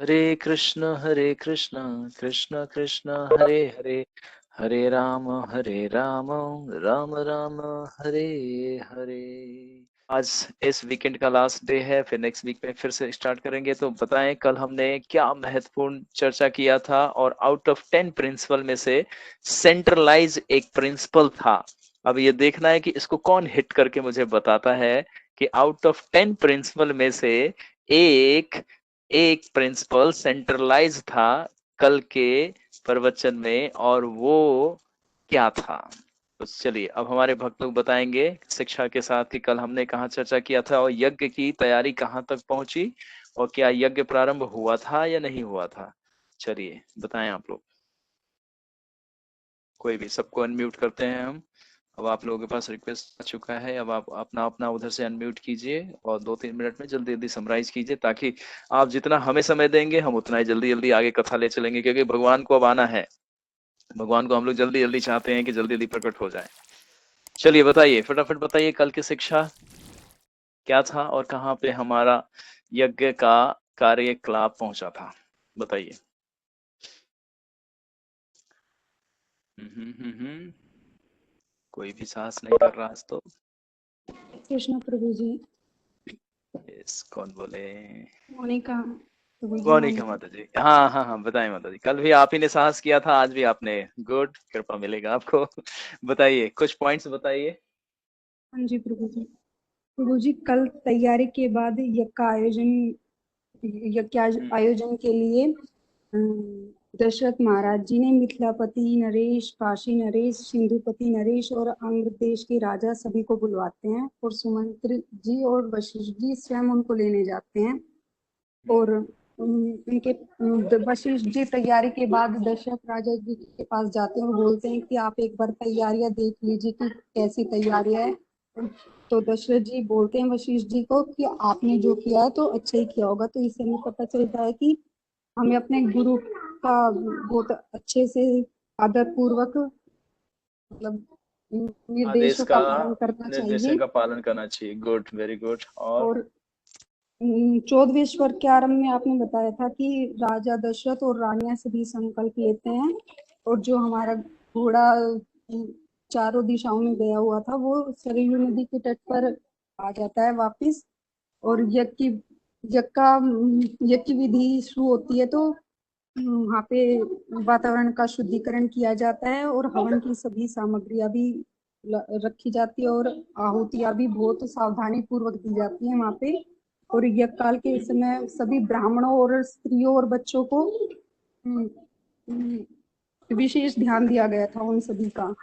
हरे कृष्ण कृष्ण कृष्ण हरे हरे, हरे राम राम राम हरे हरे। आज इस वीकेंड का लास्ट डे है, फिर नेक्स्ट वीक में फिर से स्टार्ट करेंगे। तो बताएं कल हमने क्या महत्वपूर्ण चर्चा किया था, और आउट ऑफ 10 प्रिंसिपल में से सेंट्रलाइज एक प्रिंसिपल था। अब ये देखना है कि इसको कौन हिट करके मुझे बताता है कि आउट ऑफ 10 प्रिंसिपल में से एक एक प्रिंसिपल सेंट्रलाइज था कल के प्रवचन में, और वो क्या था। तो चलिए अब हमारे भक्त लोग बताएंगे शिक्षा के साथ कि कल हमने कहाँ चर्चा किया था, और यज्ञ की तैयारी कहाँ तक पहुंची, और क्या यज्ञ प्रारंभ हुआ था या नहीं हुआ था। चलिए बताएं आप लोग। कोई भी, सबको अनम्यूट करते हैं हम। अब आप लोगों के पास रिक्वेस्ट आ चुका है, अब आप अपना अपना उधर से अनम्यूट कीजिए और 2-3 मिनट में जल्दी जल्दी समराइज कीजिए, ताकि आप जितना हमें समय देंगे हम उतना ही जल्दी जल्दी आगे कथा ले चलेंगे, क्योंकि भगवान को अब आना है। भगवान को हम लोग जल्दी जल्दी चाहते हैं कि जल्दी जल्दी प्रकट हो जाए। चलिए बताइए, फटाफट बताइए कल की शिक्षा क्या था, और कहाँ पे हमारा यज्ञ का कार्यकलाप पहुंचा था। बताइए। हम्म। कोई भी साहस नहीं कर रहा आज तो। कृष्ण प्रभु जी। यस, कौन बोले। मोनिका प्रभु जी, मोनिका मोनिका। माता जी, हाँ हाँ हाँ, बताएं माता जी। कल भी आप ही ने साहस किया था, आज भी आपने। गुड, कृपा मिलेगा आपको। बताइए, कुछ पॉइंट्स बताइए। हाँ जी प्रभु जी, कल तैयारी के बाद हम्म, आयोजन के लिए दशरथ महाराज जी ने मिथिलापति नरेश, काशी नरेश, सिंधुपति नरेश और अंग देश के राजा सभी को बुलवाते हैं, और सुमंत्र जी और वशिष्ठ जी स्वयं उनको लेने जाते हैं। और उनके वशिष्ठ जी तैयारी के बाद दशरथ राजा जी के पास जाते हैं और बोलते हैं कि आप एक बार तैयारियां देख लीजिए कि कैसी तैयारियां है। तो दशरथ जी बोलते हैं वशिष्ठ जी को कि आपने जो किया है तो अच्छा ही किया होगा। तो इससे हमें पता चलता है कि हमें अपने गुरु का बहुत अच्छे से आदर पूर्वक मतलब आदेश निर्देशों का, का पालन करना निर्देशों चाहिए। का पालन करना चाहिए। Good, very good. और और 14वें श्लोक के आरंभ में आपने बताया था कि राजा दशरथ और रानियां सभी संकल्प लेते हैं, और जो हमारा घोड़ा चारों दिशाओं में गया हुआ था वो सरयू नदी के तट पर आ जाता है वापिस। और यज्ञ की विधि शुरू होती है, तो वहाँ पे वातावरण का शुद्धिकरण किया जाता है और हवन की सभी सामग्रियां भी रखी जाती है, और आहुतियां भी बहुत सावधानी पूर्वक दी जाती है वहाँ पे। और यज्ञ काल के समय सभी ब्राह्मणों और स्त्रियों और बच्चों को विशेष ध्यान दिया गया था उन सभी का।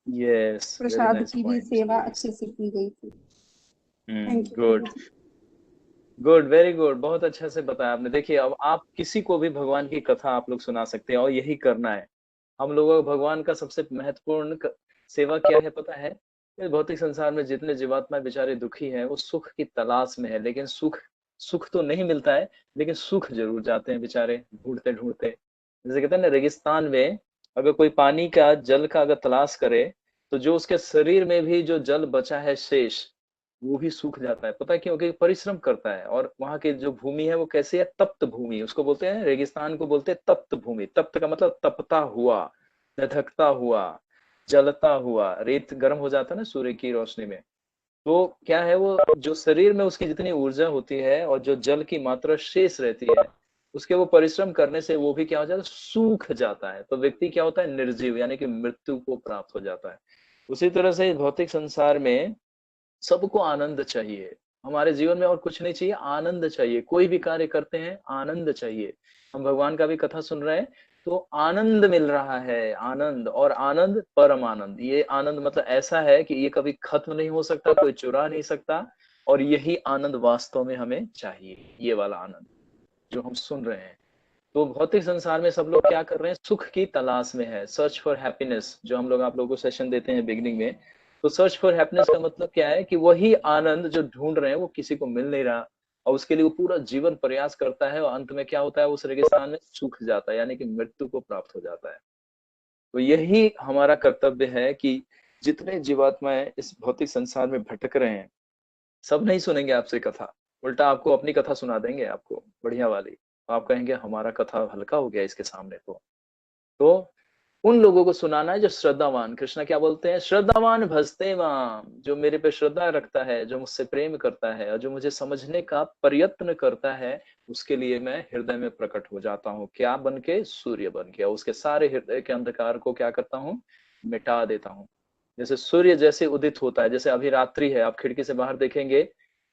यस, वेरी प्रसाद नाइस की भी पॉइंट। सेवा यस। अच्छे से की गई थी। थैंक यू प्रभु गुड जी। गुड, वेरी गुड, बहुत अच्छा से बताया आपने। देखिए, अब आप किसी को भी भगवान की कथा आप लोग सुना सकते हैं, और यही करना है हम लोगों को। भगवान का सबसे महत्वपूर्ण सेवा क्या है पता है। इस भौतिक संसार में जितने जीवात्मा बेचारे दुखी हैं, वो सुख की तलाश में है, लेकिन सुख सुख तो नहीं मिलता है, लेकिन सुख जरूर जाते हैं बेचारे ढूंढते ढूंढते। जैसे कहते हैं ना, रेगिस्तान में अगर कोई पानी का, जल का अगर तलाश करे, तो जो उसके शरीर में भी जो जल बचा है शेष, वो भी सूख जाता है। पता है क्यों? क्योंकि परिश्रम करता है। और वहां की जो भूमि है वो कैसी है, तप्त भूमि उसको बोलते हैं। रेगिस्तान को बोलते हैं तप्त भूमि। तप्त का मतलब तपता हुआ, धधकता हुआ, जलता हुआ। रेत गर्म हो जाता है ना सूर्य की रोशनी में। तो क्या है, वो जो शरीर में उसकी जितनी ऊर्जा होती है और जो जल की मात्रा शेष रहती है, उसके वो परिश्रम करने से वो भी क्या हो जाता है, सूख जाता है। तो व्यक्ति क्या होता है, निर्जीव, यानी कि मृत्यु को प्राप्त हो जाता है। उसी तरह से भौतिक संसार में सबको आनंद चाहिए। हमारे जीवन में और कुछ नहीं चाहिए, आनंद चाहिए। कोई भी कार्य करते हैं, आनंद चाहिए। हम भगवान का भी कथा सुन रहे हैं, तो आनंद मिल रहा है। आनंद, और आनंद परम आनंद। ये आनंद मतलब ऐसा है कि ये कभी खत्म नहीं हो सकता, कोई चुरा नहीं सकता। और यही आनंद वास्तव में हमें चाहिए, ये वाला आनंद जो हम सुन रहे हैं। तो भौतिक संसार में सब लोग क्या कर रहे हैं, सुख की तलाश में है। सर्च फॉर हैप्पीनेस, जो हम लोग आप लोगों को सेशन देते हैं बिगिनिंग में। तो सर्च फॉर हैप्पीनेस का मतलब क्या है कि वही आनंद जो ढूंढ रहे हैं वो किसी को मिल नहीं रहा, और उसके लिए वो पूरा जीवन प्रयास करता है, और अंत में क्या होता है, उस रेगिस्तान में सूख जाता है, यानी कि मृत्यु को प्राप्त हो जाता है। तो यही हमारा कर्तव्य है कि जितने जीवात्माएं इस भौतिक संसार में भटक रहे हैं, सब नहीं सुनेंगे आपसे कथा। उल्टा आपको अपनी कथा सुना देंगे, आपको बढ़िया वाली। आप कहेंगे हमारा कथा हल्का हो गया इसके सामने तो उन लोगों को सुनाना है जो श्रद्धावान, कृष्ण क्या बोलते हैं, श्रद्धावान भजते माम, जो मेरे पे श्रद्धा रखता है, जो मुझसे प्रेम करता है और जो मुझे समझने का प्रयत्न करता है, उसके लिए मैं हृदय में प्रकट हो जाता हूँ। क्या बन के? सूर्य बन के। उसके सारे हृदय के अंधकार को क्या करता हूँ? मिटा देता हूँ। जैसे सूर्य जैसे उदित होता है, जैसे अभी रात्रि है, आप खिड़की से बाहर देखेंगे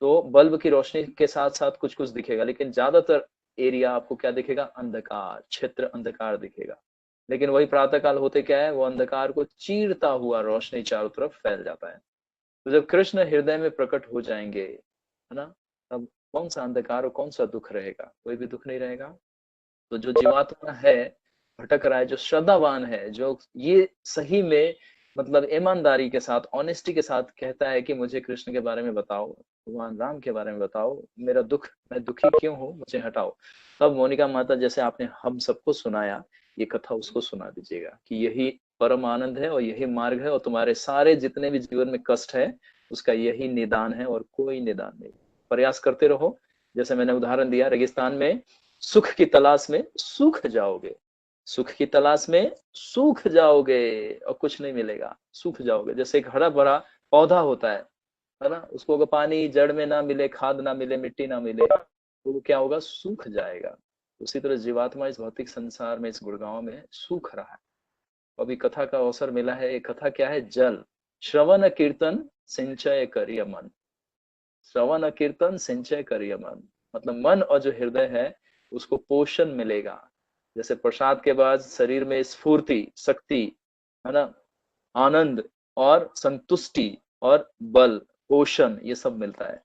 तो बल्ब की रोशनी के साथ साथ कुछ कुछ दिखेगा, लेकिन ज्यादातर एरिया आपको क्या दिखेगा? अंधकार, क्षेत्र अंधकार दिखेगा। लेकिन वही प्रातः काल होते क्या है, वो अंधकार को चीरता हुआ रोशनी चारों तरफ फैल जाता है। तो जब कृष्ण हृदय में प्रकट हो जाएंगे, है ना, तब कौन सा अंधकार और कौन सा दुख रहेगा? कोई भी दुख नहीं रहेगा। तो जो जीवात्मा है, भटक रहा है, जो श्रद्धावान है, जो ये सही में मतलब ईमानदारी के साथ, ऑनेस्टी के साथ कहता है कि मुझे कृष्ण के बारे में बताओ, भगवान राम के बारे में बताओ, मेरा दुख, मैं दुखी क्यों हूँ, मुझे हटाओ। तब मोनिका माता, जैसे आपने हम सबको सुनाया, ये कथा उसको सुना दीजिएगा कि यही परम आनंद है और यही मार्ग है, और तुम्हारे सारे जितने भी जीवन में कष्ट है, उसका यही निदान है और कोई निदान नहीं। प्रयास करते रहो। जैसे मैंने उदाहरण दिया, रेगिस्तान में सुख की तलाश में सूख जाओगे, सुख की तलाश में सूख जाओगे और कुछ नहीं मिलेगा, सूख जाओगे। जैसे एक हरा भरा पौधा होता है ना, उसको अगर पानी जड़ में ना मिले, खाद ना मिले, मिट्टी ना मिले, तो वो क्या होगा? सूख जाएगा। उसी तरह जीवात्मा इस भौतिक संसार में, इस गुड़गांव में सूख रहा है। अभी कथा का अवसर मिला है। एक कथा क्या है? जल। श्रवण कीर्तन सिंचय करिय मन, श्रवण कीर्तन सिंचय करिय मन, मतलब मन और जो हृदय है उसको पोषण मिलेगा। जैसे प्रसाद के बाद शरीर में स्फूर्ति, शक्ति, है ना, आनंद और संतुष्टि और बल, पोषण, ये सब मिलता है।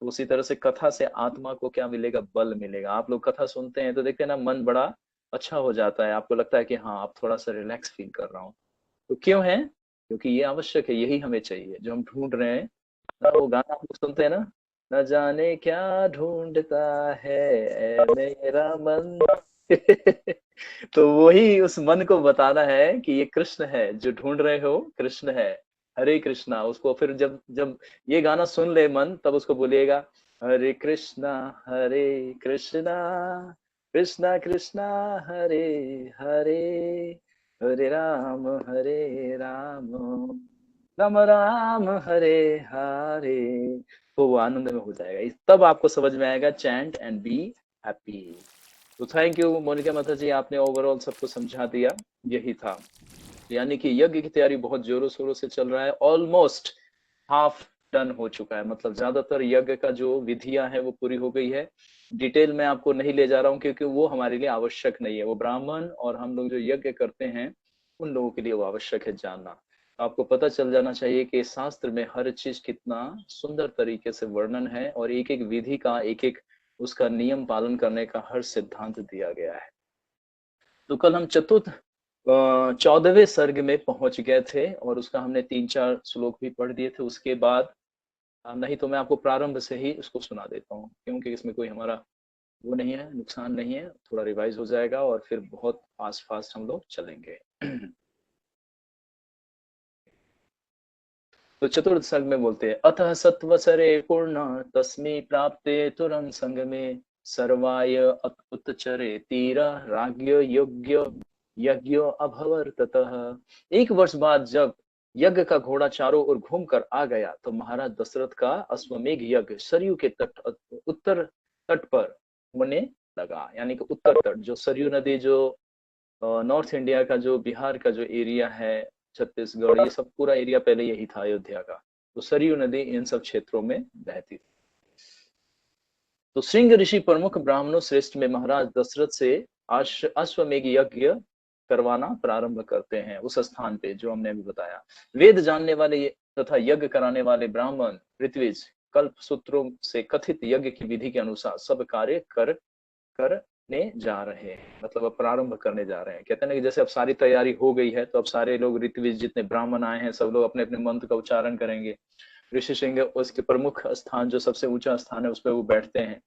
तो उसी तरह से कथा से आत्मा को क्या मिलेगा? बल मिलेगा। आप लोग कथा सुनते हैं तो देखते हैं ना, मन बड़ा अच्छा हो जाता है, आपको लगता है कि हाँ, आप थोड़ा सा रिलैक्स फील कर रहा हूँ। तो क्यों है? क्योंकि ये आवश्यक है, यही हमें चाहिए जो हम ढूंढ रहे हैं ना। वो गाना आप लोग सुनते हैं ना, न जाने क्या ढूंढता है ऐ मेरा मन। तो वही उस मन को बताना है कि ये कृष्ण है, जो ढूंढ रहे हो कृष्ण है। हरे कृष्णा। उसको फिर जब जब ये गाना सुन ले मन, तब उसको बोलिएगा, हरे कृष्णा कृष्णा कृष्णा कृष्णा हरे हरे, हरे राम राम राम हरे हरे। तो वो आनंद में हो जाएगा। तब आपको समझ में आएगा चैंट एंड बी हैप्पी। तो थैंक यू मोनिका माता जी, आपने ओवरऑल सबको समझा दिया। यही था, यानी कि यज्ञ की तैयारी बहुत जोरों शोरों से चल रहा है। ऑलमोस्ट हाफ डन हो चुका है, मतलब ज्यादातर यज्ञ का जो विधियां है वो पूरी हो गई है। डिटेल में आपको नहीं ले जा रहा हूँ क्योंकि वो हमारे लिए आवश्यक नहीं है। वो ब्राह्मण और हम लोग जो यज्ञ करते हैं, उन लोगों के लिए वो आवश्यक है जानना। आपको पता चल जाना चाहिए कि शास्त्र में हर चीज कितना सुंदर तरीके से वर्णन है और एक एक विधि का, एक एक उसका नियम पालन करने का हर सिद्धांत दिया गया है। तो कल हम चतुर्थ 14वें सर्ग में पहुंच गए थे और उसका हमने 3-4 श्लोक भी पढ़ दिए थे। उसके बाद नहीं तो मैं आपको प्रारंभ से ही उसको सुना देता हूँ, क्योंकि इसमें कोई हमारा वो नहीं है, नुकसान नहीं है। थोड़ा रिवाइज हो जाएगा और फिर बहुत फास्ट फास्ट हम लोग चलेंगे। तो चतुर्थ सर्ग में बोलते हैं, अतः सत्वसरे पूर्ण तस्मै प्राप्ते तुरंत संग में सर्वाय उत्तचरे तीरा राज्ञ योग्य यज्ञ अभवर्ततः। एक वर्ष बाद जब यज्ञ का घोड़ा चारों ओर घूमकर आ गया, तो महाराज दशरथ का अश्वमेघ यज्ञ सरयू के तट, उत्तर तट पर होने लगा। यानी कि उत्तर तट, जो सरयू नदी, जो नॉर्थ इंडिया का, जो बिहार का जो एरिया है, छत्तीसगढ़, ये सब पूरा एरिया पहले यही था, अयोध्या का। तो सरयू नदी इन सब क्षेत्रों में बहती थी। तो सिंह ऋषि प्रमुख ब्राह्मणों श्रेष्ठ में महाराज दशरथ से अश्वमेघ यज्ञ करवाना प्रारंभ करते हैं उस स्थान पे जो हमने अभी बताया। वेद जानने वाले तथा यज्ञ कराने वाले ब्राह्मण ऋत्विज कल्प सूत्रों से कथित यज्ञ की विधि के अनुसार सब कार्य करने जा रहे हैं, मतलब अब प्रारंभ करने जा रहे हैं। कहते हैं ना कि जैसे अब सारी तैयारी हो गई है, तो अब सारे लोग ऋत्विज जितने ब्राह्मण आए हैं, सब लोग अपने अपने मंत्र का उच्चारण करेंगे। ऋषि सिंह उसके प्रमुख स्थान, जो सबसे ऊंचा स्थान है, उस पर वो बैठते हैं।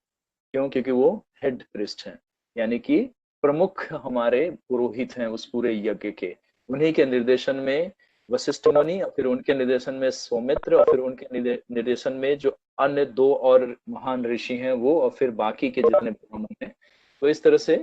क्यों? क्योंकि वो हेड प्रिस्ट हैं, यानी कि प्रमुख हमारे पुरोहित हैं उस पूरे यज्ञ के। उन्हीं के निर्देशन में वशिष्ठ मुनि, और फिर उनके निर्देशन में सौमित्र, और फिर उनके निर्देशन में जो अन्य 2 और महान ऋषि हैं वो, और फिर बाकी के जितने ब्राह्मण हैं, तो इस तरह से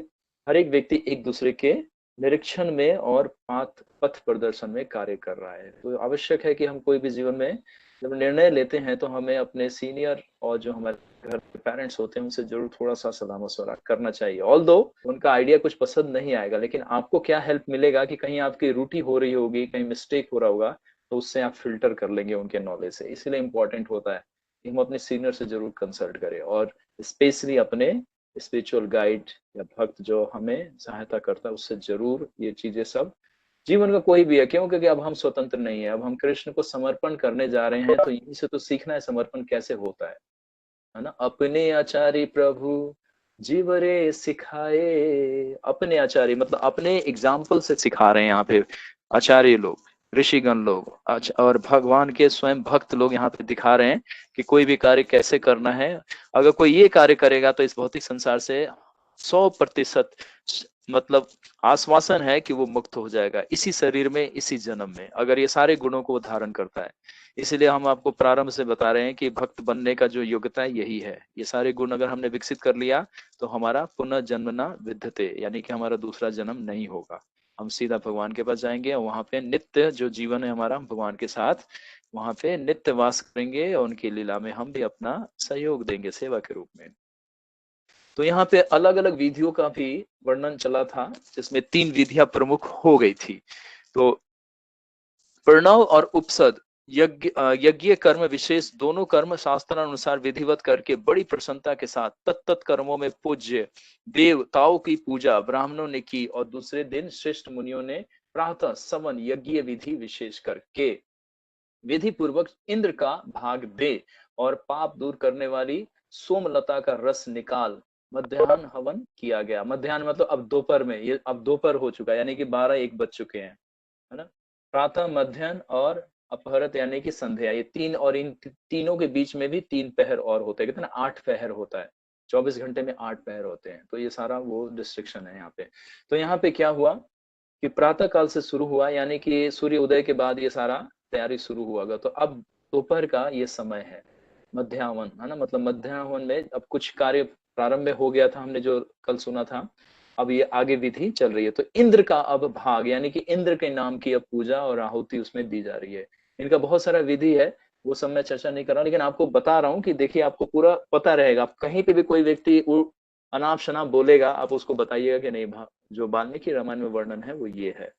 हर एक व्यक्ति एक दूसरे के निरीक्षण में और पथ प्रदर्शन में कार्य कर रहा है। तो आवश्यक है कि हम कोई भी जीवन में जब निर्णय लेते हैं तो हमें अपने सीनियर और जो हमारे घर के पेरेंट्स होते हैं उनसे जरूर थोड़ा सा सलाह मशवरा करना चाहिए। ऑल्दो उनका आइडिया कुछ पसंद नहीं आएगा, लेकिन आपको क्या हेल्प मिलेगा कि कहीं आपकी रूटी हो रही होगी, कहीं मिस्टेक हो रहा होगा, तो उससे आप फिल्टर कर लेंगे उनके नॉलेज से। इसलिए इम्पोर्टेंट होता है कि हम अपने सीनियर से जरूर कंसल्ट करें, और स्पेशली अपने स्पिरिचुअल गाइड या भक्त जो हमें सहायता करता है उससे जरूर ये चीजें सब। जीवन का कोई भी है, क्यों? क्योंकि अब हम स्वतंत्र नहीं है, अब हम कृष्ण को समर्पण करने जा रहे हैं, तो यहीं से तो सीखना है समर्पण कैसे होता है ना। अपने आचार्य प्रभु जीवरे सिखाए, अपने आचार्य मतलब अपने एग्जाम्पल से सिखा रहे हैं यहाँ पे आचार्य लोग, ऋषिगण लोग और भगवान के स्वयं भक्त लोग यहाँ पे दिखा रहे हैं कि कोई भी कार्य कैसे करना है। अगर कोई ये कार्य करेगा तो इस भौतिक संसार से 100% मतलब आश्वासन है कि वो मुक्त हो जाएगा इसी शरीर में, इसी जन्म में, अगर ये सारे गुणों को वो धारण करता है। इसलिए हम आपको प्रारंभ से बता रहे हैं कि भक्त बनने का जो योग्यता है यही है। ये सारे गुण अगर हमने विकसित कर लिया तो हमारा पुनः जन्मना विद्यते, यानी कि हमारा दूसरा जन्म नहीं होगा। हम सीधा भगवान के पास जाएंगे और वहां पे नित्य जो जीवन है हमारा भगवान के साथ, वहां पे नित्य वास करेंगे और उनकी लीला में हम भी अपना सहयोग देंगे सेवा के रूप में। तो यहाँ पे अलग अलग विधियों का भी वर्णन चला था, जिसमें 3 विधियां प्रमुख हो गई थी। तो प्रणव और उपसद यज्ञ कर्म विशेष दोनों कर्म शास्त्रानुसार विधिवत करके बड़ी प्रसन्नता के साथ तत्त कर्मों में पूज्य देवताओं की पूजा ब्राह्मणों ने की, और दूसरे दिन श्रेष्ठ मुनियों ने प्रातः सवन यज्ञ विधि विशेष करके विधि पूर्वक इंद्र का भाग दे और पाप दूर करने वाली सोमलता का रस निकाल मध्याह्न हवन किया गया। मध्याह्न मतलब अब दोपहर में, ये अब दोपहर हो चुका है, यानी कि 12-1 बज चुके हैं, है ना। प्रातः, मध्याह्न और अपहरत यानी कि संध्या, ये 3, और इन तीनों के बीच में भी 3 पहर और होते हैं, कितना 8 पहर होता है। 24 घंटे में 8 पहर होते हैं, तो ये सारा वो डिस्ट्रिक्शन है यहाँ पे। तो यहाँ पे क्या हुआ कि प्रातः काल से शुरू हुआ, यानी कि सूर्य उदय के बाद ये सारा तैयारी शुरू हुआ। तो अब दोपहर का ये समय है, मध्याह्न, है ना। मतलब मध्याह्न में अब कुछ कार्य प्रारंभ हो गया था, हमने जो कल सुना था, अब ये आगे विधि चल रही है। तो इंद्र का अब भाग, यानी कि इंद्र के नाम की अब पूजा और आहुति उसमें दी जा रही है। इनका बहुत सारा विधि है, वो सब मैं चर्चा नहीं कर रहा, लेकिन आपको बता रहा हूँ कि देखिए आपको पूरा पता रहेगा। आप कहीं पे भी कोई व्यक्ति अनाप शनाप बोलेगा, आप उसको बताइएगा कि नहीं, जो वाल्मीकि रामायण में वर्णन है वो ये है,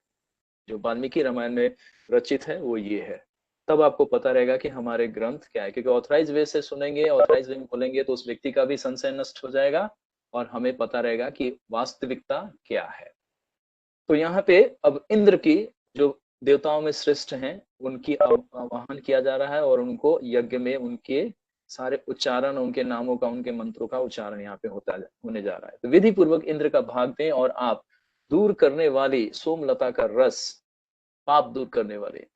जो वाल्मीकि रामायण में रचित है वो ये है। तब आपको पता रहेगा कि हमारे ग्रंथ क्या है, क्योंकि ऑथराइज वे से सुनेंगे, ऑथराइज वे में बोलेंगे तो उस व्यक्ति का भी संशय नष्ट हो जाएगा और हमें पता रहेगा कि वास्तविकता क्या है। तो यहाँ पे अब इंद्र की जो देवताओं में श्रेष्ठ हैं उनकी आवाहन किया जा रहा है, और उनको यज्ञ में उनके सारे उच्चारण, उनके नामों का, उनके मंत्रों का उच्चारण यहाँ पे होने जा रहा है। तो विधि पूर्वक इंद्र का भाग दें और आप दूर करने वाली सोमलता का रस, पाप दूर करने वाले,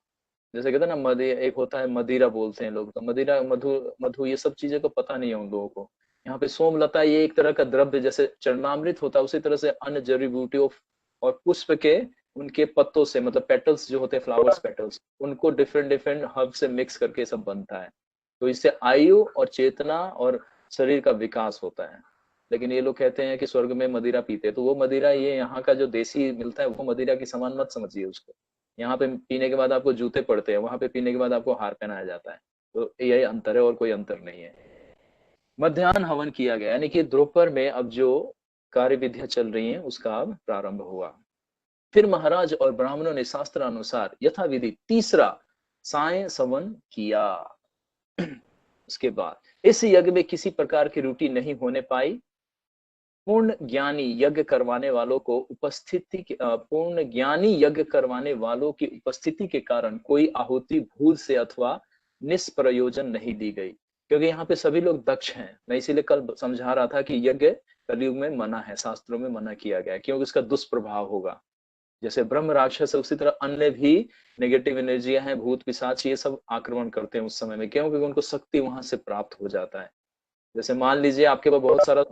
जैसे कहते हैं ना एक होता है मदिरा बोलते हैं लोग, तो मदिरा, मधु, मधु, ये सब चीजें को पता नहीं है उन लोगों को। यहाँ पे सोमलता ये एक तरह का द्रव्य, जैसे चरणामृत होता है उसी तरह से अन्य जड़ी बूटियों और पुष्प के उनके पत्तों से, मतलब पेटल्स जो होते हैं, फ्लावर्स पेटल्स, उनको डिफरेंट डिफरेंट हर्ब से मिक्स करके सब बनता है। तो इससे आयु और चेतना और शरीर का विकास होता है। लेकिन ये लोग कहते हैं कि स्वर्ग में मदिरा पीते हैं, तो वो मदिरा, ये यहाँ का जो देसी मिलता है वो मदिरा की समान मत समझिए उसको। यहाँ पे पीने के बाद आपको जूते पड़ते हैं, वहां पे पीने के बाद आपको हार पहनाया जाता है। तो यही अंतर है और कोई अंतर नहीं है। मध्याह्न हवन किया गया, यानी कि दोपहर में अब जो कार्य विधियां चल रही हैं उसका अब प्रारंभ हुआ। फिर महाराज और ब्राह्मणों ने शास्त्र अनुसार यथाविधि तीसरा साय सवन किया। उसके बाद इस यज्ञ में किसी प्रकार की त्रुटि नहीं होने पाई। पूर्ण ज्ञानी यज्ञ करवाने वालों को पूर्ण ज्ञानी यज्ञ करवाने वालों की उपस्थिति के कारण कोई आहुति भूल से अथवा निष्प्रयोजन नहीं दी गई, क्योंकि यहाँ पे सभी लोग दक्ष हैं। मैं इसीलिए कल समझा रहा था कि यज्ञ कलयुग में मना है, शास्त्रों में मना किया गया है, क्योंकि उसका दुष्प्रभाव होगा। जैसे ब्रह्म राक्षस है, उसी तरह अन्य भी नेगेटिव एनर्जियां हैं, भूत पिशाच, ये सब आक्रमण करते हैं उस समय में, क्यों? क्योंकि उनको शक्ति वहां से प्राप्त हो जाता है। जैसे मान लीजिए आपके पास बहुत सारा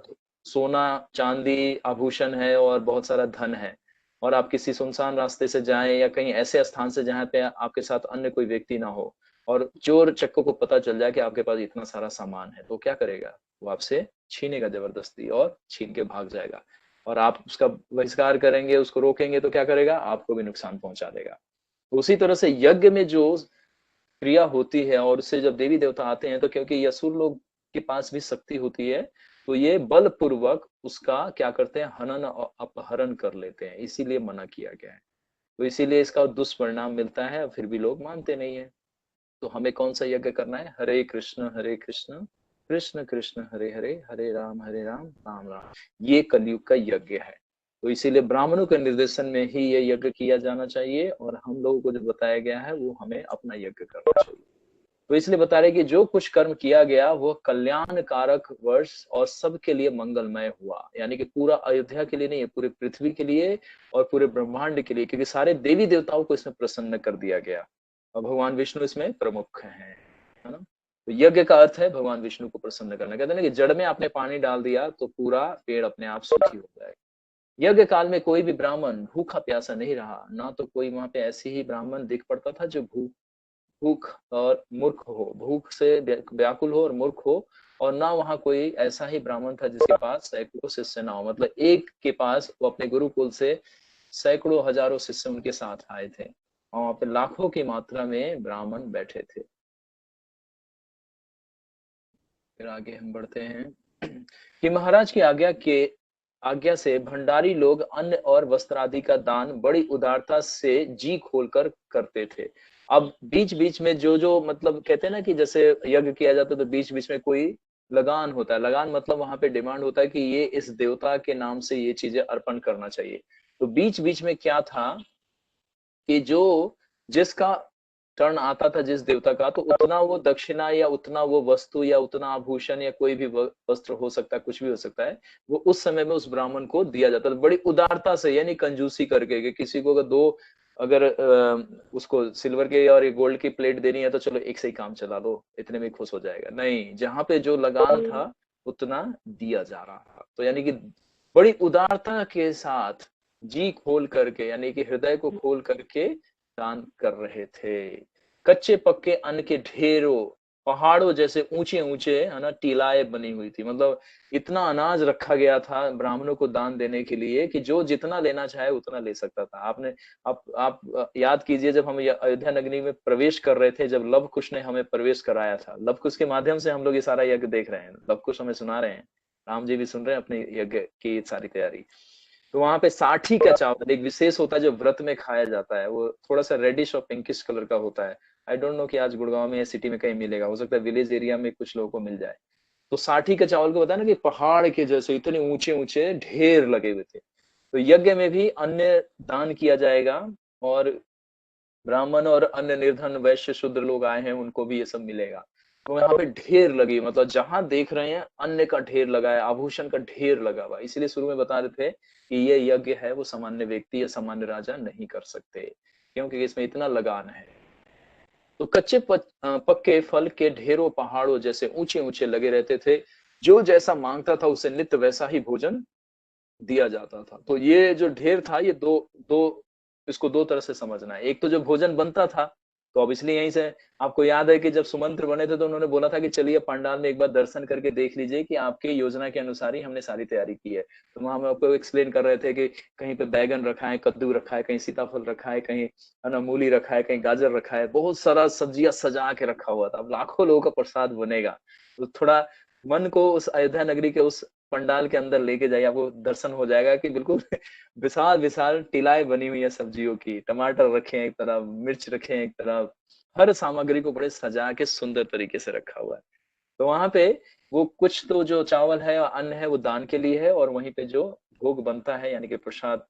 सोना चांदी आभूषण है और बहुत सारा धन है, और आप किसी सुनसान रास्ते से जाएं या कहीं ऐसे स्थान से जहां पे आपके साथ अन्य कोई व्यक्ति ना हो, और चोर चक्कों को पता चल जाए कि आपके पास इतना सारा सामान है, तो क्या करेगा? वो आपसे छीनेगा जबरदस्ती और छीन के भाग जाएगा। और आप उसका बहिष्कार करेंगे, उसको रोकेंगे तो क्या करेगा, आपको भी नुकसान पहुंचा देगा। उसी तरह से यज्ञ में जो क्रिया होती है और उससे जब देवी देवता आते हैं, तो क्योंकि असुर लोग के पास भी शक्ति होती है, तो ये बलपूर्वक उसका क्या करते हैं, हनन और अपहरण कर लेते हैं, इसीलिए मना किया गया है। तो इसीलिए इसका दुष्परिणाम मिलता है, फिर भी लोग मानते नहीं है। तो हमें कौन सा यज्ञ करना है, हरे कृष्ण कृष्ण कृष्ण हरे हरे, हरे राम राम राम। ये कलयुग का यज्ञ है। तो इसीलिए ब्राह्मणों के निर्देशन में ही ये यज्ञ किया जाना चाहिए, और हम लोगों को जो बताया गया है वो हमें अपना यज्ञ करना चाहिए। तो इसलिए बता रहे कि जो कुछ कर्म किया गया वो कल्याण कारक वर्ष और सबके लिए मंगलमय हुआ, यानी कि पूरा अयोध्या के लिए नहीं है, पूरे पृथ्वी के लिए और पूरे ब्रह्मांड के लिए, क्योंकि सारे देवी देवताओं को इसमें प्रसन्न कर दिया गया और भगवान विष्णु इसमें प्रमुख है ना। तो यज्ञ का अर्थ है भगवान विष्णु को प्रसन्न करना। कहते हैं ना कि जड़ में आपने पानी डाल दिया तो पूरा पेड़ अपने आप सूखी हो जाएगा। यज्ञ काल में कोई भी ब्राह्मण भूखा प्यासा नहीं रहा, ना तो कोई वहां पे ऐसे ही ब्राह्मण दिख पड़ता था जो भूख और मूर्ख हो, भूख से व्याकुल हो और मूर्ख हो, और ना वहां कोई ऐसा ही ब्राह्मण था जिसके पास सैकड़ों शिष्य ना हो। मतलब एक के पास वो अपने गुरुकुल से सैकड़ों हजारों शिष्य उनके साथ आए थे, और वहां पे लाखों की मात्रा में ब्राह्मण बैठे थे। फिर आगे हम बढ़ते हैं कि महाराज की आज्ञा से भंडारी लोग अन्न और वस्त्र आदि का दान बड़ी उदारता से जी खोलकर करते थे। अब बीच बीच में जो जो मतलब कहते हैं ना कि जैसे यज्ञ किया जाता है तो बीच बीच में कोई लगान होता है। लगान मतलब वहां पे डिमांड होता है कि ये इस देवता के नाम से ये चीजें अर्पण करना चाहिए। तो बीच बीच में क्या था कि जो जिसका टर्न आता था जिस देवता का, तो उतना वो दक्षिणा या उतना वो वस्तु या उतना आभूषण या कोई भी वस्त्र हो सकता है, कुछ भी हो सकता है, वो उस समय में उस ब्राह्मण को दिया जाता था बड़ी उदारता से, यानी कंजूसी करके कि किसी को अगर उसको सिल्वर के और गोल्ड की प्लेट देनी है तो चलो एक से ही काम चला लो, इतने में खुश हो जाएगा। नहीं, जहां पे जो लगान था उतना दिया जा रहा था। तो यानी कि बड़ी उदारता के साथ जी खोल करके, यानी कि हृदय को खोल करके दान कर रहे थे। कच्चे पक्के अन्न के ढेरों, पहाड़ों जैसे ऊंचे ऊंचे है ना टीलाएं बनी हुई थी। मतलब इतना अनाज रखा गया था ब्राह्मणों को दान देने के लिए कि जो जितना लेना चाहे उतना ले सकता था। आप याद कीजिए, जब हम अयोध्या नगरी में प्रवेश कर रहे थे, जब लव कुश ने हमें प्रवेश कराया था, लव कुश के माध्यम से हम लोग ये सारा यज्ञ देख रहे हैं, लव कुश हमें सुना रहे हैं, राम जी भी सुन रहे हैं अपने यज्ञ की सारी तैयारी। तो वहां पे साठी का चावल एक विशेष होता है जो व्रत में खाया जाता है, वो थोड़ा सा रेडिश और पिंकिश कलर का होता है। आई डोंट नो कि आज गुड़गांव में या सिटी में कहीं मिलेगा, हो सकता है विलेज एरिया में कुछ लोगों को मिल जाए। तो साठी के चावल को बताया ना कि पहाड़ के जैसे इतने ऊंचे ऊंचे ढेर लगे हुए थे। तो यज्ञ में भी अन्न दान किया जाएगा, और ब्राह्मण और अन्य निर्धन वैश्य शूद्र लोग आए हैं उनको भी ये सब मिलेगा। तो यहाँ पे ढेर लगी, मतलब जहां देख रहे हैं अन्न का ढेर लगा है, आभूषण का ढेर लगा हुआ। इसलिए शुरू में बता रहे थे कि ये यज्ञ है वो सामान्य व्यक्ति या सामान्य राजा नहीं कर सकते, क्योंकि इसमें इतना लगान है। तो पक्के फल के ढेरों पहाड़ों जैसे ऊंचे ऊंचे लगे रहते थे, जो जैसा मांगता था उसे नित्य वैसा ही भोजन दिया जाता था। तो ये जो ढेर था, ये दो दो इसको दो तरह से समझना है। एक तो जो भोजन बनता था, तो अब इसलिए यहीं से आपको याद है कि जब सुमंत्र बने थे तो उन्होंने बोला था कि चलिए पंडाल में एक बार दर्शन करके देख लीजिए कि आपके योजना के अनुसार ही हमने सारी तैयारी की है। तो वहां हम आपको एक्सप्लेन कर रहे थे कि कहीं पे बैगन रखा है, कद्दू रखा है, कहीं सीताफल रखा है, कहीं है ना मूली रखा है, कहीं गाजर रखा है, बहुत सारा सब्जियां सजा के रखा हुआ था। अब लाखों लोगों का प्रसाद बनेगा, तो थोड़ा मन को उस अयोध्या नगरी के उस पंडाल के अंदर लेके जाइए, आपको दर्शन हो जाएगा कि बिल्कुल विशाल विशाल टिलाएं बनी हुई है सब्जियों की, टमाटर रखे हैं एक तरफ, मिर्च रखे हैं एक तरफ, हर सामग्री को बड़े सजा के सुंदर तरीके से रखा हुआ है। तो वहां पे वो कुछ तो जो चावल है और अन्न है वो दान के लिए है, और वहीं पे जो भोग बनता है यानी कि प्रसाद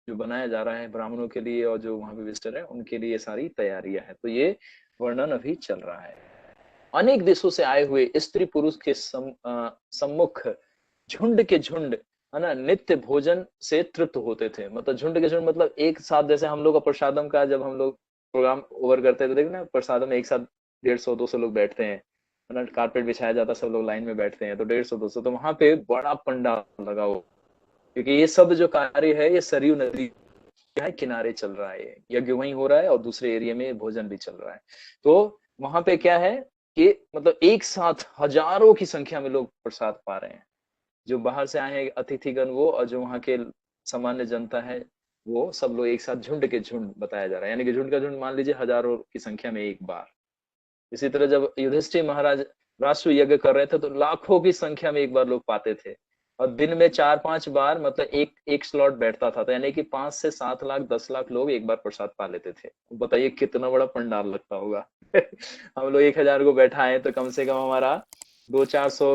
जो बनाया जा रहा है ब्राह्मणों के लिए और जो वहां पे विजिटर है उनके लिए सारी तैयारियां है। तो ये वर्णन अभी चल रहा है। अनेक देशों से आए हुए स्त्री पुरुष के सम्मुख झुंड के झुंड है ना नित्य भोजन से तृप्त होते थे। मतलब झुंड के झुंड मतलब एक साथ, जैसे हम लोग का प्रसादम का जब हम लोग प्रोग्राम ओवर करते हैं तो देखना प्रसादम में एक साथ 150-200 लोग बैठते हैं, है ना, कारपेट बिछाया जाता है, सब लोग लाइन में बैठते हैं, तो 150-200, तो वहां पे बड़ा पंडाल लगा हो, क्योंकि ये सब जो कार्य है ये सरयू नदी के किनारे चल रहा है, यज्ञ वहीं हो रहा है और दूसरे एरिया में भोजन भी चल रहा है। तो वहां पे क्या है कि मतलब एक साथ हजारों की संख्या में लोग प्रसाद पा रहे हैं। जो बाहर से आए हैं अतिथिगण वो, और जो वहाँ के सामान्य जनता है वो, सब लोग एक साथ झुंड के झुंड बताया जा रहा है, यानी कि झुंड का झुंड मान लीजिए हजारों की संख्या में एक बार। इसी तरह जब युधिष्ठिर महाराज राष्ट्र यज्ञ कर रहे थे तो लाखों की संख्या में एक बार लोग पाते थे, और दिन में 4-5 बार मतलब एक एक स्लॉट बैठता था, तो यानी कि 5 से 7 लाख 10 लाख लोग एक बार प्रसाद पा लेते थे। बताइए कितना बड़ा पंडाल लगता होगा। हम लोग 1000 को बैठाएं तो कम से कम हमारा 200-400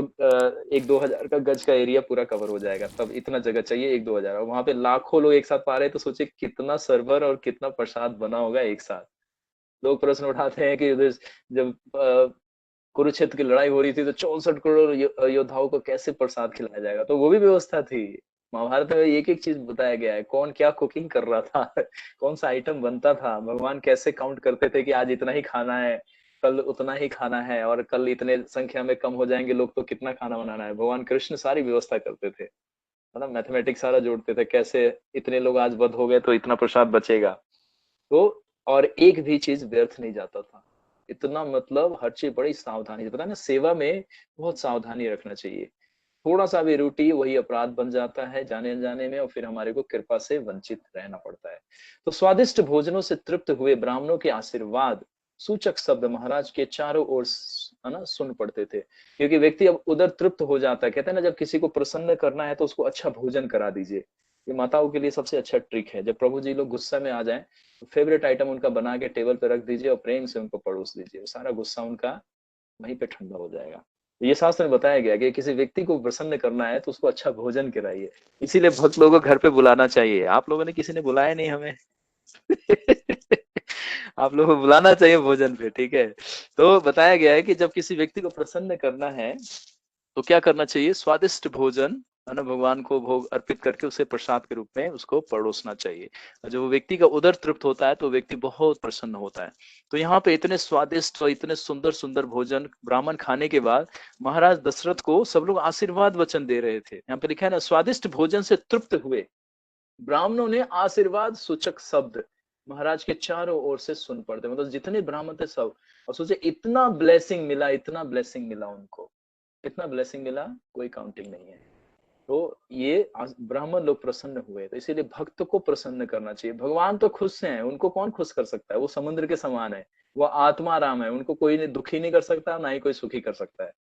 1-2 हजार का गज का एरिया पूरा कवर हो जाएगा, तब इतना जगह चाहिए 1-2 हजार, और वहां पे लाखों लोग एक साथ पा रहे हैं, तो सोचिए कितना सर्वर और कितना प्रसाद बना होगा एक साथ। लोग प्रश्न उठाते हैं कि जब कुरुक्षेत्र की लड़ाई हो रही थी तो 64 करोड़ योद्धाओं को कैसे प्रसाद खिलाया जाएगा, तो वो भी व्यवस्था थी। महाभारत में एक एक चीज बताया गया है, कौन क्या कुकिंग कर रहा था, कौन सा आइटम बनता था, भगवान कैसे काउंट करते थे कि आज इतना ही खाना है, कल उतना ही खाना है, और कल इतने संख्या में कम हो जाएंगे लोग तो कितना खाना बनाना है। भगवान कृष्ण सारी व्यवस्था करते थे, है ना, मैथमेटिक्स सारा जोड़ते थे, कैसे इतने लोग आज वध हो गए तो इतना प्रसाद बचेगा। तो और एक भी चीज व्यर्थ नहीं जाता था, इतना मतलब हर चीज बड़ी सावधानी से, पता है ना, सेवा में बहुत सावधानी रखना चाहिए। थोड़ा सा भी त्रुटि वही अपराध बन जाता है जाने अनजाने में, और फिर हमारे को कृपा से वंचित रहना पड़ता है। तो स्वादिष्ट भोजनों से तृप्त हुए ब्राह्मणों के आशीर्वाद सूचक शब्द महाराज के चारों ओर है ना सुन पड़ते थे, क्योंकि व्यक्ति अब उधर तृप्त हो जाता है। कहते हैं ना, जब किसी को प्रसन्न करना है तो उसको अच्छा भोजन करा दीजिए। ये माताओं के लिए सबसे अच्छा ट्रिक है, जब प्रभु जी लोग गुस्सा में आ जाएं तो फेवरेट आइटम उनका बना के टेबल पे रख दीजिए और प्रेम से उनको परोस दीजिए, सारा गुस्सा उनका वहीं पे ठंडा हो जाएगा। तो ये शास्त्र में बताया गया कि किसी व्यक्ति को प्रसन्न करना है तो उसको अच्छा भोजन कराइए। इसीलिए भक्त लोगों को घर पे बुलाना चाहिए। आप लोगों ने किसी ने बुलाया नहीं हमें। आप लोगों को बुलाना चाहिए भोजन पे, ठीक है। तो बताया गया है कि जब किसी व्यक्ति को प्रसन्न करना है तो क्या करना चाहिए, स्वादिष्ट भोजन है ना भगवान को भोग अर्पित करके उसे प्रसाद के रूप में उसको परोसना चाहिए। और जब वो व्यक्ति का उदर तृप्त होता है तो व्यक्ति बहुत प्रसन्न होता है। तो यहाँ पे इतने स्वादिष्ट और इतने सुंदर सुंदर भोजन ब्राह्मण खाने के बाद महाराज दशरथ को सब लोग आशीर्वाद वचन दे रहे थे। यहाँ पे लिखा है ना, स्वादिष्ट भोजन से तृप्त हुए ब्राह्मणों ने आशीर्वाद सूचक शब्द महाराज के चारों ओर से सुन पड़ते, मतलब जितने ब्राह्मण थे सब। और सोचे इतना ब्लेसिंग मिला, इतना ब्लेसिंग मिला उनको, इतना ब्लेसिंग मिला, कोई काउंटिंग नहीं है। तो ये ब्राह्मण लोग प्रसन्न हुए, तो इसीलिए भक्त को प्रसन्न करना चाहिए। भगवान तो खुश हैं, उनको कौन खुश कर सकता है, वो समुद्र के समान है, वो आत्मा राम है, उनको कोई नहीं दुखी नहीं कर सकता, ना ही कोई सुखी कर सकता है।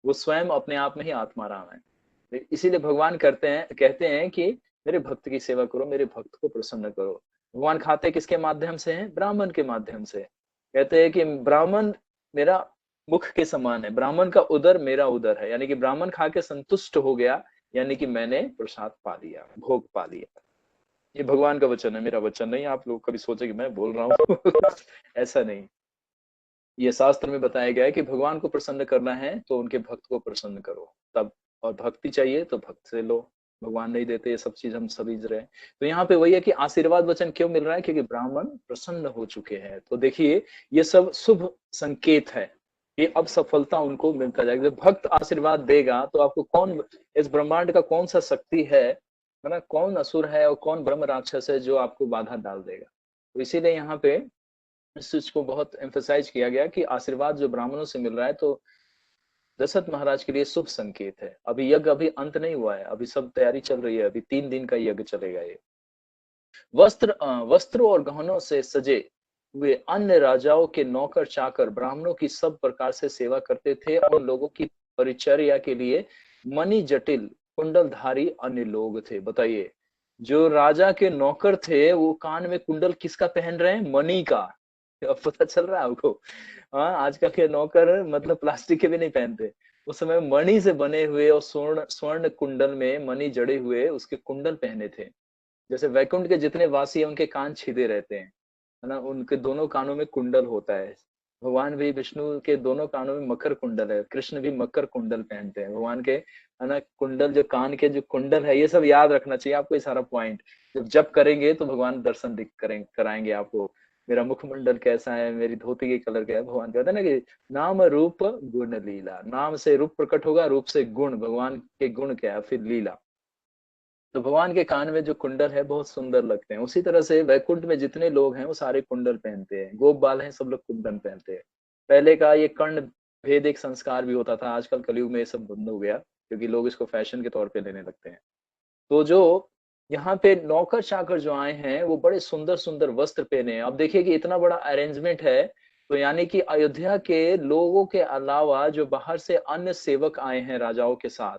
वो स्वयं अपने आप में ही आत्मा राम है। तो इसीलिए भगवान कहते हैं कि मेरे भक्त की सेवा करो, मेरे भक्त को प्रसन्न करो। भगवान खाते किसके माध्यम से हैं, ब्राह्मण के माध्यम से। कहते हैं कि ब्राह्मण मेरा मुख के समान है, ब्राह्मण का उदर मेरा उदर है, यानी कि ब्राह्मण खा के संतुष्ट हो गया, यानी कि मैंने प्रसाद पा लिया, भोग पा लिया। ये भगवान का वचन है, मेरा वचन नहीं। आप लोग कभी सोचे कि मैं बोल रहा हूँ। ऐसा नहीं, ये शास्त्र में बताया गया है कि भगवान को प्रसन्न करना है तो उनके भक्त को प्रसन्न करो तब, और भक्ति चाहिए तो भक्त से लो, भगवान नहीं देते, ये सब चीज हम समझ रहे हैं। तो यहाँ पे वही है कि आशीर्वाद वचन क्यों मिल रहा है, क्योंकि ब्राह्मण प्रसन्न हो चुके हैं। तो देखिए ये सब शुभ संकेत है कि अब सफलता उनको मिलता जाएगा। जब भक्त आशीर्वाद देगा तो आपको कौन, इस ब्रह्मांड का कौन सा शक्ति है ना, कौन असुर है और कौन ब्रह्म राक्षस है जो आपको बाधा डाल देगा। तो इसीलिए यहाँ पे इस चीज को बहुत एम्फेसाइज किया गया कि आशीर्वाद जो ब्राह्मणों से मिल रहा है तो दशरथ महाराज के लिए शुभ संकेत है। अभी यज्ञ अभी अंत नहीं हुआ है, अभी सब तैयारी चल रही है, अभी 3 दिन का यज्ञ चलेगा ये। वस्त्रों और गहनों से सजे हुए अन्य राजाओं के नौकर चाकर ब्राह्मणों की सब प्रकार से सेवा करते थे, और लोगों की परिचर्या के लिए मणि जटिल कुंडलधारी अन्य लोग थे। बताइए, जो राजा के नौकर थे वो कान में कुंडल किसका पहन रहे हैं, मणि का। अब पता चल रहा है आपको। हाँ, आजकल के नौकर मतलब प्लास्टिक के भी नहीं पहनते, उस समय मणि से बने हुए और स्वर्ण स्वर्ण कुंडल में मणि जड़े हुए उसके कुंडल पहने थे। जैसे वैकुंठ के जितने वासी हैं उनके कान छिदे रहते हैं, है ना, उनके दोनों कानों में कुंडल होता है। भगवान भी विष्णु के दोनों कानों में मकर कुंडल है, कृष्ण भी मकर कुंडल पहनते हैं भगवान के, है ना। कुंडल जो कान के जो कुंडल है, ये सब याद रखना चाहिए आपको, ये सारा पॉइंट जब जब करेंगे तो भगवान दर्शन दिख कराएंगे आपको। मेरा मुखमंडल कैसा है, मेरी धोती के कलर क्या है, भगवान कहते हैं ना कि नाम रूप गुण लीला, नाम से रूप प्रकट होगा, रूप से गुण, भगवान के गुण क्या है, फिर लीला। तो भगवान के कान में जो कुंडल है बहुत सुंदर लगते हैं। उसी तरह से वैकुंठ में जितने लोग हैं वो सारे कुंडल पहनते हैं, गोप बाल हैं सब लोग कुंडल पहनते हैं। पहले का ये कर्ण भेद एक संस्कार भी होता था, आजकल कलयुग में ये सब बंद हो गया। क्योंकि लोग इसको फैशन के तौर पे लेने लगते हैं। तो जो यहाँ पे नौकर चाकर जो आए हैं वो बड़े सुंदर सुंदर वस्त्र पहने हैं। अब देखिए कि इतना बड़ा अरेंजमेंट है, तो यानी कि अयोध्या के लोगों के अलावा जो बाहर से अन्य सेवक आए हैं राजाओं के साथ,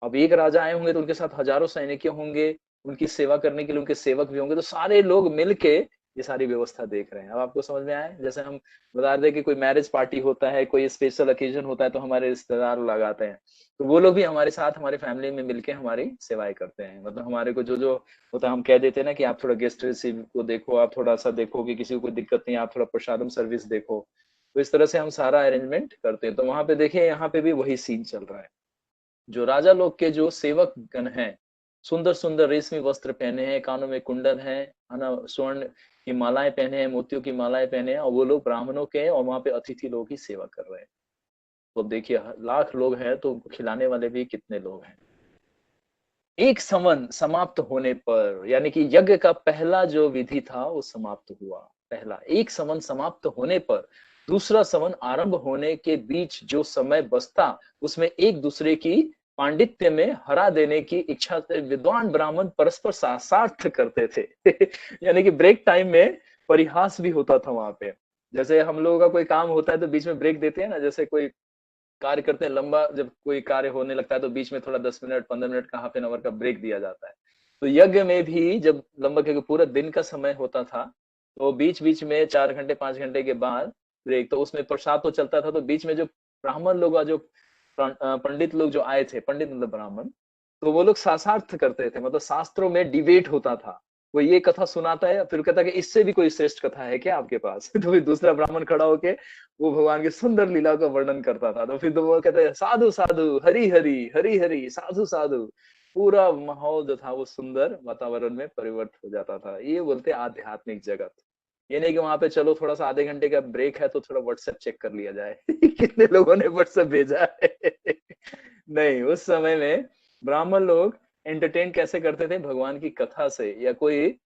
अब एक राजा आए होंगे तो उनके साथ हजारों सैनिक होंगे, उनकी सेवा करने के लिए उनके सेवक भी होंगे, तो सारे लोग मिलके ये सारी व्यवस्था देख रहे हैं। अब आपको समझ में आया? जैसे हम बता दें कि कोई मैरिज पार्टी होता है, कोई स्पेशल ओकेजन होता है तो हमारे रिश्तेदार लोग आते हैं, तो वो लोग भी हमारे साथ हमारी फैमिली में मिलके हमारी सेवाएं करते हैं। मतलब हमारे को जो जो होता है हम कह देते हैं ना कि आप थोड़ा गेस्ट रिसीव को देखो, आप थोड़ा सा देखो कि किसी को कोई दिक्कत नहीं है, आप थोड़ा प्रसादम सर्विस देखो। तो इस तरह से हम सारा अरेंजमेंट करते हैं। तो वहां पे देखिए यहाँ पे भी वही सीन चल रहा है। जो राजा लोग के जो सेवक गण हैं, सुंदर सुंदर रेशमी वस्त्र पहने हैं, कानों में कुंडल है ना, स्वर्ण की मालाएं पहने हैं, मोतियों की मालाएं पहने हैं, और वो लोग ब्राह्मणों के हैं और वहां पे अतिथि लोग की सेवा कर रहे हैं। तो अब देखिए लाख लोग हैं तो खिलाने वाले भी कितने लोग हैं। एक संवन समाप्त होने पर, यानी कि यज्ञ का पहला जो विधि था वो समाप्त हुआ। पहला एक संवन समाप्त होने पर दूसरा संवन आरंभ होने के बीच जो समय बचता, उसमें एक दूसरे की पांडित्य में हरा देने की इच्छा से विद्वान ब्राह्मण परस्पर शास्त्रार्थ करते थे। यानी कि ब्रेक टाइम में परिहास भी होता था वहां पे। जैसे हम लोगों का कोई काम होता है तो बीच में ब्रेक देते हैं ना, जैसे कोई कार्य करते हैं लंबा, जब कोई कार्य होने लगता है तो बीच में थोड़ा 10 मिनट 15 मिनट का हाफ एन आवर का ब्रेक दिया जाता है। तो यज्ञ में भी जब लंबा, क्योंकि पूरा दिन का समय होता था, तो बीच बीच में 4 घंटे 5 घंटे के बाद ब्रेक, तो उसमें प्रसाद तो चलता था, तो बीच में जो ब्राह्मण लोग और जो पंडित लोग जो आए थे, पंडित मतलब ब्राह्मण, तो वो लोग शास्त्रार्थ करते थे, मतलब शास्त्रों में डिबेट होता था। वो ये कथा सुनाता है, फिर कहता है कि इससे भी कोई श्रेष्ठ कथा है क्या आपके पास? तो फिर दूसरा ब्राह्मण खड़ा होके वो भगवान की सुंदर लीला का वर्णन करता था। तो फिर तो वो कहते हैं साधु साधु, हरि हरि, हरि हरि, साधु साधु। पूरा माहौल जो था वो सुंदर वातावरण में परिवर्तित हो जाता था। ये बोलते हैं आध्यात्मिक जगत। ये नहीं कि वहां पे चलो थोड़ा सा आधे घंटे का ब्रेक है तो थोड़ा व्हाट्सएप चेक कर लिया जाए कितने लोगों ने व्हाट्सएप भेजा है। नहीं, उस समय में ब्राह्मण लोग एंटरटेन कैसे करते थे? भगवान की कथा से, या कोई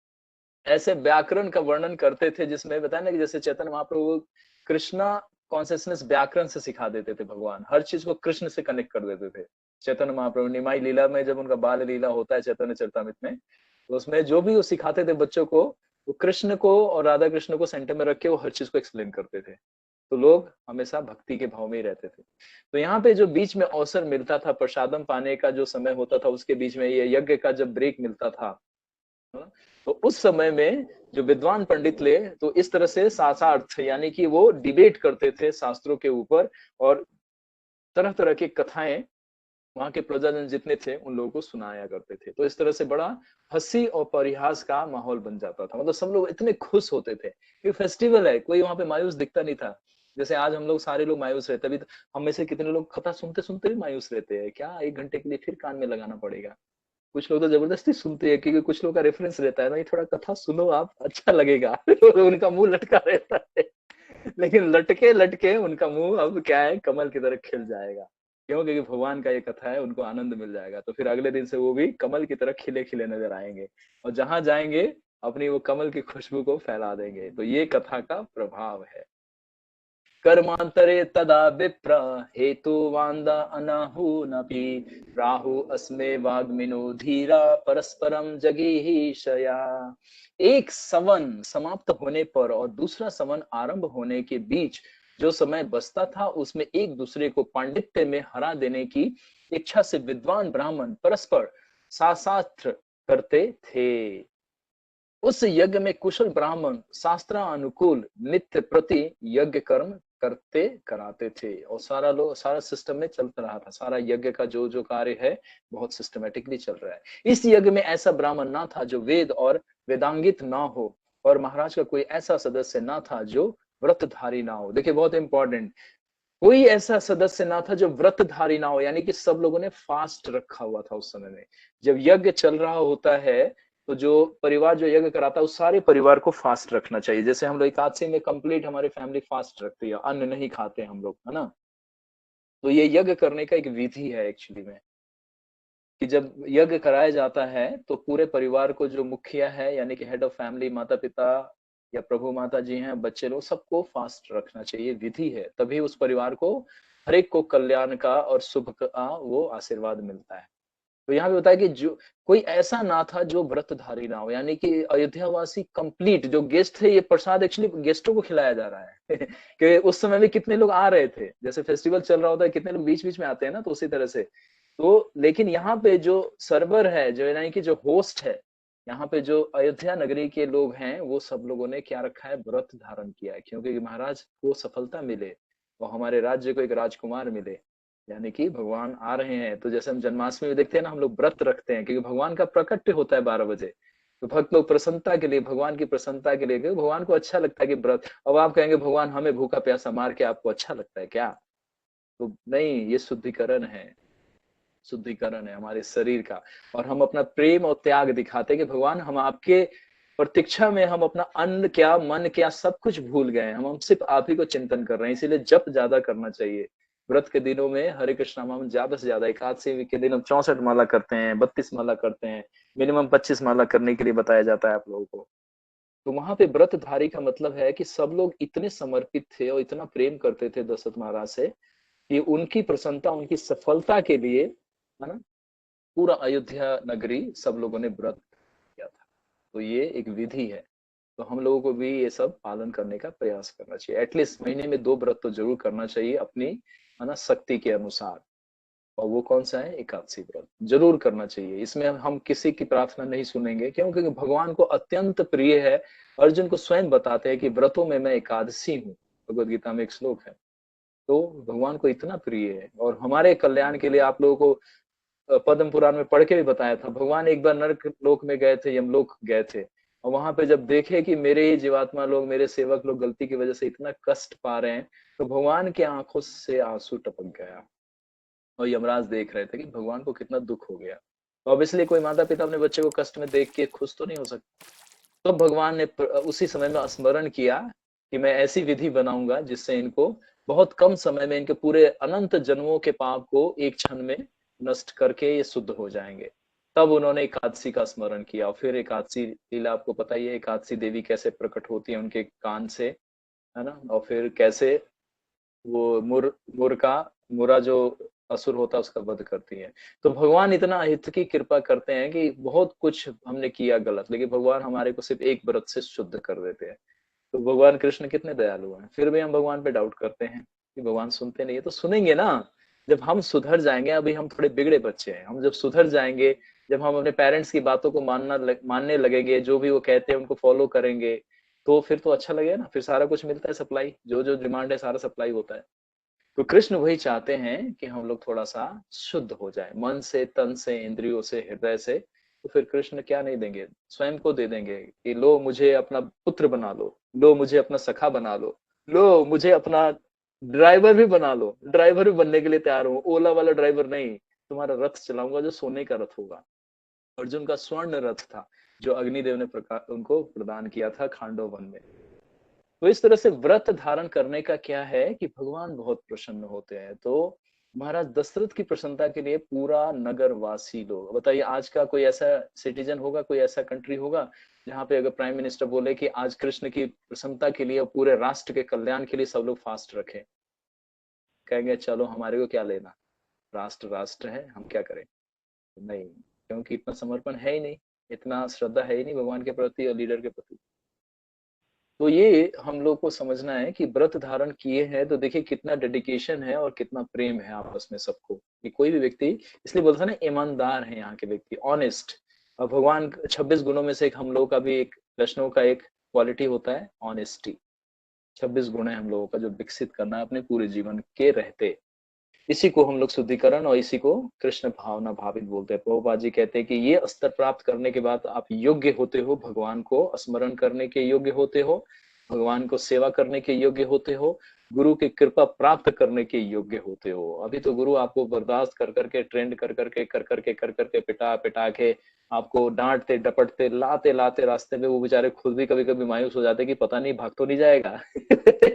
ऐसे व्याकरण का वर्णन करते थे जिसमें बताया ना कि जैसे चैतन्य महाप्रभु कृष्णा कॉन्शियसनेस व्याकरण से सिखा देते थे। भगवान हर चीज को कृष्ण से कनेक्ट कर देते थे। चैतन्य महाप्रभु निमाई लीला में जब उनका बाल लीला होता है चैतन्य चरितामृत में, तो उसमें जो भी वो सिखाते थे बच्चों को, वो कृष्ण को और राधा कृष्ण को सेंटर में रख के वो हर चीज को एक्सप्लेन करते थे। तो लोग हमेशा भक्ति के भाव में ही रहते थे। तो यहाँ पे जो बीच में अवसर मिलता था प्रसादम पाने का, जो समय होता था उसके बीच में ये यज्ञ का जब ब्रेक मिलता था, तो उस समय में जो विद्वान पंडित ले, तो इस तरह से शास्त्रार्थ यानी कि वो डिबेट करते थे शास्त्रों के ऊपर, और तरह तरह की कथाएं वहां के प्रजाजन जितने थे उन लोगों को सुनाया करते थे। तो इस तरह से बड़ा हंसी और परिहास का माहौल बन जाता था। मतलब सब लोग इतने खुश होते थे कि फेस्टिवल है, कोई वहां पे मायूस दिखता नहीं था। जैसे आज हम लोग सारे लोग मायूस रहते, अभी तो हम में से कितने लोग कथा सुनते सुनते भी मायूस रहते हैं, क्या 1 घंटे के लिए फिर कान में लगाना पड़ेगा? कुछ लोग तो जबरदस्ती सुनते हैं, क्योंकि कुछ लोग का रेफरेंस रहता है ना, ये थोड़ा कथा सुनो आप, अच्छा लगेगा। तो उनका मुंह लटका रहता है। लेकिन लटके लटके उनका मुंह अब क्या है, कमल की तरह खिल जाएगा। क्यों? क्योंकि भगवान का ये कथा है, उनको आनंद मिल जाएगा। तो फिर अगले दिन से वो भी कमल की तरह खिले खिले नजर आएंगे, और जहां जाएंगे अपनी वो कमल की खुशबू को फैला देंगे। तो ये कथा का प्रभाव है। कर्मांतरे तदा विप्र हेतुवांदा अनाहुनपि राहु अस्मे वाग्मिनो धीरा परस्परम जगीहिषया। एक सवन समाप्त होने पर और दूसरा सवन आरंभ होने के बीच जो समय बचता था, उसमें एक दूसरे को पांडित्य में हरा देने की इच्छा से विद्वान ब्राह्मण परस्पर शास्त्र करते थे। उस यज्ञ में कुशल ब्राह्मण शास्त्र अनुकूल नित्य प्रति यज्ञ कर्म करते कराते थे, और सारा लोग सारा सिस्टम में चलता रहा था। सारा यज्ञ का जो जो कार्य है बहुत सिस्टमेटिकली चल रहा है। इस यज्ञ में ऐसा ब्राह्मण ना था जो वेद और वेदांगित ना हो, और महाराज का कोई ऐसा सदस्य ना था जो व्रतधारी ना हो। देखिए बहुत इंपॉर्टेंट, कोई ऐसा सदस्य ना था जो व्रतधारी ना हो, यानी कि सब लोगों ने फास्ट रखा हुआ था उस समय में। जब यज्ञ चल रहा होता है तो जो परिवार जो यज्ञ कराता है उस सारे परिवार को फास्ट रखना चाहिए। जैसे हम लोग एकादशी में कंप्लीट हमारी फैमिली फास्ट रखती है, अन्न नहीं खाते हम लोग, है ना। तो ये यज्ञ करने का एक विधि है एक्चुअली में, कि जब यज्ञ कराया जाता है तो पूरे परिवार को, जो मुखिया है यानी कि हेड ऑफ फैमिली, माता पिता या प्रभु माता जी हैं, बच्चे लोग, सबको फास्ट रखना चाहिए, विधि है। तभी उस परिवार को हर एक को कल्याण का और शुभ का वो आशीर्वाद मिलता है। तो यहाँ पे बताया कि जो कोई ऐसा ना था जो व्रतधारी ना हो, यानी कि अयोध्या वासी कंप्लीट जो गेस्ट थे, ये प्रसाद एक्चुअली गेस्टों को खिलाया जा रहा है कि उस समय में कितने लोग आ रहे थे, जैसे फेस्टिवल चल रहा होता है कितने लोग बीच बीच में आते हैं ना, तो उसी तरह से। तो लेकिन यहाँ पे जो सर्वर है, जो यानी कि जो होस्ट है, यहाँ पे जो अयोध्या नगरी के लोग हैं, वो सब लोगों ने क्या रखा है, व्रत धारण किया है, क्योंकि महाराज को सफलता मिले और हमारे राज्य को एक राजकुमार मिले, यानी कि भगवान आ रहे हैं। तो जैसे हम जन्माष्टमी में देखते हैं ना, हम लोग व्रत रखते हैं क्योंकि भगवान का प्रकट होता है 12 बजे। तो भक्त लोग प्रसन्नता के लिए, भगवान की प्रसन्नता के लिए, क्योंकि भगवान को अच्छा लगता है कि व्रत। अब आप कहेंगे भगवान हमें भूखा प्यासा मार के आपको अच्छा लगता है क्या? तो नहीं, ये शुद्धिकरण है, शुद्धिकरण है हमारे शरीर का। और हम अपना प्रेम और त्याग दिखाते हैं कि भगवान हम आपके प्रतीक्षा में, हम अपना अन्न क्या मन क्या सब कुछ भूल गए हैं, हम सिर्फ आप ही को चिंतन कर रहे हैं। इसीलिए जप ज्यादा करना चाहिए व्रत के दिनों में। हरे कृष्णा नाम ज्यादा से ज्यादा, एकादशी के दिन हम 64 माला करते हैं, 32 माला करते हैं, मिनिमम 25 माला करने के लिए बताया जाता है आप लोगों को। तो वहां पे व्रतधारी का मतलब है कि सब लोग इतने समर्पित थे और इतना प्रेम करते थे दशरथ महाराज से कि उनकी प्रसन्नता, उनकी सफलता के लिए, है ना, पूरा अयोध्या नगरी सब लोगों ने व्रत किया था। तो ये एक विधि है, तो हम लोगों को भी ये सब पालन करने का प्रयास करना चाहिए। एटलीस्ट महीने में 2 व्रत तो जरूर करना चाहिए अपनी, है ना, शक्ति के अनुसार। और वो कौन सा है? एकादशी व्रत जरूर करना चाहिए। इसमें हम किसी की प्रार्थना नहीं सुनेंगे, क्योंकि भगवान को अत्यंत प्रिय है। अर्जुन को स्वयं बताते हैं कि व्रतों में मैं एकादशी हूँ, भगवद गीता में एक श्लोक है। तो भगवान को इतना प्रिय है और हमारे कल्याण के लिए आप लोगों को पद्म पुराण में पढ़ के भी बताया था, भगवान एक बार नरक लोक में गए थे, यमलोक गए थे, और वहां पे जब देखे कि मेरे ही जीवात्मा लोग, मेरे सेवक लोग गलती की वजह से इतना कष्ट पा रहे हैं, तो भगवान की आंखों से आंसू टपक गया। और यमराज देख रहे थे कि भगवान को कितना दुख हो गया। तो अब इसलिए कोई माता पिता अपने बच्चे को कष्ट में देख के खुश तो नहीं हो सकता। तो भगवान ने उसी समय में स्मरण किया कि मैं ऐसी विधि बनाऊंगा जिससे इनको बहुत कम समय में, इनके पूरे अनंत जन्मों के पाप को एक क्षण में नष्ट करके ये शुद्ध हो जाएंगे। तब उन्होंने एकादशी का स्मरण किया। और फिर एकादशी लीला आपको पता ही है, एकादशी देवी कैसे प्रकट होती है उनके कान से, है ना, और फिर कैसे वो मुर का मुरा जो असुर होता है उसका वध करती है। तो भगवान इतना हित की कृपा करते हैं कि बहुत कुछ हमने किया गलत, लेकिन भगवान हमारे को सिर्फ एक व्रत से शुद्ध कर देते हैं। तो भगवान कृष्ण कितने दयालु हैं। फिर भी हम भगवान पे डाउट करते हैं कि भगवान सुनते नहीं है। तो सुनेंगे ना, जब हम सुधर जाएंगे। अभी हम थोड़े बिगड़े बच्चे हैं, हम जब सुधर जाएंगे, जब हम अपने पेरेंट्स की बातों को मानने लगेंगे, जो भी वो कहते हैं उनको फॉलो करेंगे, तो फिर तो अच्छा लगेगा ना, फिर सारा कुछ मिलता है, सप्लाई जो जो डिमांड है सारा सप्लाई होता है। तो कृष्ण वही चाहते हैं कि हम लोग थोड़ा सा शुद्ध हो जाए, मन से, तन से, इंद्रियों से, हृदय से। तो फिर कृष्ण क्या नहीं देंगे, स्वयं को दे देंगे कि लो मुझे अपना पुत्र बना लो मुझे अपना सखा बना लो मुझे अपना ड्राइवर भी बना लो। ड्राइवर भी बनने के लिए तैयार हूँ, ओला वाला ड्राइवर नहीं, तुम्हारा रथ चलाऊंगा जो सोने का रथ होगा। अर्जुन का स्वर्ण रथ था जो अग्निदेव ने उनको प्रदान किया था खांडव वन में। तो इस तरह से व्रत धारण करने का क्या है कि भगवान बहुत प्रसन्न होते हैं। तो महाराज दशरथ की प्रसन्नता के लिए पूरा नगर वासी लोग, बताइए आज का कोई ऐसा सिटीजन होगा, कोई ऐसा कंट्री होगा जहाँ पे अगर प्राइम मिनिस्टर बोले कि आज कृष्ण की प्रसन्नता के लिए, पूरे राष्ट्र के कल्याण के लिए सब लोग फास्ट रखें, कहेंगे चलो हमारे को क्या लेना, राष्ट्र राष्ट्र है, हम क्या करें। नहीं, क्योंकि इतना समर्पण है ही नहीं, इतना श्रद्धा है ही नहीं भगवान के प्रति और लीडर के प्रति। तो ये हम लोग को समझना है कि व्रत धारण किए हैं तो देखिए कितना डेडिकेशन है और कितना प्रेम है आपस में सबको, कि कोई भी व्यक्ति, इसलिए बोलता है ना ईमानदार है यहाँ के व्यक्ति, ऑनेस्ट। और भगवान 26 गुणों में से एक हम लोगों का भी, एक वैष्णव का एक क्वालिटी होता है ऑनेस्टी। 26 गुण है हम लोगों का जो विकसित करना है अपने पूरे जीवन के रहते। इसी को हम लोग शुद्धिकरण और इसी को कृष्ण भावना भावित बोलते हैं। प्रभुपाद जी कहते हैं कि ये स्तर प्राप्त करने के बाद आप योग्य होते हो, भगवान को स्मरण करने के योग्य होते हो, भगवान को सेवा करने के योग्य होते हो, गुरु की कृपा प्राप्त करने के योग्य होते हो। अभी तो गुरु आपको बर्दाश्त कर करके, ट्रेंड कर करके पिटा पिटा के आपको डांटते डपटते लाते लाते रास्ते में, वो बेचारे खुद भी कभी कभी मायूस हो जाते कि पता नहीं भाग तो नहीं जाएगा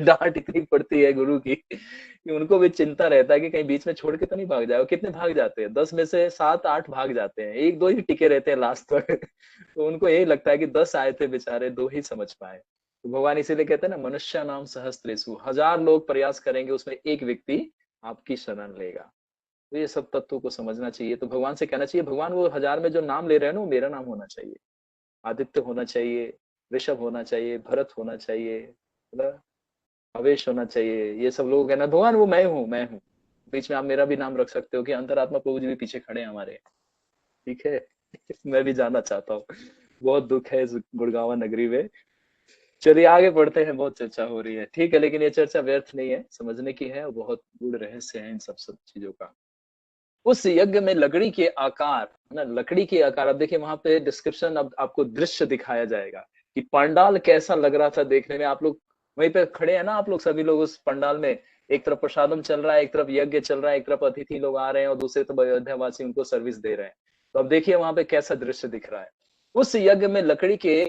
डांट इतनी पड़ती है गुरु की कि उनको भी चिंता रहता है कि कहीं बीच में छोड़ के तो नहीं भाग जाएगा। कितने भाग जाते हैं, 10 में से 7-8 भाग जाते हैं, 1-2 ही टिके रहते हैं लास्ट तक तो उनको यही लगता है कि 10 आए थे बेचारे, 2 ही समझ पाए। तो भगवान इसीलिए कहते हैं ना, मनुष्य नाम सहस्त्रेषु, 1000 लोग प्रयास करेंगे उसमें एक व्यक्ति आपकी शरण लेगा। तो ये सब तत्वों को समझना चाहिए। तो भगवान से कहना चाहिए, भगवान वो 1000 में जो नाम ले रहे हैं ना, वो मेरा नाम होना चाहिए। आदित्य होना चाहिए, ऋषभ होना चाहिए, भरत होना चाहिए, मतलब अवेश होना चाहिए। ये सब लोग कहना भगवान वो मैं हूँ, मैं हूँ। बीच में आप मेरा भी नाम रख सकते हो कि अंतरात्मा प्रभु जी भी पीछे खड़े हैं हमारे। ठीक है। मैं भी जाना चाहता हूँ। बहुत दुख है इस गुड़गांव नगरी में। चलिए आगे बढ़ते हैं, बहुत चर्चा हो रही है, ठीक है, लेकिन ये चर्चा व्यर्थ नहीं है, समझने की है और बहुत गूढ़ रहस्य है इन सब सब चीजों का। उस यज्ञ में लकड़ी के आकार, ना लकड़ी के आकार, अब देखिए वहां पे डिस्क्रिप्शन, अब आपको दृश्य दिखाया जाएगा कि पंडाल कैसा लग रहा था देखने में। आप लोग वहीं पे खड़े हैं ना, आप लोग सभी लोग उस पंडाल में, एक तरफ प्रसादम चल रहा है, एक तरफ यज्ञ चल रहा है, एक तरफ अतिथि लोग आ रहे हैं और दूसरे तरफ अयोध्या वासी उनको सर्विस दे रहे हैं। तो अब देखिए वहां पे कैसा दृश्य दिख रहा है। उस यज्ञ में लकड़ी के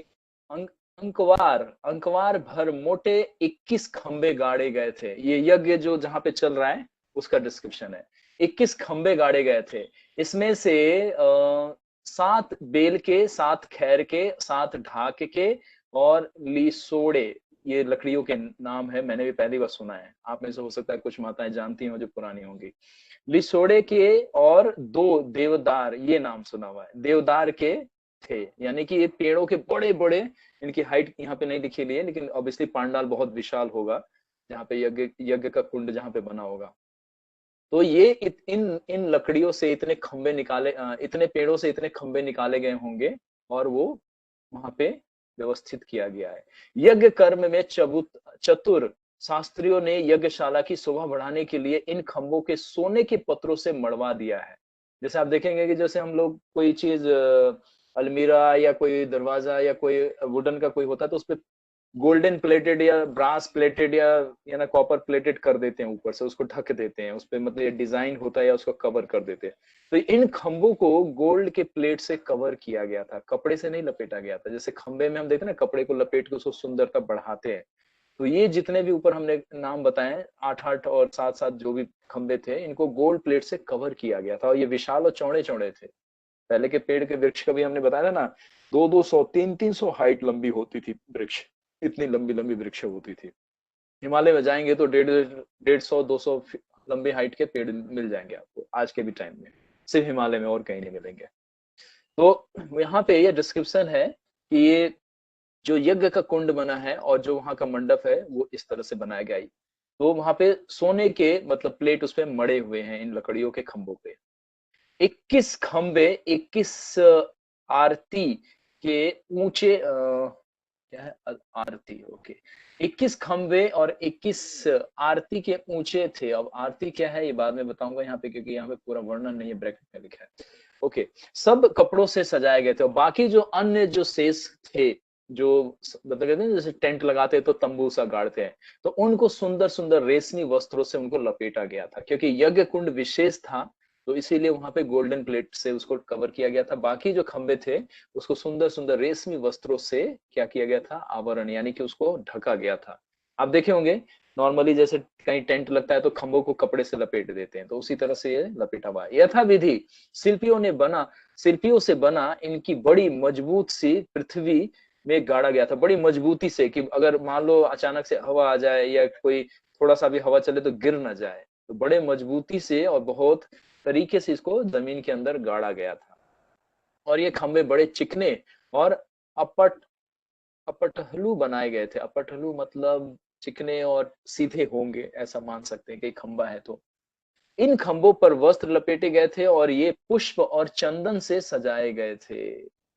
अंकवार अंकवार भर मोटे 21 खंबे गाड़े गए थे। ये यज्ञ जो जहां पे चल रहा है उसका डिस्क्रिप्शन है। 21 खंबे गाड़े गए थे। इसमें से 7 बेल के, 7 खैर के, 7 ढाक के और लीसोड़े, ये लकड़ियों के नाम है। मैंने भी पहली बार सुना है, आप में से हो सकता है कुछ माताएं जानती हो जो पुरानी होंगी। लिसोड़े के और 2 देवदार, ये नाम सुना हुआ है, देवदार के थे। यानी कि ये पेड़ों के बड़े बड़े, इनकी हाइट यहाँ पे नहीं लिखी हुई है, लेकिन ऑब्वियसली पांडाल बहुत विशाल होगा जहाँ पे यज्ञ यज्ञ का कुंड जहाँ पे बना होगा। तो ये इन इन लकड़ियों से इतने खंबे निकाले, इतने पेड़ों से इतने खंबे निकाले गए होंगे और वो वहां पे व्यवस्थित किया गया है। यज्ञ कर्म में चतुर शास्त्रियों ने यज्ञशाला की शोभा बढ़ाने के लिए इन खंभों के सोने के पत्रों से मढ़वा दिया है। जैसे आप देखेंगे कि जैसे हम लोग कोई चीज, अलमीरा या कोई दरवाजा या कोई वुडन का कोई होता है तो उस पे गोल्डन प्लेटेड या ब्रास प्लेटेड या ना कॉपर प्लेटेड कर देते हैं, ऊपर से उसको ढक देते हैं, उस पे मतलब ये डिजाइन होता है या उसको कवर कर देते हैं। तो इन खंभों को गोल्ड के प्लेट से कवर किया गया था, कपड़े से नहीं लपेटा गया था। जैसे खंबे में हम देखते हैं ना, कपड़े को लपेट के उसको सुंदरता बढ़ाते हैं। तो ये जितने भी ऊपर हमने नाम बताए, 8-8 और 7-7 जो भी खंबे थे, इनको गोल्ड प्लेट से कवर किया गया था और ये विशाल और चौड़े चौड़े थे। पहले के पेड़ के वृक्ष का भी हमने बताया था ना, 200-200 300-300 हाइट लंबी होती थी वृक्ष, इतनी लंबी लंबी वृक्ष होती थी। हिमालय में जाएंगे तो 150-200 लंबी हाइट के पेड़ मिल जाएंगे आपको आज के भी टाइम में, सिर्फ हिमालय में, और कहीं नहीं मिलेंगे। तो यहाँ पे ये डिस्क्रिप्शन है कि ये जो यज्ञ का कुंड बना है और जो वहां का मंडप है वो इस तरह से बनाया गया है। तो वहां पे सोने के मतलब प्लेट उस पे मड़े हुए हैं इन लकड़ियों के खंभों पे। 21 खंबे, 21 आरती के ऊंचे, क्या है, आरती, ओके। 21 खंबे और 21 आरती के ऊंचे थे। अब आरती क्या है ये बाद में बताऊंगा यहाँ पे, क्योंकि यहाँ पे पूरा वर्णन नहीं है, ब्रैकेट में लिखा है। ओके, सब कपड़ों से सजाए गए थे और बाकी जो अन्य जो शेष थे, जो मतलब कहते हैं जैसे टेंट लगाते तो तंबू सा गाड़ते हैं, तो उनको सुंदर सुंदर रेशमी वस्त्रों से उनको लपेटा गया था, क्योंकि यज्ञ कुंड विशेष था तो इसीलिए वहां पे गोल्डन प्लेट से उसको कवर किया गया था। बाकी जो खंबे थे उसको सुंदर सुंदर रेशमी वस्त्रों से क्या किया गया था, आवरण, यानी कि उसको ढका गया था। आप देखे होंगे नॉर्मली जैसे कहीं टेंट लगता है तो खंभों को कपड़े से लपेट देते हैं, तो उसी तरह से ये लपेटा हुआ है। यथा विधि शिल्पियों से बना इनकी बड़ी मजबूत सी पृथ्वी में गाड़ा गया था, बड़ी मजबूती से, कि अगर मान लो अचानक से हवा आ जाए या कोई थोड़ा सा भी हवा चले तो गिर ना जाए, तो बड़े मजबूती से और बहुत तरीके से इसको जमीन के अंदर गाड़ा गया था। और ये खंबे बड़े चिकने और अपट अपटहलू बनाए गए थे। अपटहलू मतलब चिकने और सीधे होंगे, ऐसा मान सकते हैं कि खंबा है तो। इन खंभों पर वस्त्र लपेटे गए थे और ये पुष्प और चंदन से सजाए गए थे।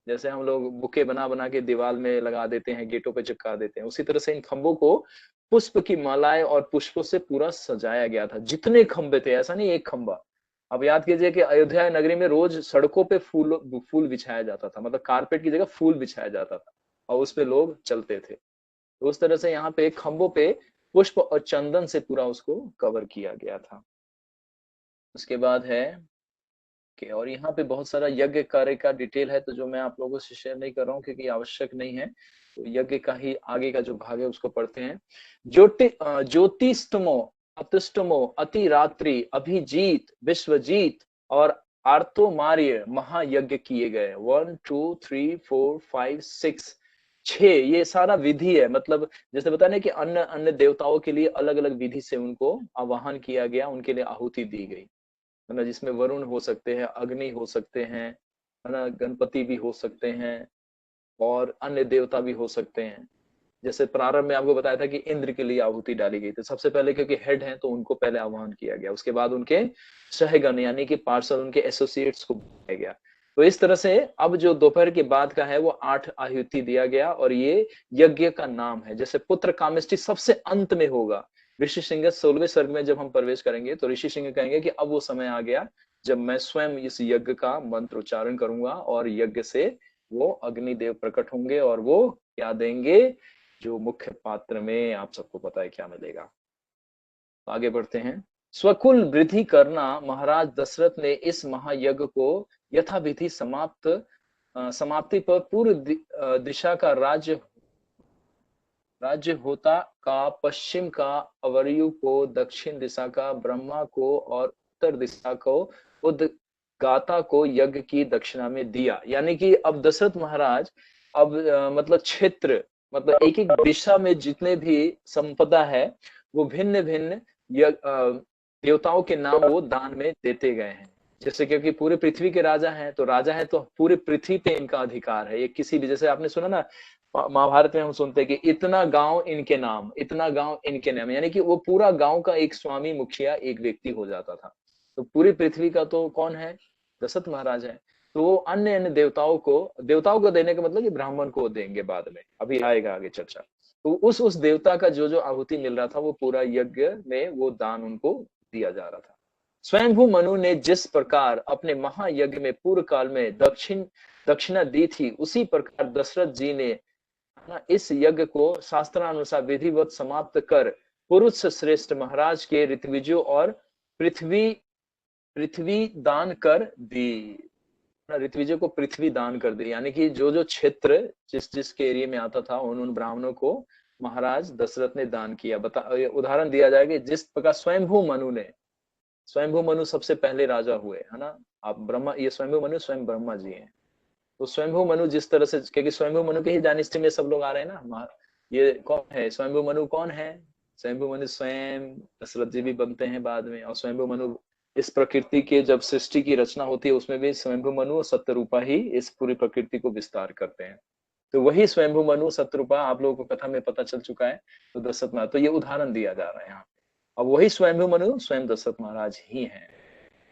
जैसे हम लोग बुके बना बना के दीवार में लगा देते हैं, गेटों पे चिपका देते हैं, उसी तरह से इन खंभों को पुष्प की मालाएं और पुष्पों से पूरा सजाया गया था। जितने खंबे थे, ऐसा नहीं एक खंबा। अब याद कीजिए कि अयोध्या नगरी में रोज सड़कों पे फूल फूल बिछाया जाता था, मतलब कारपेट की जगह फूल बिछाया जाता था और उस पे लोग चलते थे। तो उस तरह से यहाँ पे खंभों पे पुष्प और चंदन से पूरा उसको कवर किया गया था। उसके बाद है कि, और यहाँ पे बहुत सारा यज्ञ कार्य का डिटेल है, तो जो मैं आप लोगों से शेयर नहीं कर रहा हूँ क्योंकि आवश्यक नहीं है। तो यज्ञ का ही आगे का जो भाग है उसको पढ़ते हैं। ज्योतिष्टमो अतिष्टमो अतिरात्रि अभिजीत विश्वजीत और आर्तोमार्य महायज्ञ किए गए। 1 2 3 4 5 6 6 ये सारा विधि है, मतलब जैसे बताया ना कि अन्य अन्य देवताओं के लिए अलग अलग विधि से उनको आवाहन किया गया, उनके लिए आहुति दी गई, है ना? जिसमें वरुण हो सकते हैं, अग्नि हो सकते हैं, है ना? गणपति भी हो सकते हैं और अन्य देवता भी हो सकते हैं। जैसे प्रारंभ में आपको बताया था कि इंद्र के लिए आहुति डाली गई थी सबसे पहले, क्योंकि हेड हैं तो उनको पहले आह्वान किया गया, उसके बाद उनके सहगण यानी कि पार्षद, उनके एसोसिएट्स को बुलाया गया। तो इस तरह से अब जो दोपहर के बाद का है वो 8 आहुति दिया गया और ये यज्ञ का नाम है। जैसे पुत्र कामेष्टि सबसे अंत में होगा, ऋषि सिंह 16वें सर्ग में जब हम प्रवेश करेंगे तो ऋषि सिंह कहेंगे कि अब वो समय आ गया जब मैं स्वयं इस यज्ञ का मंत्र उच्चारण करूंगा और यज्ञ से वो अग्निदेव प्रकट होंगे और वो क्या देंगे, जो मुख्य पात्र में आप सबको पता है क्या मिलेगा। तो आगे बढ़ते हैं। स्वकुल वृद्धि करना, महाराज दशरथ ने इस महायज्ञ को यथाविधि समाप्ति पर पूर्व दिशा का राज्य होता का, पश्चिम का अवरयु को, दक्षिण दिशा का ब्रह्मा को और उत्तर दिशा को उदगाता को यज्ञ की दक्षिणा में दिया। यानी कि अब दशरथ महाराज अब मतलब क्षेत्र, मतलब एक एक दिशा में जितने भी संपदा है वो भिन्न भिन्न देवताओं के नाम वो दान में देते गए हैं। जैसे क्योंकि पूरे पृथ्वी के राजा हैं तो राजा है तो पूरे पृथ्वी पे इनका अधिकार है। ये किसी भी, जैसे आपने सुना ना महाभारत में हम सुनते हैं कि इतना गांव इनके नाम, इतना गांव इनके नाम, यानी कि वो पूरा गांव का एक स्वामी मुखिया एक व्यक्ति हो जाता था। तो पूरी पृथ्वी का तो कौन है, दशरथ महाराज है। तो वो अन्य अन्य देवताओं को देने का मतलब कि ब्राह्मण को देंगे बाद में, अभी आएगा आगे चर्चा। तो उस देवता का जो जो आहुति मिल रहा था वो पूरा यज्ञ में वो दान उनको दिया जा रहा था। स्वयंभू मनु ने जिस प्रकार अपने महायज्ञ में पूर्व काल में दक्षिणा दी थी, उसी प्रकार दशरथ जी ने इस यज्ञ को शास्त्रानुसार विधिवत समाप्त कर पुरुष श्रेष्ठ महाराज के ऋत्विजों और पृथ्वी पृथ्वी दान कर दी। ऋत्विजों को पृथ्वी दान कर दी, यानी कि जो जो क्षेत्र जिस जिसके एरिया में आता था उन ब्राह्मणों को महाराज दशरथ ने दान किया। उदाहरण दिया जाएगा जिस प्रकार स्वयंभू मनु सबसे पहले राजा हुए, है ना? आप ब्रह्मा, ये स्वयंभू मनु स्वयं ब्रह्मा जी हैं। तो स्वयंभू मनु जिस तरह से, क्योंकि स्वयंभू मनु के ही डायनेस्टी में सब लोग आ रहे हैं ना। ये कौन है स्वयंभू मनु, कौन है स्वयंभू मनु? स्वयं दशरथ जी भी बनते हैं बाद में। और स्वयंभू मनु इस प्रकृति के जब सृष्टि की रचना होती है उसमें भी स्वयंभू मनु और सत्यरूपा ही इस पूरी प्रकृति को विस्तार करते हैं। तो वही स्वयंभू मनु सत्यरूपा आप लोगों को कथा में पता चल चुका है। तो दशरथ महाराज, तो ये उदाहरण दिया जा रहा है यहाँ पे। अब वही स्वयंभू मनु स्वयं दशरथ महाराज ही हैं।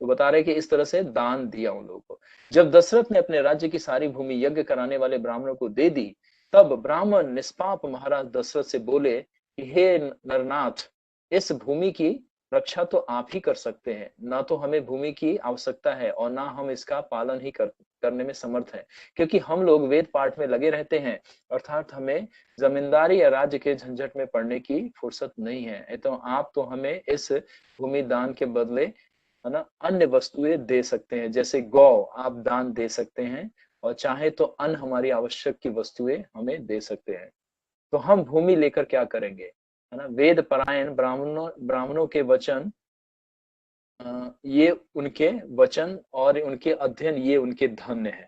तो बता रहे कि इस तरह से दान दिया उन लोगों को। जब दशरथ ने अपने राज्य की सारी भूमि यज्ञ कराने वाले ब्राह्मणों को दे दी, तब ब्राह्मण निष्पाप महाराज दशरथ से बोले कि हे नरनाथ, इस भूमि की रक्षा तो आप ही कर सकते हैं, ना तो हमें भूमि की आवश्यकता है और ना हम इसका पालन ही करने में समर्थ है, क्योंकि हम लोग वेद पाठ में लगे रहते हैं, अर्थात हमें जमींदारी या राज्य के झंझट में पड़ने की फुर्सत नहीं है। तो आप तो हमें इस भूमि दान के बदले, है ना, अन्य वस्तुएं दे सकते हैं। जैसे गौ आप दान दे सकते हैं और चाहे तो अन्य हमारी आवश्यक की वस्तुएं हमें दे सकते हैं। तो हम भूमि लेकर क्या करेंगे, है ना? वेद परायण ब्राह्मणों के वचन, ये उनके वचन और उनके अध्ययन ये उनके धन्य है।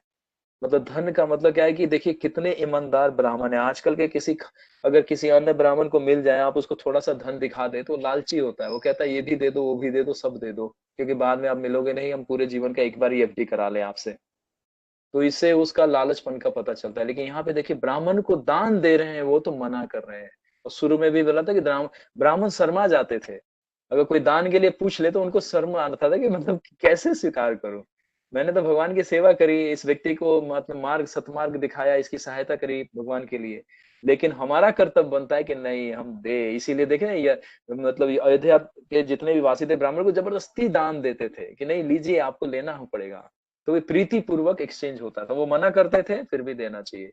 मतलब धन का मतलब क्या है कि देखिए कितने ईमानदार ब्राह्मण है। आजकल के अगर किसी अन्य ब्राह्मण को मिल जाए, आप उसको थोड़ा सा धन दिखा दे तो लालची होता है, वो कहता है ये भी दे दो वो भी दे दो सब दे दो, क्योंकि बाद में आप मिलोगे नहीं, हम पूरे जीवन का एक बार ही एफडी करा ले आपसे। तो इससे उसका लालचपन का पता चलता है। लेकिन यहाँ पे देखिए ब्राह्मण को दान दे रहे हैं, वो तो मना कर रहे हैं। और शुरू में भी बोला था कि ब्राह्मण शर्मा जाते थे, अगर कोई दान के लिए पूछ ले तो उनको शर्म आता था कि मतलब कैसे स्वीकार करूं, मैंने तो भगवान की सेवा करी, इस व्यक्ति को मतलब सतमार्ग दिखाया, इसकी सहायता करी भगवान के लिए, लेकिन हमारा कर्तव्य बनता है कि नहीं हम दे। इसीलिए देखे ना ये मतलब अयोध्या के जितने भी वासी थे ब्राह्मण को जबरदस्ती दान देते थे कि नहीं लीजिए आपको लेना पड़ेगा। तो ये प्रीति पूर्वक एक्सचेंज होता था, वो मना करते थे फिर भी देना चाहिए,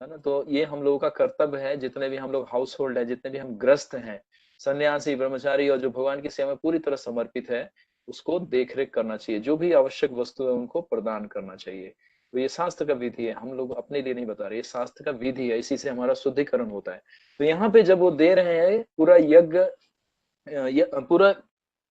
है ना? तो ये हम लोगों का कर्तव्य है, जितने भी हम लोग हाउस होल्ड है, जितने भी हम ग्रस्त हैं, सन्यासी ब्रह्मचारी और जो भगवान की सेवा में पूरी तरह समर्पित है, उसको देख रेख करना चाहिए, जो भी आवश्यक वस्तु है उनको प्रदान करना चाहिए। तो ये शास्त्र का विधि है, हम लोग अपने लिए नहीं बता रहे, ये शास्त्र का विधि है, इसी से हमारा शुद्धिकरण होता है। तो यहाँ पे जब वो दे रहे हैं पूरा यज्ञ, पूरा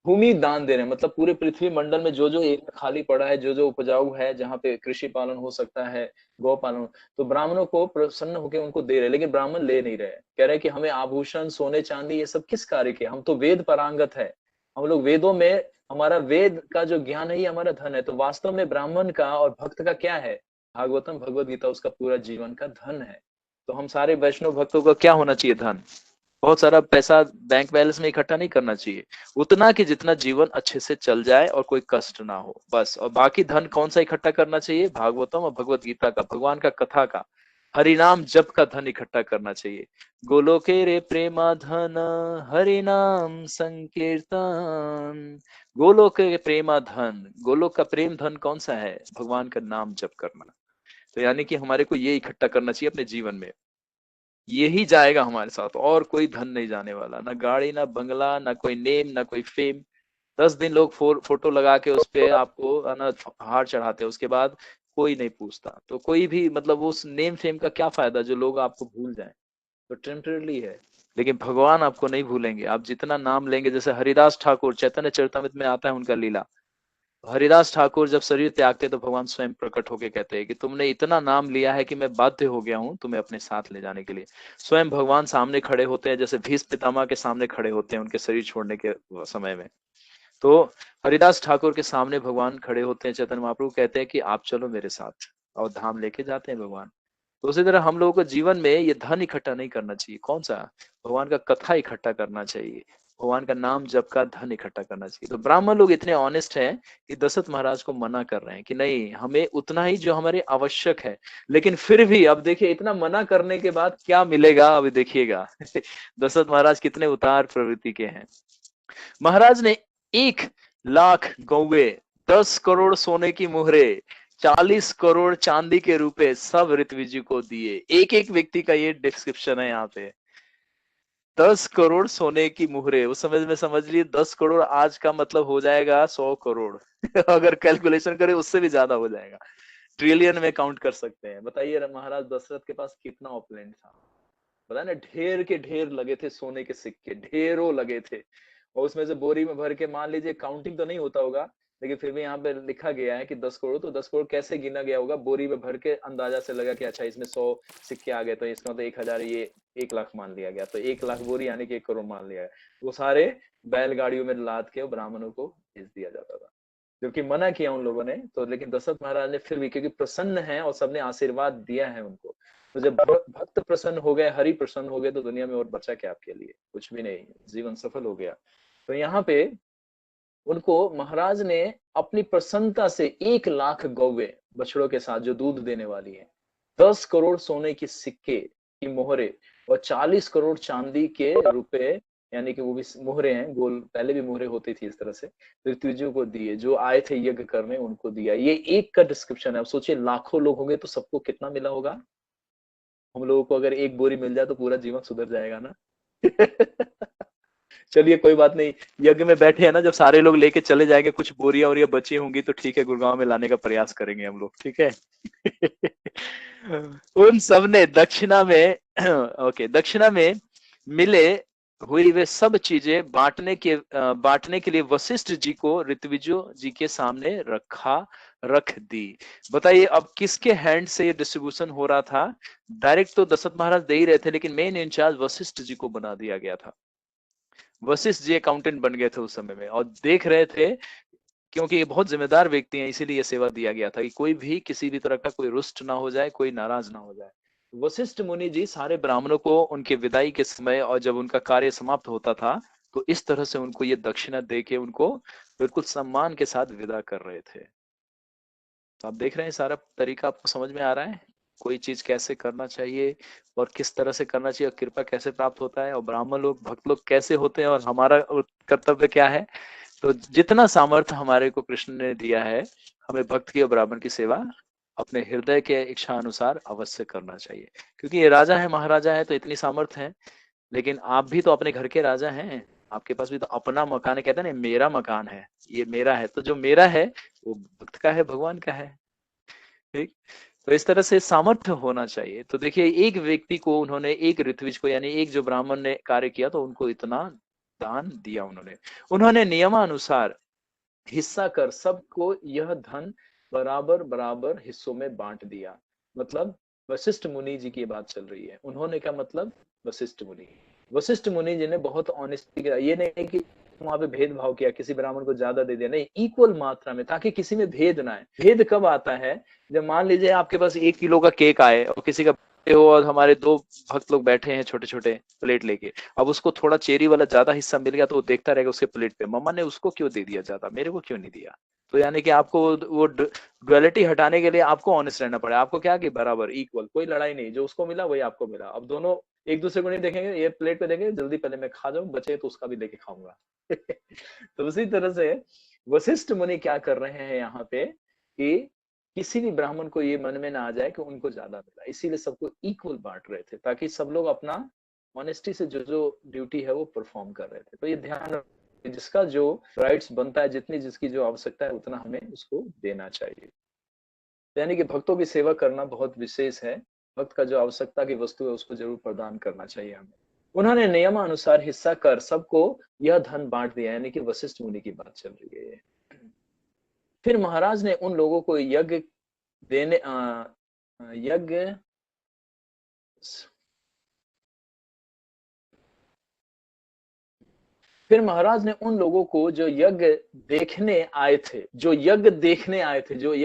भूमि दान दे रहे हैं, मतलब पूरे पृथ्वी मंडल में जो जो एरिया खाली पड़ा है, जो जो उपजाऊ है, जहाँ पे कृषि पालन हो सकता है, गौ पालन, तो ब्राह्मणों को प्रसन्न होकर उनको दे रहे हैं। लेकिन ब्राह्मण ले नहीं रहे, कह रहे हैं कि हमें आभूषण, सोने चांदी ये सब किस कार्य के, हम तो वेद पारंगत है, हम लोग वेदों में, हमारा वेद का जो ज्ञान है ये हमारा धन है। तो वास्तव में ब्राह्मण का और भक्त का क्या है, भागवतम भगवत गीता उसका पूरा जीवन का धन है। तो हम सारे वैष्णव भक्तों का क्या होना चाहिए, धन, बहुत सारा पैसा बैंक बैलेंस में इकट्ठा नहीं करना चाहिए, उतना कि जितना जीवन अच्छे से चल जाए और कोई कष्ट ना हो, बस। और बाकी धन कौन सा इकट्ठा करना चाहिए, भागवतम और भगवत गीता का, भगवान का कथा का, हरि नाम जप का धन इकट्ठा करना चाहिए। गोलोके रे प्रेमा धन, हरि नाम संकीर्तन। गोलोक के प्रेमा धन, गोलोक का प्रेम धन कौन सा है, भगवान का नाम जप करना। तो यानी कि हमारे को ये इकट्ठा करना चाहिए अपने जीवन में, यही जाएगा हमारे साथ, और कोई धन नहीं जाने वाला, ना गाड़ी, ना बंगला, ना कोई नेम, ना कोई फेम। 10 दिन लोग फोटो लगा के उस पे आपको हार चढ़ाते हैं, उसके बाद कोई नहीं पूछता। तो कोई भी मतलब उस नेम फेम का क्या फायदा जो लोग आपको भूल जाएं, तो टेम्परेरी है। लेकिन भगवान आपको नहीं भूलेंगे, आप जितना नाम लेंगे। जैसे हरिदास ठाकुर, चैतन्य चरितमृत में आता है उनका लीला, हरिदास ठाकुर जब शरीर त्यागते तो भगवान स्वयं प्रकट होकर कहते हैं कि तुमने इतना नाम लिया है कि मैं बाध्य हो गया हूं तुम्हें अपने साथ ले जाने के लिए। स्वयं भगवान सामने खड़े होते हैं, जैसे भीष्म पितामह के सामने खड़े होते हैं उनके शरीर छोड़ने के समय में। तो हरिदास ठाकुर के सामने भगवान खड़े होते हैं, चैतन्य महाप्रभु कहते हैं कि आप चलो मेरे साथ, और धाम लेके जाते हैं भगवान। तो उसी तरह हम लोगों को जीवन में ये धन इकट्ठा नहीं करना चाहिए, कौन सा, भगवान का कथा इकट्ठा करना चाहिए, भगवान का नाम जप का धन इकट्ठा करना चाहिए। तो ब्राह्मण लोग इतने ऑनेस्ट हैं कि दशरथ महाराज को मना कर रहे हैं कि नहीं, हमें उतना ही जो हमारे आवश्यक है। लेकिन फिर भी अब देखिए, इतना मना करने के बाद क्या मिलेगा, अब देखिएगा दशरथ महाराज कितने उतार प्रवृत्ति के हैं। महाराज ने 1 लाख गौवे, 10 करोड़ सोने की मुहरे, 40 करोड़ चांदी के रुपए सब ऋत्विज को दिए। एक एक व्यक्ति का ये डिस्क्रिप्शन है यहाँ पे। 10 करोड़ सोने की मुहरे, उस समय में समझ लिए 10 करोड़ आज का मतलब हो जाएगा 100 करोड़ अगर कैलकुलेशन करें उससे भी ज्यादा हो जाएगा, ट्रिलियन में काउंट कर सकते हैं। बताइए महाराज दशरथ के पास कितना ऑपलेंट था, पता ना, ढेर के ढेर लगे थे सोने के सिक्के, ढेरों लगे थे। और उसमें से बोरी में भर के, मान लीजिए काउंटिंग तो नहीं होता होगा, लेकिन फिर भी यहाँ पे लिखा गया है कि 10 करोड़, तो 10 करोड़ कैसे गिना गया होगा, बोरी में भर के अंदाजा से लगा कि अच्छा इसमें 100 सिक्के आ गए, तो इसका मतलब 1000, ये 1 लाख मान लिया गया, तो 1 लाख बोरी यानी कि 1 करोड़ मान लिया गया। वो सारे बैलगाड़ियों में लाद के ब्राह्मणों को भेज दिया जाता था, जबकि मना किया उन लोगों ने। तो लेकिन दशरथ महाराज ने फिर भी, क्योंकि प्रसन्न है और सबने आशीर्वाद दिया है उनको, तो जब भक्त प्रसन्न हो गए, हरि प्रसन्न हो गए, तो दुनिया में और बचा क्या आपके लिए, कुछ भी नहीं, जीवन सफल हो गया। तो यहाँ पे उनको महाराज ने अपनी प्रसन्नता से 1 लाख गौवे बछड़ों के साथ जो दूध देने वाली है, 10 करोड़ सोने की सिक्के की मोहरे, और 40 करोड़ चांदी के रुपए, यानी कि वो भी मोहरे हैं गोल, पहले भी मोहरे होती थी इस तरह से, ऋत्विजों को दिए, जो आए थे यज्ञ करने उनको दिया। ये एक का डिस्क्रिप्शन है। अब सोचिए लाखों लोग होंगे तो सबको कितना मिला होगा। हम लोगों को अगर एक बोरी मिल जाए तो पूरा जीवन सुधर जाएगा ना चलिए कोई बात नहीं, यज्ञ में बैठे हैं ना, जब सारे लोग लेके चले जाएंगे, कुछ बोरियां और ये बची होंगी तो ठीक है, गुड़गांव में लाने का प्रयास करेंगे हम लोग, ठीक है उन सब ने दक्षिणा में ओके, दक्षिणा में मिले हुई वे सब चीजें बांटने के लिए वशिष्ठ जी को ऋत्विजो जी के सामने रख दी। बताइए अब किसके हैंड से ये डिस्ट्रीब्यूशन हो रहा था, डायरेक्ट तो दशरथ महाराज दे ही रहे थे, लेकिन मेन इंचार्ज वशिष्ठ जी को बना दिया गया था। वशिष्ठ जी अकाउंटेंट बन गए थे उस समय में, और देख रहे थे, क्योंकि ये बहुत जिम्मेदार व्यक्ति हैं, इसीलिए ये सेवा दिया गया था कि कोई भी किसी भी तरह का कोई रुष्ट ना हो जाए, कोई नाराज ना हो जाए। वशिष्ठ मुनि जी सारे ब्राह्मणों को उनके विदाई के समय और जब उनका कार्य समाप्त होता था, तो इस तरह से उनको ये दक्षिणा दे के उनको बिल्कुल सम्मान के साथ विदा कर रहे थे। तो आप देख रहे हैं सारा तरीका आपको समझ में आ रहा है, कोई चीज कैसे करना चाहिए और किस तरह से करना चाहिए, और कृपा कैसे प्राप्त होता है, और ब्राह्मण लोग भक्त लोग कैसे होते हैं, और हमारा कर्तव्य क्या है। तो जितना सामर्थ्य हमारे को कृष्ण ने दिया है, हमें भक्त की और ब्राह्मण की सेवा अपने हृदय के इच्छा अनुसार अवश्य करना चाहिए। क्योंकि ये राजा है, महाराजा है, तो इतनी सामर्थ्य है, लेकिन आप भी तो अपने घर के राजा हैं, आपके पास भी तो अपना मकान है। कहते हैं ना, मेरा मकान है, ये मेरा है, तो जो मेरा है वो भक्त का है, भगवान का है, ठीक। तो इस तरह से सामर्थ्य होना चाहिए। तो देखिए, एक व्यक्ति को उन्होंने, एक ऋत्विज को, यानी एक जो ब्राह्मण ने कार्य किया, तो उनको इतना दान दिया उन्होंने नियमानुसार हिस्सा कर सबको यह धन बराबर बराबर हिस्सों में बांट दिया। मतलब वशिष्ठ मुनि जी की बात चल रही है। उन्होंने क्या मतलब, वशिष्ठ मुनि जी ने बहुत ऑनेस्टी किया, ये नहीं कि वहां पे भेदभाव किया, किसी ब्राह्मण को ज्यादा दे दिया, नहीं, इक्वल मात्रा में, ताकि किसी में भेद ना आए। भेद कब आता है, जब मान लीजिए आपके पास 1 किलो का केक आए और किसी का हो, और हमारे 2 भक्त लोग बैठे हैं छोटे छोटे प्लेट लेके, अब उसको थोड़ा चेरी वाला ज्यादा हिस्सा मिल गया तो वो देखता रहेगा उसके प्लेट पे, मम्मा ने उसको क्यों दे दिया ज्यादा, मेरे को क्यों नहीं दिया। तो यानी कि आपको वो डुअलिटी हटाने के लिए आपको ऑनेस्ट रहना पड़ेगा। आपको क्या कि बराबर इक्वल, कोई लड़ाई नहीं, जो उसको मिला वही आपको मिला। अब दोनों एक दूसरे को नहीं देखेंगे, ये प्लेट पे देखेंगे, जल्दी पहले मैं खा जाऊं, बचे तो उसका भी लेके खाऊंगा। तो उसी तरह से वशिष्ठ मुनि क्या कर रहे हैं यहाँ पे कि किसी भी ब्राह्मण को ये मन में ना आ जाए कि उनको ज्यादा मिला, इसीलिए सबको इक्वल बांट रहे थे, ताकि सब लोग अपना ऑनेस्टी से जो जो ड्यूटी है वो परफॉर्म कर रहे थे। तो ये ध्यान रखें, जिसका जो राइट्स बनता है, जितनी जिसकी जो आवश्यकता है उतना हमें उसको देना चाहिए। यानी कि भक्तों की सेवा करना बहुत विशेष है। भक्त का जो आवश्यकता की वस्तु है उसको जरूर प्रदान करना चाहिए हमें। उन्होंने नियमानुसार हिस्सा कर सबको यह धन बांट दिया, यानी कि वशिष्ठ मुनि की बात चल रही है। फिर महाराज ने उन लोगों को यज्ञ देने यज्ञ फिर महाराज ने उन लोगों को जो यज्ञ देखने आए थे, जो यज्ञ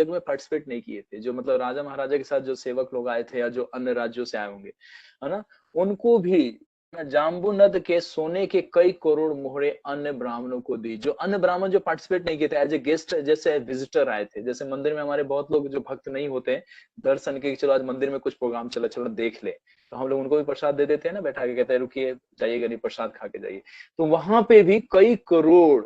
में पार्टिसिपेट नहीं किए थे, जो मतलब राजा महाराजा के साथ जो सेवक लोग आए थे या जो अन्य राज्यों से आए होंगे, है ना, उनको भी जाम्बूनद के सोने के कई करोड़ मोहरे अन्य ब्राह्मणों को दी। जो अन्य ब्राह्मण जो पार्टिसिपेट नहीं किए थे, एज ए गेस्ट, जैसे विजिटर आए थे, जैसे मंदिर में हमारे बहुत लोग जो भक्त नहीं होते दर्शन के, चलो आज मंदिर में कुछ प्रोग्राम चला, चलो देख ले, तो हम लोग उनको भी प्रसाद दे देते हैं ना, बैठा के कहते हैं रुकिए जाइएगा नहीं, प्रसाद खा के जाइए। तो वहां पे भी कई करोड़,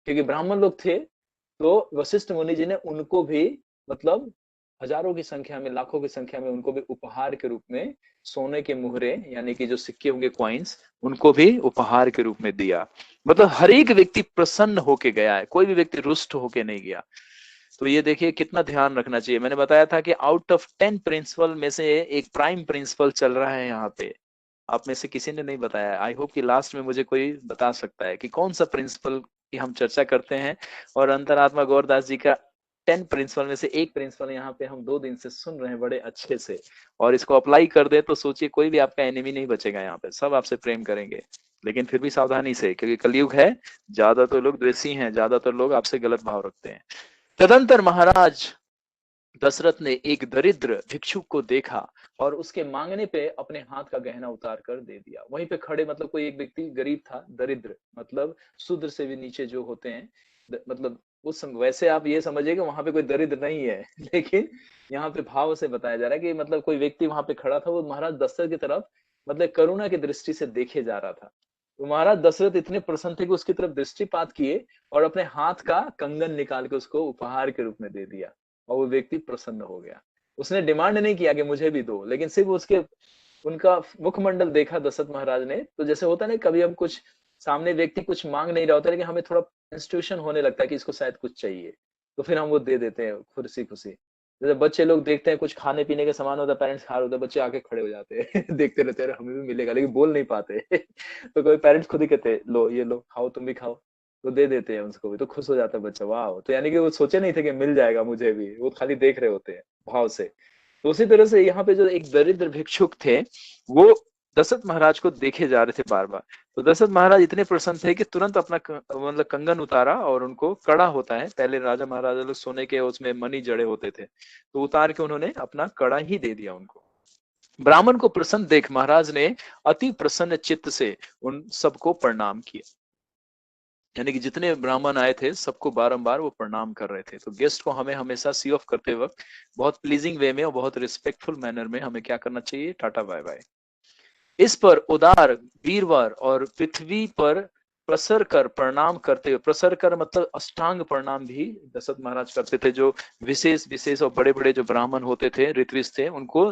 क्योंकि ब्राह्मण लोग थे, तो वशिष्ठ मुनि जी ने उनको भी मतलब हजारों की संख्या में, लाखों की संख्या में उनको भी उपहार के रूप में सोने के मुहरे, यानी कि जो सिक्के होंगे, कॉइन्स, उनको भी उपहार के रूप में दिया। मतलब हर एक व्यक्ति प्रसन्न होके गया है, कोई भी व्यक्ति रुष्ट होके नहीं गया। तो ये देखिए कितना ध्यान रखना चाहिए। मैंने बताया था कि आउट ऑफ 10 प्रिंसिपल में से एक प्राइम प्रिंसिपल चल रहा है यहाँ पे। आप में से किसी ने नहीं बताया, आई होप कि लास्ट में मुझे कोई बता सकता है कि कौन सा प्रिंसिपल की हम चर्चा करते हैं। और अंतरात्मा गौरदास जी का 10 प्रिंसिपल में से एक प्रिंसिपल यहाँ पे हम 2 दिन से सुन रहे हैं बड़े अच्छे से, और इसको अप्लाई कर दे तो सोचिए कोई भी आपका एनिमी नहीं बचेगा, यहाँ पे सब आपसे प्रेम करेंगे। लेकिन फिर भी सावधानी से, क्योंकि कलयुग है, ज्यादातर लोग द्वेषी हैं, ज्यादातर लोग आपसे गलत भाव रखते हैं। तदंतर महाराज दशरथ ने एक दरिद्र भिक्षुक को देखा और उसके मांगने पे अपने हाथ का गहना उतार कर दे दिया। वहीं पे खड़े, मतलब कोई एक व्यक्ति गरीब था, दरिद्र मतलब शूद्र से भी नीचे जो होते हैं, मतलब उस वैसे आप ये समझिए कि वहां पे कोई दरिद्र नहीं है, लेकिन यहाँ पे भाव से बताया जा रहा है कि मतलब कोई व्यक्ति वहां पे खड़ा था, वो महाराज दशरथ की तरफ मतलब करुणा की दृष्टि से देखे जा रहा था। तो महाराज दशरथ इतने प्रसन्न थे कि उसकी तरफ दृष्टिपात किए और अपने हाथ का कंगन निकाल के उसको उपहार के रूप में दे दिया, और वो व्यक्ति प्रसन्न हो गया। उसने डिमांड नहीं किया कि मुझे भी दो, लेकिन सिर्फ उसके उनका मुखमंडल देखा दशरथ महाराज ने, तो जैसे होता है ना, कभी हम कुछ सामने व्यक्ति कुछ मांग नहीं रहा होता, लेकिन हमें थोड़ा इंस्टीट्यूशन होने लगता है कि इसको शायद कुछ चाहिए, तो फिर हम वो दे देते हैं खुशी खुशी। जैसे बच्चे लोग देखते हैं कुछ खाने पीने का सामान होता है, पेरेंट्स खा रहे होते हैं, बच्चे आके खड़े हो जाते हैं देखते रहते हैं हमें भी मिलेगा, लेकिन बोल नहीं पाते तो कोई पेरेंट्स खुद ही कहते हैं लो ये लो खाओ, तुम भी खाओ, तो दे देते हैं उसको भी, तो खुश हो जाता है बच्चा, वाह। तो यानी कि वो सोचे नहीं थे कि मिल जाएगा मुझे भी, वो खाली देख रहे होते हैं भाव से। तो उसी तरह से यहाँ पे जो एक दरिद्र भिक्षुक थे, वो दशरथ महाराज को देखे जा रहे थे बार बार। तो दशरथ महाराज इतने प्रसन्न थे कि तुरंत अपना मतलब कंगन उतारा और उनको, कड़ा होता है, पहले राजा महाराजा लोग सोने के उसमें मणि जड़े होते थे, तो उतार के उन्होंने अपना कड़ा ही दे दिया उनको। ब्राह्मण को प्रसन्न देख महाराज ने अति प्रसन्न चित्त से उन सबको प्रणाम किया। यानी कि जितने ब्राह्मण आए थे सबको बारंबार वो प्रणाम कर रहे थे। तो गेस्ट को हमें हमेशा सी ऑफ करते वक्त बहुत प्लीजिंग वे में और बहुत रिस्पेक्टफुल मैनर में हमें क्या करना चाहिए, टाटा बाय बाय। इस पर उदार वीरवर और पृथ्वी पर प्रसर कर प्रणाम करते हुए, प्रसर कर मतलब अष्टांग प्रणाम भी दशरथ महाराज करते थे। जो विशेष विशेष और बड़े बड़े जो ब्राह्मण होते थे, ऋत्विज थे, उनको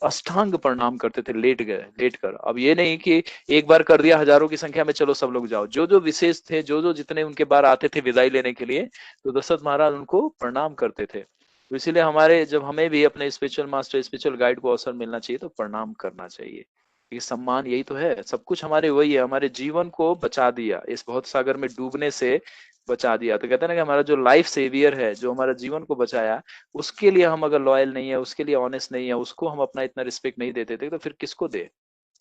अष्टांग प्रणाम करते थे लेट गए, लेट कर। अब ये नहीं कि एक बार कर दिया हजारों की संख्या में चलो सब लोग जाओ, जो जो विशेष थे, जो जो जितने उनके बार आते थे विदाई लेने के लिए, तो दशरथ महाराज उनको प्रणाम करते थे। तो इसीलिए हमारे, जब हमें भी अपने स्पिरिचुअल मास्टर, स्पिरिचुअल गाइड को अवसर मिलना चाहिए तो प्रणाम करना चाहिए। ये सम्मान यही तो है, सब कुछ हमारे वही है, हमारे जीवन को बचा दिया, इस बहुत सागर में डूबने से बचा दिया। तो कहते हैं ना कि हमारा जो लाइफ सेवियर है, जो हमारा जीवन को बचाया, उसके लिए हम अगर लॉयल नहीं है, उसके लिए ऑनेस्ट नहीं है, उसको हम अपना इतना रिस्पेक्ट नहीं देते थे, तो फिर किसको दे?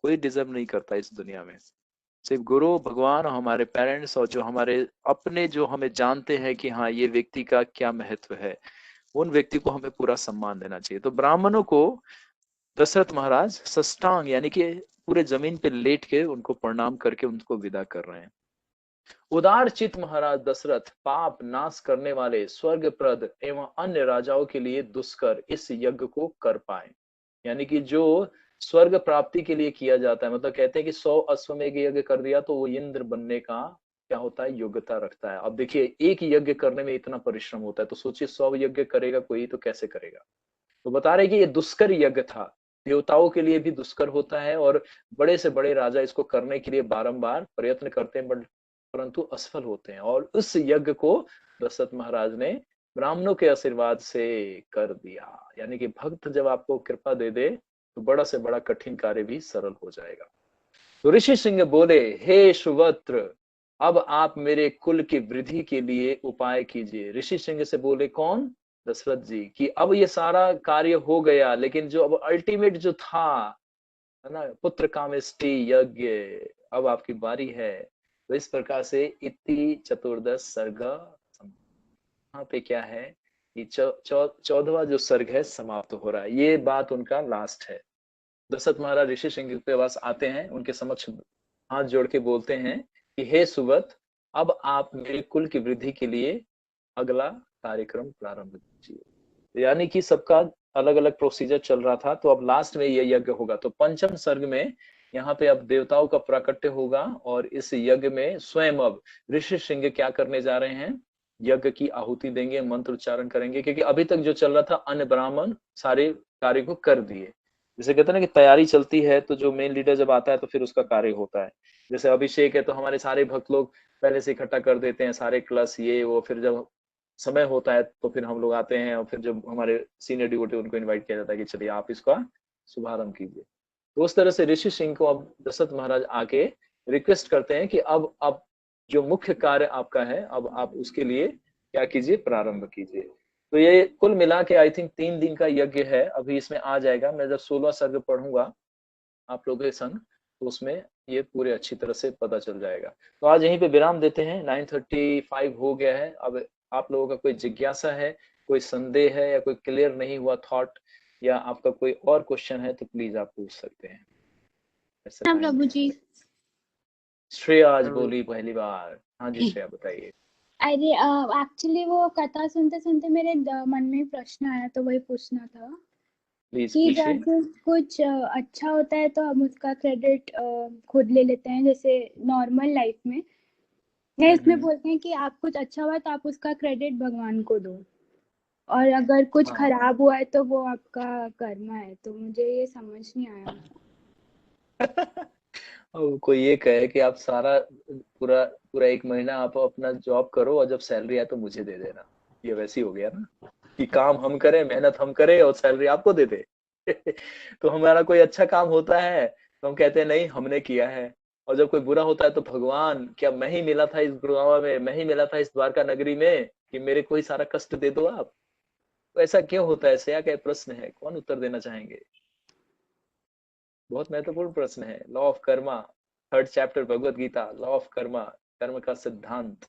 कोई डिजर्व नहीं करता इस दुनिया में, सिर्फ गुरु भगवान और हमारे पेरेंट्स, और जो हमारे अपने, जो हमें जानते हैं कि हाँ ये व्यक्ति का क्या महत्व है, उन व्यक्ति को हमें पूरा सम्मान देना चाहिए। तो ब्राह्मणों को दशरथ महाराज सष्टांग यानी कि पूरे जमीन पे लेट के उनको प्रणाम करके उनको विदा कर रहे हैं। उदार चित महाराज दशरथ पाप नाश करने वाले स्वर्गप्रद एवं अन्य राजाओं के लिए दुष्कर इस यज्ञ को कर पाए, यानी कि जो स्वर्ग प्राप्ति के लिए किया जाता है, मतलब कहते हैं कि 100 अश्वमेध यज्ञ कर दिया तो वो इंद्र बनने का क्या होता है, योग्यता रखता है। अब देखिए एक यज्ञ करने में इतना परिश्रम होता है, तो सोचिए 100 यज्ञ करेगा कोई तो कैसे करेगा। तो बता रहे कि ये दुष्कर यज्ञ था, देवताओं के लिए भी दुष्कर होता है, और बड़े से बड़े राजा इसको करने के लिए बारंबार प्रयत्न करते हैं, बट परंतु असफल होते हैं। और उस यज्ञ को दशरथ महाराज ने ब्राह्मणों के आशीर्वाद से कर दिया, यानी कि भक्त जब आपको कृपा दे दे तो बड़ा से बड़ा कठिन कार्य भी सरल हो जाएगा। तो ऋषि सिंह बोले, हे सुवत्र, अब आप मेरे कुल की वृद्धि के लिए उपाय कीजिए। ऋषि सिंह से बोले कौन? दशरथ जी, कि अब ये सारा कार्य हो गया, लेकिन जो अब अल्टीमेट जो था, है ना, पुत्र कामेष्टि यज्ञ, अब आपकी बारी है। तो इस प्रकार से इति चतुर्दश सर्ग, यहाँ पे क्या है कि 14वां जो सर्ग है समाप्त हो रहा है, ये बात उनका लास्ट है। दशरथ महाराज ऋषि सिंह के पास आते हैं, उनके समक्ष हाथ जोड़ के बोलते हैं कि हे सुवत, अब आप मेरे कुल की वृद्धि के लिए अगला कार्यक्रम प्रारंभ कीजिए। यानी कि सबका अलग अलग प्रोसीजर चल रहा था, तो अब लास्ट में ये यज्ञ होगा। तो पंचम सर्ग में यहाँ पे अब देवताओं का प्राकट्य होगा, और इस यज्ञ में स्वयं अब ऋषि सिंह क्या करने जा रहे हैं, यज्ञ की आहुति देंगे, मंत्र उच्चारण करेंगे, क्योंकि अभी तक जो चल रहा था अन्य ब्राह्मण सारे कार्य को कर दिए। जैसे कहते हैं ना कि तैयारी चलती है, तो जो मेन लीडर जब आता है तो फिर उसका कार्य होता है। जैसे अभिषेक है तो हमारे सारे भक्त लोग पहले से इकट्ठा कर देते हैं सारे कलश ये वो, फिर जब समय होता है तो फिर हम लोग आते हैं, और फिर जब हमारे सीनियर डिवोटी उनको इनवाइट किया जाता है कि चलिए आप इसका शुभारंभ कीजिए। तो उस तरह से ऋषि सिंह को अब दशरथ महाराज आके रिक्वेस्ट करते हैं कि अब जो मुख्य कार्य आपका है, अब आप उसके लिए क्या कीजिए, प्रारंभ कीजिए। तो ये कुल मिला के आई थिंक 3 दिन का यज्ञ है। अभी इसमें आ जाएगा, मैं जब 16 सर्ग पढ़ूंगा आप लोगों के संग, तो उसमें ये पूरे अच्छी तरह से पता चल जाएगा। तो आज यहीं पे विराम देते हैं, 9:35 हो गया है। अब आप लोगों का कोई जिज्ञासा है, कोई संदेह है, या कोई क्लियर नहीं हुआ थॉट, या आपका कोई और क्वेश्चन है, तो प्लीज आप पूछ सकते हैं, ऐसा हाँ टाइम प्रभु है। जी। श्रेया आज बोली पहली बार। हाँ जी श्रेया बताइए। अरे एक्चुअली वो कथा सुनते सुनते मेरे मन में प्रश्न आया, तो वही पूछना था प्लीज कि पूछिए। जैसे कुछ अच्छा होता है तो हम उसका क्रेडिट खुद ले लेते हैं, जैसे नॉर्मल लाइफ में या इसमें हम्म। बोलते हैं कि आप कुछ अच्छा हुआ तो आप उसका क्रेडिट भगवान को दो, और अगर कुछ हाँ खराब हुआ है तो वो आपका कर्म है। तो मुझे ये समझ नहीं आया। और कोई ये कहे कि आप सारा पूरा पूरा 1 महीना आप अपना जॉब करो, और जब सैलरी आए तो मुझे दे देना, ये वैसी हो गया ना, कि काम हम करें, मेहनत हम करें, और सैलरी आपको दे दे। तो हमारा कोई अच्छा काम होता है तो हम कहते हैं नहीं हमने किया है, और जब कोई बुरा होता है तो भगवान क्या मैं ही मिला था इस गुरुआवा में, मैं ही मिला था इस द्वारका नगरी में कि मेरे को ही सारा कष्ट दे दो आप। तो ऐसा क्यों होता है? श्रेया का प्रश्न है, कौन उत्तर देना चाहेंगे? बहुत महत्वपूर्ण प्रश्न है। Law of karma, 3rd chapter Bhagavad Gita, law of karma, कर्म का सिद्धांत।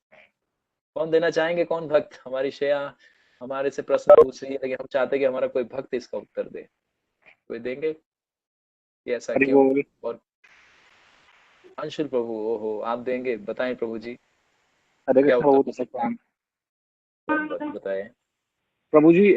कौन देना चाहेंगे? कौन भक्त? हमारी श्रेया हमारे से प्रश्न पूछ रही है, लेकिन हम चाहते हैं कि हमारा कोई भक्त इसका उत्तर दे। कोई देंगे कि ऐसा हरि क्यों? बोल। और अंशुल प्रभु, ओहो आप देंगे, बताएं प्रभु जी हरे क्या कृष्ण उत्तर प्रभु हो सकता है। बताएं। Prabhu ji,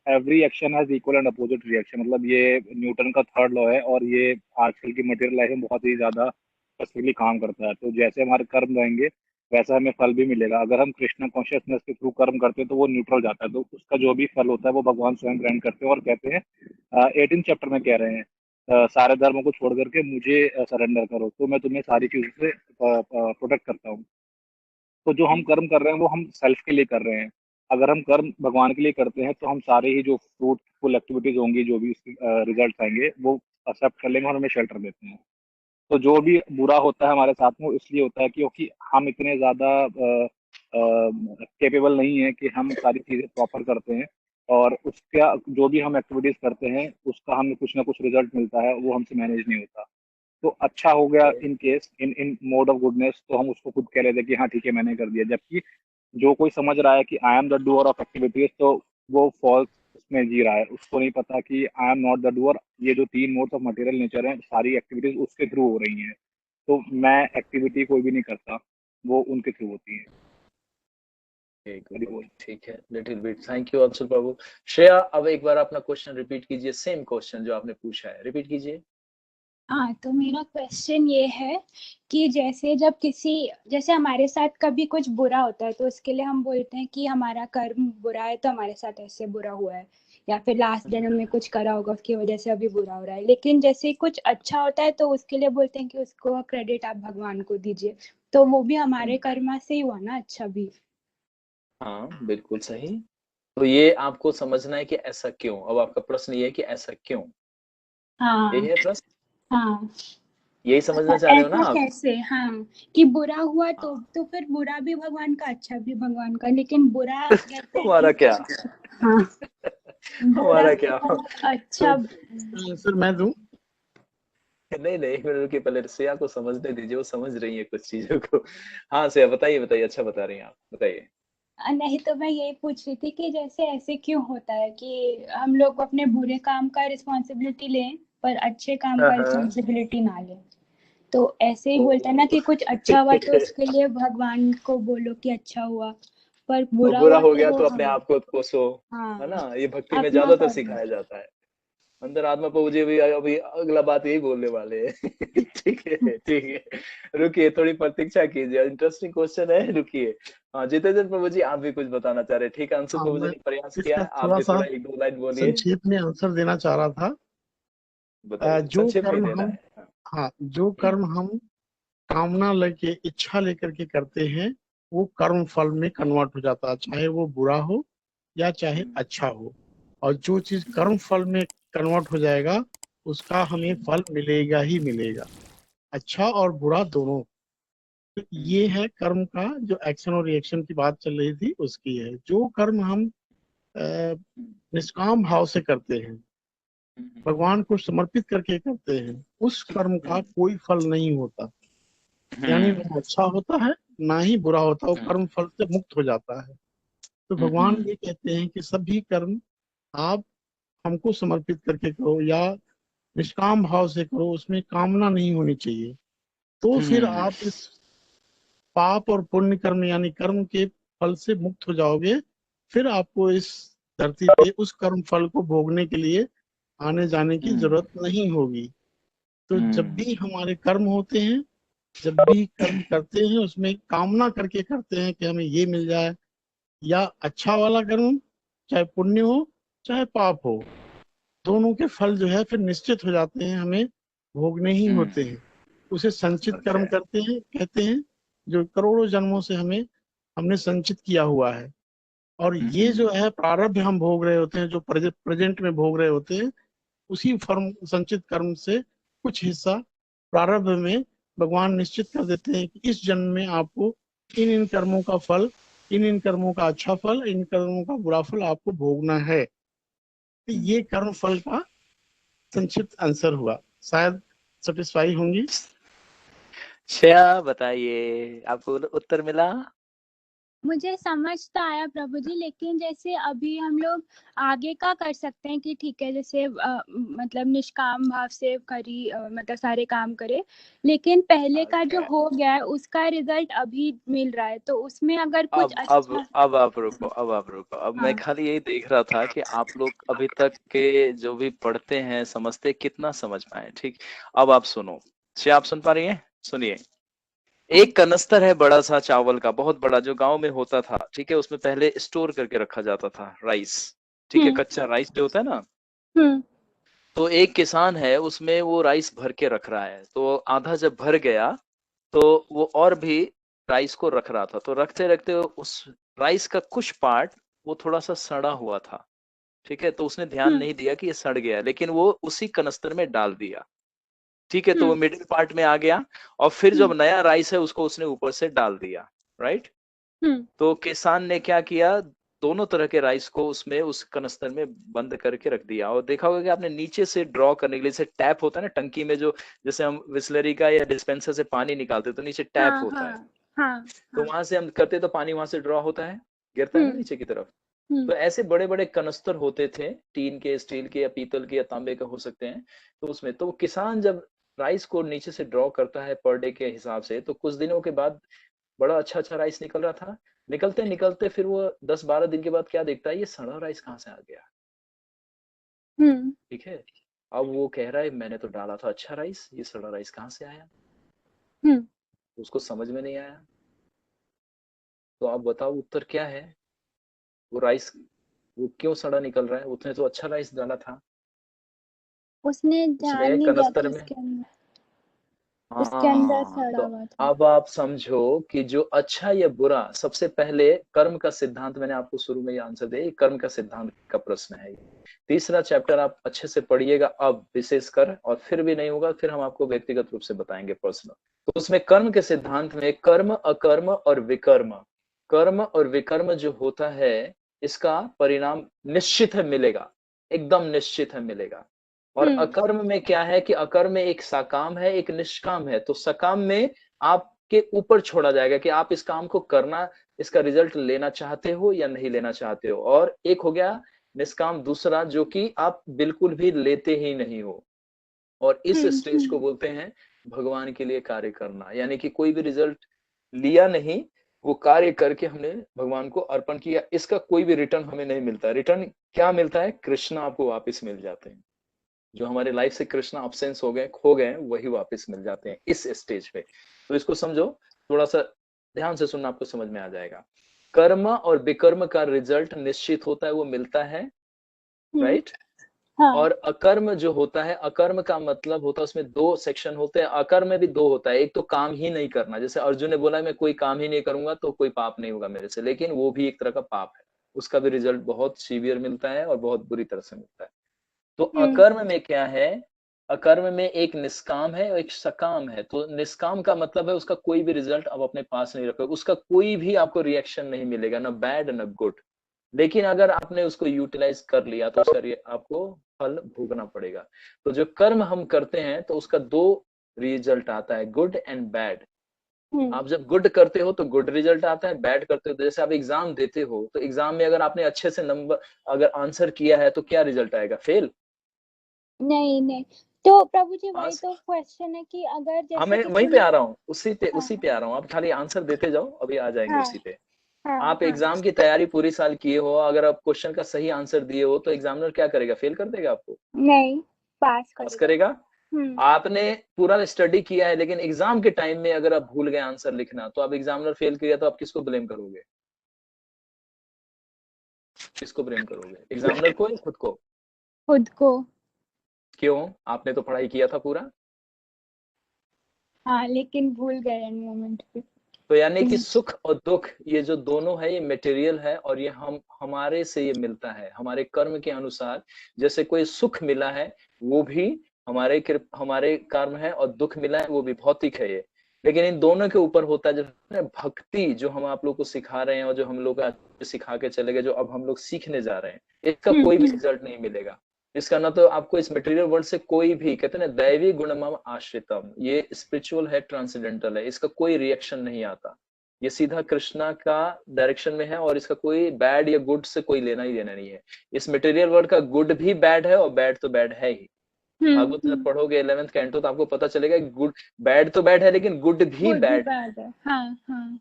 every action has equal and opposite reaction, मतलब ये न्यूटन का 3rd लॉ है, और ये आजकल की मटेरियल लाइफ में बहुत ही ज्यादा स्पेसिफिकली काम करता है। तो जैसे हमारे कर्म रहेंगे वैसा हमें फल भी मिलेगा। अगर हम कृष्ण कॉन्शियसनेस के थ्रू कर्म करते हैं तो वो न्यूट्रल जाता है, तो उसका जो भी फल होता है वो भगवान स्वयं ग्रहण करते हैं, और कहते हैं 18 चैप्टर में कह रहे हैं सारे धर्मों को छोड़ करके मुझे सरेंडर करो तो मैं तुम्हें सारी चीजों से प्रोटेक्ट करता हूँ। तो जो हम कर्म कर रहे हैं वो हम सेल्फ के लिए कर रहे हैं। अगर हम कर्म भगवान के लिए करते हैं तो हम सारे ही जो फ्रूटफुल एक्टिविटीज होंगी, जो भी रिजल्ट आएंगे, वो एक्सेप्ट कर लेंगे और हमें शेल्टर देते हैं। तो जो भी बुरा होता है हमारे साथ में वो इसलिए होता है क्योंकि हम इतने ज़्यादा कैपेबल नहीं है कि हम सारी चीज़ें प्रॉपर करते हैं, और उसका जो भी हम एक्टिविटीज़ करते हैं उसका हमें कुछ ना कुछ रिजल्ट मिलता है, वो हमसे मैनेज नहीं होता। तो अच्छा हो गया in case in in mode of goodness, तो हम उसको खुद कह लेते हैं कि हाँ ठीक है मैंने कर दिया। जबकि जो कोई समझ रहा है कि I am the doer of activities, तो वो फॉल्स उसमें जी रहा है। उसको नहीं पता कि I am not the doer. ये जो 3 मोड्स ऑफ मटेरियल नेचर है, सारी एक्टिविटीज उसके थ्रू हो रही हैं। तो मैं एक्टिविटी कोई भी नहीं करता, वो उनके थ्रू होती है। ठीक है, little bit thank you Anshul Prabhu. Shreya, अब एक बार अपना क्वेश्चन रिपीट कीजिए, सेम क्वेश्चन जो आपने पूछा है रिपीट कीजिए। हाँ, तो मेरा क्वेश्चन ये है कि जैसे हमारे साथ कभी कुछ बुरा होता है तो उसके लिए हम बोलते हैं कि हमारा कर्म बुरा है तो हमारे साथ ऐसे बुरा हुआ है, या फिर लास्ट जन्म में कुछ करा होगा उसकी वजह से अभी बुरा हो रहा है। लेकिन जैसे कुछ अच्छा होता है तो उसके लिए बोलते हैं कि उसको क्रेडिट आप भगवान को दीजिए, तो वो भी हमारे कर्मा से ही हुआ ना, अच्छा भी। हाँ बिल्कुल सही। तो ये आपको समझना है कि ऐसा क्यों। अब आपका प्रश्न ये है कि ऐसा क्यों, हाँ यही है प्रश्न, हाँ, यही समझना चाह रहे हो ना ऐसा आप। कैसे? हाँ, कि बुरा हुआ तो फिर बुरा भी भगवान का, अच्छा भी भगवान का, लेकिन बुरा कहते हैं हमारा क्या कि हाँ, बुरा हमारा क्या अच्छा। सर मैं दूं? नहीं नहीं, एक मिनट रुकिए, पहले श्रेया को समझने दीजिए, वो समझ रही है कुछ चीजों को। हाँ श्रेया बताइए बताइए, अच्छा बता रही हैं आप, बताइए। नहीं, तो मैं यही पूछ रही थी कि जैसे ऐसे क्यों होता है कि हम लोग अपने बुरे काम का रिस्पॉन्सिबिलिटी लें पर अच्छे काम हाँ का हाँ। रिस्पॉन्सिबिलिटी ना लें। तो ऐसे ही ओ, बोलता है ना कि कुछ अच्छा हुआ तो उसके लिए भगवान को बोलो कि अच्छा हुआ, पर और बुरा बुरा हुआ हो तो गया वो तो अपने हम, आप को कोसो, है हाँ, ना, ये भक्ति में अपना ज्यादातर कर्म। सिखाया जाता है। अंदर आत्मा प्रभु जी अभी अगला बात यही बोलने वाले हैं। ठीक है ठीक है, रुकिए थोड़ी प्रतीक्षा कीजिए, इंटरेस्टिंग क्वेश्चन है, रुकिए। हाँ जितेंद्र प्रभु जी, आप भी कुछ बताना चाह रहे हैं। ठीक है, अंशु हाँ, प्रभु जी मैं ने प्रयास किया इसका है, आप थोड़ा भी सा थोड़ा 1-2 लाइन बोलिए। संक्षेप में आंसर देना चाह रहा था। बताइए, जो संक्षेप में ही कर्म देना हम, है। हाँ। हाँ, जो कर्म हम कामना लेके, इच्छा लेकर के करते हैं, वो कर्म फल में कन्वर्ट हो जाता है, चाहे वो बुरा हो या चाहे अच्छा हो। और जो चीज कर्म फल में कन्वर्ट हो जाएगा उसका हमें फल मिलेगा ही मिलेगा, अच्छा और बुरा दोनों। तो ये है कर्म का, जो एक्शन और रिएक्शन की बात चल रही थी उसकी है। जो कर्म हम निष्काम भाव से करते हैं, भगवान को समर्पित करके करते हैं, उस कर्म का कोई फल नहीं होता। यानी ना अच्छा होता है ना ही बुरा होता, वो कर्म फल से मुक्त हो जाता है। तो भगवान ये कहते हैं कि सभी कर्म आप हमको समर्पित करके करो या निष्काम भाव से करो, उसमें कामना नहीं होनी चाहिए। तो फिर आप इस पाप और पुण्य कर्म यानी कर्म के फल से मुक्त हो जाओगे। फिर आपको इस धरती पे उस कर्म फल को भोगने के लिए आने जाने की जरूरत नहीं होगी। तो जब भी हमारे कर्म होते हैं, जब भी कर्म करते हैं, उसमें कामना करके करते हैं कि हमें ये मिल जाए, या अच्छा वाला कर्म चाहे पुण्य हो चाहे पाप हो, दोनों के फल जो है फिर निश्चित हो जाते हैं, हमें भोगने ही होते हैं। उसे संचित कर्म करते हैं कहते हैं, जो करोड़ों जन्मों से हमें हमने संचित किया हुआ है। और ये जो है प्रारब्ध हम भोग रहे होते हैं, जो प्रेजेंट में भोग रहे होते हैं, उसी फर्म संचित कर्म से कुछ हिस्सा प्रारब्ध में भगवान निश्चित कर देते हैं कि इस जन्म में आपको इन इन कर्मों का फल, इन इन कर्मों का अच्छा फल, इन कर्मों का बुरा फल आपको भोगना है। तो ये कर्म फल का संक्षिप्त आंसर हुआ, शायद सेटिस्फाई होंगी। श्रेया बताइए, आपको उत्तर मिला? मुझे समझ तो आया प्रभु जी, लेकिन जैसे अभी हम लोग आगे का कर सकते हैं कि ठीक है, जैसे मतलब निष्काम भाव से करी, मतलब सारे काम करे, लेकिन पहले का जो हो गया है उसका रिजल्ट अभी मिल रहा है, तो उसमें अगर कुछ अच्छा। अब आप रुको, अब मैं हाँ खाली यही देख रहा था कि आप लोग अभी तक के जो भी पढ़ते हैं समझते कितना समझ पाए। ठीक, अब आप सुनो। श्रेया आप सुन पा रही हैं? सुनिए। एक कनस्तर है बड़ा सा चावल का, बहुत बड़ा, जो गांव में होता था। ठीक है, उसमें पहले स्टोर करके रखा जाता था राइस। ठीक है, कच्चा राइस जो होता है ना, हम्म तो एक किसान है, उसमें वो राइस भर के रख रहा है। तो आधा जब भर गया तो वो और भी राइस को रख रहा था। तो रखते रखते उस राइस का कुछ पार्ट वो थोड़ा सा सड़ा हुआ था। ठीक है, तो उसने ध्यान नहीं दिया कि ये सड़ गया, लेकिन वो उसी कनस्तर में डाल दिया। ठीक है, तो वो मिडिल पार्ट में आ गया और फिर जब नया राइस है उसको उसने ऊपर से डाल दिया, राइट। तो किसान ने क्या किया, दोनों तरह के राइस को उसमें उस कनस्तर में बंद करके रख दिया। और देखा होगा कि आपने नीचे से ड्रॉ करने के लिए, जैसे टैप होता है ना टंकी में, जो जैसे हम विस्लरी का या डिस्पेंसर से पानी निकालते तो नीचे टैप होता है, तो वहां से हम करते तो पानी वहां से ड्रॉ होता है, गिरता है ना नीचे की तरफ। तो ऐसे बड़े बड़े कनस्तर होते थे, टीन के, स्टील के या पीतल के या तांबे के हो सकते हैं। तो उसमें तो किसान जब राइस को नीचे से ड्रॉ करता है पर डे के हिसाब से, तो कुछ दिनों के बाद बड़ा अच्छा अच्छा राइस निकल रहा था। निकलते निकलते फिर वो 10-12 दिन के बाद क्या देखता है, ये सड़ा राइस कहाँ से आ गया। ठीक है, अब वो कह रहा है मैंने तो डाला था अच्छा राइस, ये सड़ा राइस कहाँ से आया। उसको समझ में नहीं आया। तो आप बताओ उत्तर क्या है, वो राइस वो क्यों सड़ा निकल रहा है, उसने तो अच्छा राइस डाला था। उसने ध्यान नहीं दिया कि उसके अंदर सड़ा तो हुआ था। अब आप समझो कि जो अच्छा या बुरा, सबसे पहले कर्म का सिद्धांत, मैंने आपको शुरू में ये आंसर दिया, कर्म का सिद्धांत का प्रश्न है। तीसरा चैप्टर आप अच्छे से पढ़िएगा अब विशेषकर, और फिर भी नहीं होगा फिर हम आपको व्यक्तिगत रूप से बताएंगे प्रश्न। तो उसमें कर्म के सिद्धांत में कर्म, अकर्म और विकर्म, कर्म और विकर्म जो होता है इसका परिणाम निश्चित है मिलेगा, एकदम निश्चित है मिलेगा। और अकर्म में क्या है कि अकर्म में एक सकाम है एक निष्काम है। तो सकाम में आपके ऊपर छोड़ा जाएगा कि आप इस काम को करना, इसका रिजल्ट लेना चाहते हो या नहीं लेना चाहते हो। और एक हो गया निष्काम दूसरा, जो कि आप बिल्कुल भी लेते ही नहीं हो। और इस स्टेज को बोलते हैं भगवान के लिए कार्य करना, यानी कि कोई भी रिजल्ट लिया नहीं, वो कार्य करके हमने भगवान को अर्पण किया, इसका कोई भी रिटर्न हमें नहीं मिलता। रिटर्न क्या मिलता है, कृष्ण आपको वापस मिल जाते हैं। जो हमारे लाइफ से कृष्ण अब्सेंस हो गए, खो गए, वही वापस मिल जाते हैं इस स्टेज पे। तो इसको समझो, थोड़ा सा ध्यान से सुनना, आपको समझ में आ जाएगा। कर्म और विकर्म का रिजल्ट निश्चित होता है, वो मिलता है, राइट। और अकर्म जो होता है, अकर्म का मतलब होता है उसमें दो सेक्शन होते हैं। अकर्म में भी दो होता है, एक तो काम ही नहीं करना, जैसे अर्जुन ने बोला मैं कोई काम ही नहीं करूंगा तो कोई पाप नहीं होगा मेरे से, लेकिन वो भी एक तरह का पाप है, उसका भी रिजल्ट बहुत सीवियर मिलता है और बहुत बुरी तरह से मिलता है। तो अकर्म में क्या है, अकर्म में एक निष्काम है और एक सकाम है। तो निष्काम का मतलब है उसका कोई भी रिजल्ट आप अपने पास नहीं रखोगे, उसका कोई भी आपको रिएक्शन नहीं मिलेगा, ना बैड ना गुड। लेकिन अगर आपने उसको यूटिलाइज कर लिया तो उसका आपको फल भोगना पड़ेगा। तो जो कर्म हम करते हैं तो उसका दो रिजल्ट आता है, गुड एंड बैड। आप जब गुड करते हो तो गुड रिजल्ट आता है, बैड करते हो तो जैसे आप एग्जाम देते हो तो एग्जाम में अगर आपने अच्छे से नंबर अगर आंसर किया है तो क्या रिजल्ट आएगा, फेल। नहीं, तो प्रभु जी वही तो क्वेश्चन है कि अगर जैसे मैं वहीं पे आ रहा हूँ, उसी पे आ रहा हूँ। आप खाली आंसर देते जाओ, अभी आ जाएंगे उसी पे। आप एग्जाम की तैयारी पूरी साल किए हो, अगर आप क्वेश्चन का सही आंसर दिए हो तो एग्जामिनर क्या करेगा, फेल कर देगा आपको? नहीं, पास करेगा। आपने पूरा स्टडी किया है लेकिन एग्जाम के टाइम में अगर आप भूल गए आंसर लिखना, तो आप एग्जामिनर फेल किया तो आप किसको ब्लेम करोगे, किसको ब्लेम करोगे, एग्जामिनर को या खुद को? खुद को। क्यों, आपने तो पढ़ाई किया था पूरा। हाँ, लेकिन भूल गए एंड मोमेंट पे। तो यानी कि सुख और दुख ये जो दोनों है ये मटेरियल है, और ये हमारे से ये मिलता है हमारे कर्म के अनुसार। जैसे कोई सुख मिला है वो भी हमारे कर्म है, और दुख मिला है वो भी भौतिक है ये। लेकिन इन दोनों के ऊपर होता है जो भक्ति, जो हम आप लोग को सिखा रहे हैं और जो हम लोग सिखा के चले गए, जो अब हम लोग सीखने जा रहे हैं, इसका कोई भी रिजल्ट नहीं मिलेगा। इसका ना तो आपको इस मटेरियल वर्ल्ड से कोई भी, कहते हैं ना दैवी गुणमम आश्रितम, ये स्पिरिचुअल है, ट्रांसेंडेंटल है, इसका कोई रिएक्शन नहीं आता। ये सीधा कृष्णा का डायरेक्शन में है, और इसका कोई बैड या गुड से कोई लेना ही देना नहीं है। इस मटेरियल वर्ल्ड का गुड भी बैड है और बैड तो बैड है ही। भागवत जब पढ़ोगे 11th कैंटो तो आपको पता चलेगा गुड बैड तो बैड है लेकिन गुड भी बैड है। हाँ।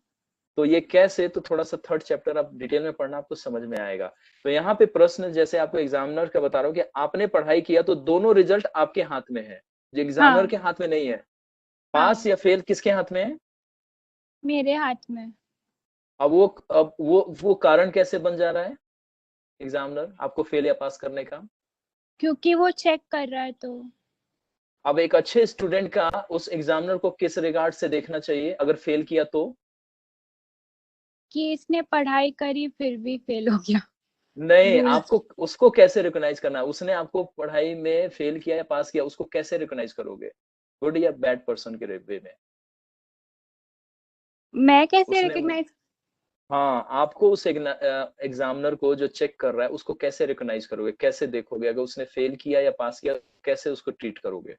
तो ये कैसे, तो थोड़ा सा थर्ड चैप्टर आप डिटेल में पढ़ना, आपको समझ में आएगा। तो यहाँ पे प्रश्न जैसे आपको एग्जामिनर का बता रहा हूँ कि आपने पढ़ाई किया तो दोनों रिजल्ट आपके हाथ में है, जो एग्जामिनर के हाथ में नहीं है। पास या फेल किसके हाथ में है? मेरे हाथ में। अब वो कारण कैसे बन जा रहा है एग्जामिनर आपको फेल या पास करने का? क्योंकि वो चेक कर रहा है। तो अब एक अच्छे स्टूडेंट का उस एग्जामिनर को किस रिगार्ड से देखना चाहिए अगर फेल किया तो? कि इसने पढ़ाई करी फिर भी फेल हो गया। नहीं, rules. आपको उसको कैसे रिकॉग्नाइज करना है? उसने आपको पढ़ाई में फेल किया या पास किया, उसको कैसे रिकॉग्नाइज करोगे? गुड या बैड पर्सन के वे में? मैं कैसे उसने रिकॉग्नाइज? हाँ, आपको उस एग्जामिनर को जो चेक कर रहा है उसको कैसे रिकॉग्नाइज करोगे, कैसे देखोगे? अगर उसने फेल किया या पास किया, कैसे उसको ट्रीट करोगे?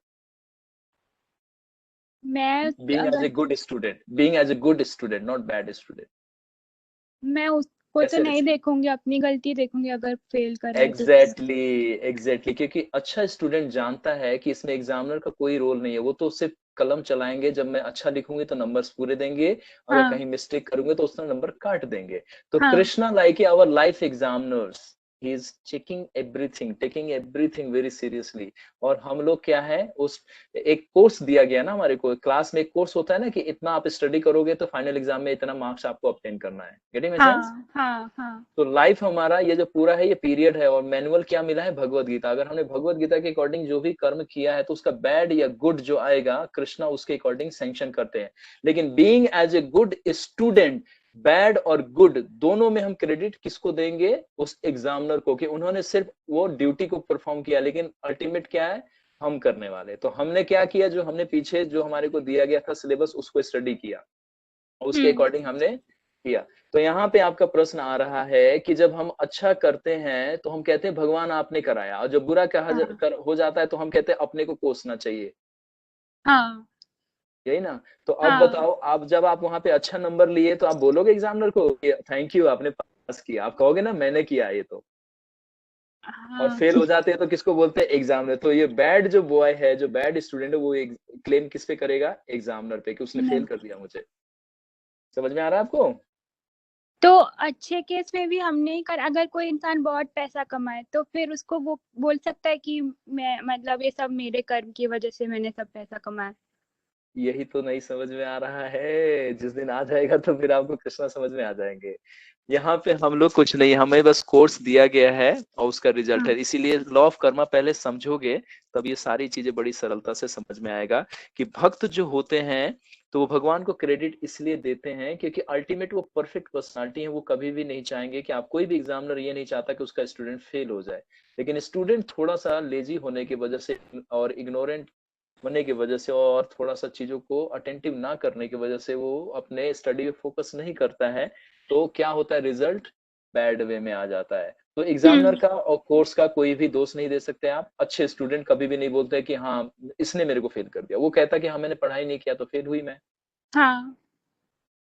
मैं बीइंग एज ए अगर good student, being as a good student, not bad student. मैं उसको तो कैसे? नहीं देखूंगी, अपनी गलती देखूंगी अगर फेल कर रहा है तो। एग्जैक्टली एग्जैक्टली, क्योंकि अच्छा स्टूडेंट जानता है कि इसमें एग्जामिनर का कोई रोल नहीं है, वो तो सिर्फ कलम चलाएंगे, जब मैं अच्छा लिखूंगी तो नंबर्स पूरे देंगे, अगर हाँ कहीं मिस्टेक करूंगे तो उसका नंबर काट देंगे। तो हाँ Krishna like our life examiners, he is checking everything, taking everything very seriously. और हम लोग क्या है, उस एक कोर्स दिया गया ना हमारे को, क्लास में एक कोर्स होता है ना कि इतना आप स्टडी करोगे तो फाइनल एग्जाम में इतना मार्क्स आपको ऑब्टेन करना है। Getting my sense? हाँ हाँ हाँ तो लाइफ हमारा ये जो पूरा है ये पीरियड है, और मैनुअल क्या मिला है? भगवत गीता। अगर हमने भगवत गीता के अकॉर्डिंग जो भी कर्म किया है तो उसका बैड या गुड जो आएगा, कृष्णा उसके अकॉर्डिंग सैंक्शन करते हैं। लेकिन being as a good student, bad और गुड दोनों में हम क्रेडिट किसको देंगे? उस एग्जामिनर को, कि उन्होंने सिर्फ वो ड्यूटी को परफॉर्म किया, लेकिन अल्टीमेट क्या है? हम करने वाले। तो हमने क्या किया? जो हमने पीछे जो हमारे को दिया गया था सिलेबस, उसको स्टडी किया और उसके अकॉर्डिंग हमने किया। तो यहाँ पे आपका प्रश्न आ रहा है कि जब हम अच्छा करते हैं तो हम कहते हैं भगवान आपने कराया, और जब बुरा हाँ हो जाता है तो हम कहते हैं अपने को कोसना चाहिए। हाँ यही ना? तो अब हाँ बताओ, आप जब आप वहां पे अच्छा नंबर लिए तो आप बोलोगे एग्जामिनर को थैंक यू आपने पास किया? आप कहोगे ना मैंने किया ये तो। और हाँ फेल हो जाते हैं तो किसको बोलते हैं? एग्जामिनर। तो ये बैड जो बॉय है, जो बैड स्टूडेंट है, वो क्लेम किस पे करेगा? एग्जामिनर पे, कि उसने फेल नहीं। कर दिया मुझे। समझ में आ रहा है आपको? तो अच्छे केस में भी हम नहीं कर, अगर कोई इंसान बहुत पैसा कमाए तो फिर उसको वो बोल सकता है कि मैं, मतलब ये सब मेरे कर्म की वजह से मैंने सब पैसा कमाया। यही तो नहीं समझ में आ रहा है। जिस दिन आ जाएगा तो फिर आपको कृष्णा समझ में आ जाएंगे। यहाँ पे हम लोग कुछ नहीं, हमें बस कोर्स दिया गया है और उसका रिजल्ट है। हाँ इसीलिए लॉ ऑफ कर्मा पहले समझोगे तब ये सारी चीजें बड़ी सरलता से समझ में आएगा कि भक्त जो होते हैं तो वो भगवान को क्रेडिट इसलिए देते हैं क्योंकि अल्टीमेट वो परफेक्ट पर्सनालिटी है। वो कभी भी नहीं चाहेंगे कि आप, कोई भी एग्जामिनर ये नहीं चाहता कि उसका स्टूडेंट फेल हो जाए। लेकिन स्टूडेंट थोड़ा सा लेजी होने की वजह से और इग्नोरेंट होने की वजह से और थोड़ा सा चीजों को अटेंटिव ना करने की वजह से वो अपने स्टडी पे फोकस नहीं करता है, तो क्या होता है? रिजल्ट बैड वे में आ जाता है। तो एग्जामिनर का और कोर्स का कोई भी दोष नहीं दे सकते आप। अच्छे स्टूडेंट कभी भी नहीं बोलते कि हाँ इसने मेरे को फेल कर दिया, वो कहता कि हाँ मैंने पढ़ाई नहीं किया तो फेल हुई मैं। हाँ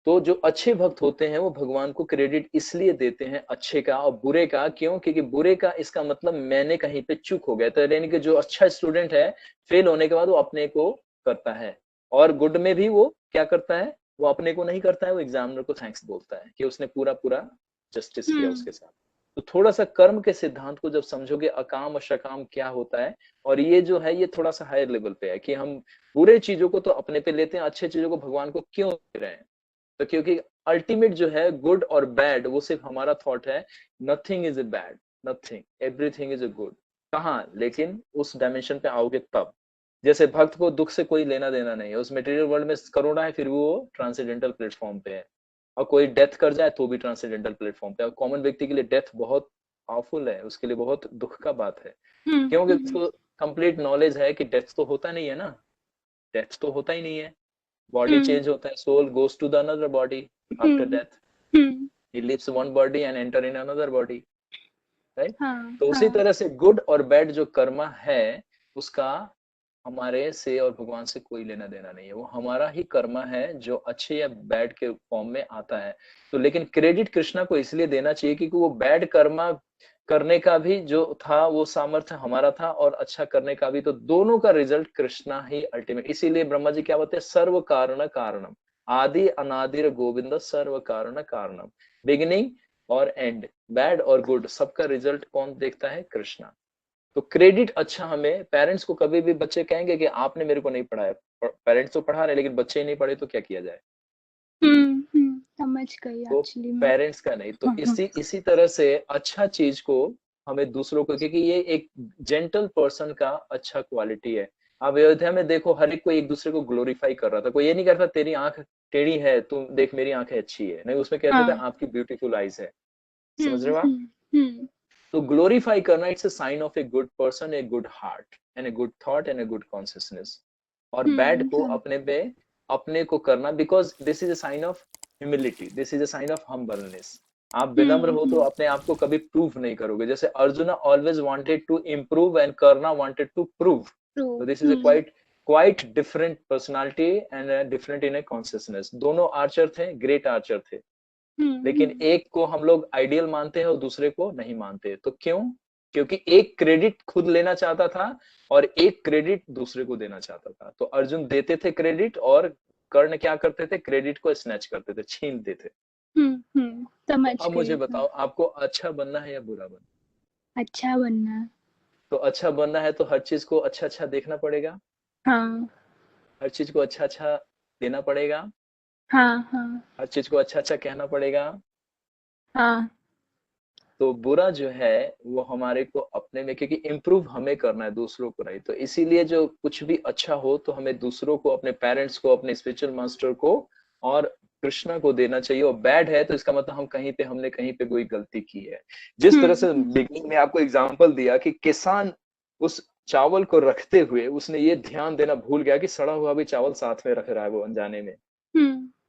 तो जो अच्छे भक्त होते हैं वो भगवान को क्रेडिट इसलिए देते हैं अच्छे का और बुरे का। क्यों? क्योंकि बुरे का इसका मतलब मैंने कहीं पे चूक हो गया। तो यानी कि जो अच्छा स्टूडेंट है, फेल होने के बाद वो अपने को करता है, और गुड में भी वो क्या करता है? वो अपने को नहीं करता है, वो एग्जामिनर को थैंक्स बोलता है कि उसने पूरा पूरा जस्टिस किया उसके साथ। तो थोड़ा सा कर्म के सिद्धांत को जब समझोगे, अकाम और सकाम क्या होता है, और ये जो है ये थोड़ा सा हायर लेवल पे है कि हम बुरे चीजों को तो अपने पे लेते हैं, अच्छे चीजों को भगवान को क्यों दे रहे हैं? तो क्योंकि अल्टीमेट जो है गुड और बैड वो सिर्फ हमारा थॉट है। Nothing is a bad, nothing, everything is a good. कहाँ? लेकिन उस डायमेंशन पे आओगे तब। जैसे भक्त को दुख से कोई लेना देना नहीं है, उस मटेरियल वर्ल्ड में करोड़ा है फिर भी वो ट्रांसेंडेंटल प्लेटफॉर्म पे है। और कोई डेथ कर जाए तो भी ट्रांसेंडेंटल प्लेटफॉर्म पे। और कॉमन व्यक्ति के लिए डेथ बहुत पावरफुल है, उसके लिए बहुत दुख का बात है। क्योंकि उसको कंप्लीट नॉलेज है कि डेथ तो होता नहीं है ना, डेथ तो होता ही नहीं है। बॉडी चेंज होता है, soul goes to the another body after death, he leaves one body and enter in another body, right? हाँ तो उसी हाँ तरह से गुड और बैड जो कर्मा है उसका हमारे से और भगवान से कोई लेना देना नहीं है। वो हमारा ही कर्मा है जो अच्छे या बैड के फॉर्म में आता है। तो लेकिन क्रेडिट कृष्णा को इसलिए देना चाहिए क्योंकि वो बैड कर्मा करने का भी जो था वो सामर्थ्य हमारा था, और अच्छा करने का भी। तो दोनों का रिजल्ट कृष्णा ही अल्टीमेट। इसीलिए ब्रह्मा जी क्या बोलते हैं? सर्व कारण कारणम, आदि अनादिर गोविंद सर्व कारण कारणम। बिगिनिंग और एंड, बैड और गुड, सबका रिजल्ट कौन देखता है? कृष्णा। तो क्रेडिट अच्छा, हमें पेरेंट्स को कभी भी बच्चे कहेंगे कि आपने मेरे को नहीं पढ़ाया, पेरेंट्स तो पढ़ा रहे लेकिन बच्चे ही नहीं पढ़े तो क्या किया जाए? समझ गई तो एक्चुअली मैं। पेरेंट्स का नहीं। तो इसी तरह से अच्छा चीज को हमें दूसरों को, क्योंकि ये एक जेंटल पर्सन का अच्छा क्वालिटी है। अब अयोध्या में देखो हर एक कोई एक दूसरे को ग्लोरीफाई कर रहा था। कोई ये नहीं करता तेरी आंख टेढ़ी है तुम देख मेरी आंखें अच्छी है, नहीं, उसमें कहते थे आपकी ब्यूटीफुल आईज है। समझ रहे हो आप? तो ग्लोरीफाई करना it's a sign of a good person, a good heart and a good thought and a good consciousness. और बैड को हाँ अपने को करना, because this is a sign of humility, this is a sign of humbleness. आप विनम्र हो तो अपने आप को कभी प्रूव नहीं करोगे। जैसे Arjuna always wanted to improve and Karna wanted to prove. तो this is a quite different personality and different in a consciousness. दोनों आर्चर थे, ग्रेट आर्चर थे, लेकिन एक को हम लोग आइडियल मानते हैं और दूसरे को नहीं मानते। तो क्यों? क्योंकि एक क्रेडिट खुद लेना चाहता था और एक क्रेडिट दूसरे को देना चाहता था। तो अर्जुन देते थे क्रेडिट और कर्ण क्या करते थे? क्रेडिट को स्नैच करते थे, छीनते थे। समझ अब मुझे बताओ, आपको अच्छा बनना है या बुरा बनना? अच्छा बनना। तो अच्छा बनना है तो हर चीज को अच्छा अच्छा देखना पड़ेगा, हाँ हर चीज को अच्छा अच्छा देना पड़ेगा, हाँ हाँ हर चीज को अच्छा अच्छा कहना पड़ेगा। हाँ। तो बुरा जो है वो हमारे को अपने में, क्योंकि इम्प्रूव हमें करना है, दूसरों को नहीं। तो इसीलिए जो कुछ भी अच्छा हो तो हमें दूसरों को, अपने पेरेंट्स को, अपने स्पिरिचुअल मास्टर को और कृष्णा को देना चाहिए। और बैड है तो इसका मतलब हमने कहीं पे कोई गलती की है। जिस तरह से बिगनिंग में आपको एग्जांपल दिया कि किसान उस चावल को रखते हुए उसने ये ध्यान देना भूल गया कि सड़ा हुआ भी चावल साथ में रख रहा है वो अनजाने में।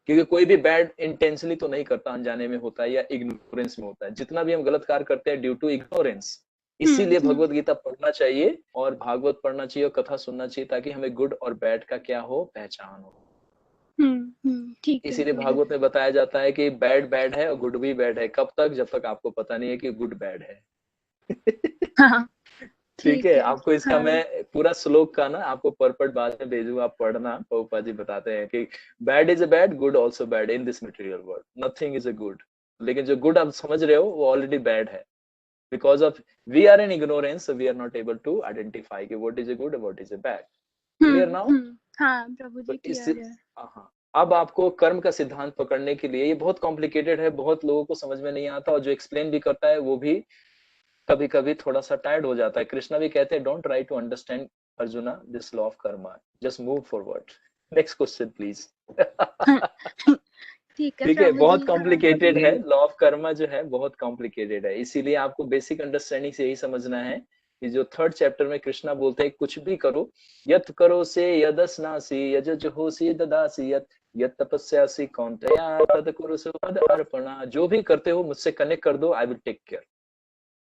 क्योंकि कोई भी बैड इंटेंशनली तो नहीं करता, अनजाने में होता है या इग्नोरेंस में होता है। जितना भी हम गलत कार्य करते हैं ड्यू टू इग्नोरेंस। इसीलिए भगवत गीता पढ़ना चाहिए और भागवत पढ़ना चाहिए और कथा सुनना चाहिए, ताकि हमें गुड और बैड का क्या हो, पहचान हो। ठीक है। इसीलिए भागवत में बताया जाता है कि बैड बैड है और गुड भी बैड है। कब तक? जब तक आपको पता नहीं है कि गुड बैड है। हाँ ठीक है, है। आपको इसका हाँ मैं पूरा श्लोक का ना आपको पर्पट बाद में भेजूंगा, आप पढ़ना। प्रभुपा जी बताते हैं कि bad is a bad, good also bad in this material world, nothing is a good. लेकिन जो गुड आप समझ रहे हो वो ऑलरेडी बैड है। Because of we are in ignorance, we are not able to identify कि what is a good, what is a bad. Clear now? हाँ प्रभु तो जी इस क्लियर है। हाँ, अब आपको कर्म का सिद्धांत पकड़ने के लिए, ये बहुत कॉम्प्लिकेटेड है, बहुत लोगों को समझ में नहीं आता, और जो एक्सप्लेन भी करता है वो भी कभी कभी थोड़ा सा टायर्ड हो जाता है। कृष्णा भी कहते हैं don't try to understand Arjuna this law of karma, just move forward. Next question please. ठीक है ठीक है, प्रभु बहुत जी। कॉम्प्लिकेटेड है, लॉ ऑफ कर्मा जो है बहुत कॉम्प्लिकेटेड है। इसीलिए आपको बेसिक अंडरस्टैंडिंग से यही समझना है कि जो थर्ड चैप्टर में कृष्णा बोलते हैं कुछ भी करो, यत करो से यदस्नासी यजज होसी ददासी यत यत तपस्यासी कौन्तेया तद कुरु सुमद अर्पणा। जो भी करते हो मुझसे कनेक्ट कर दो, आई विल टेक केयर।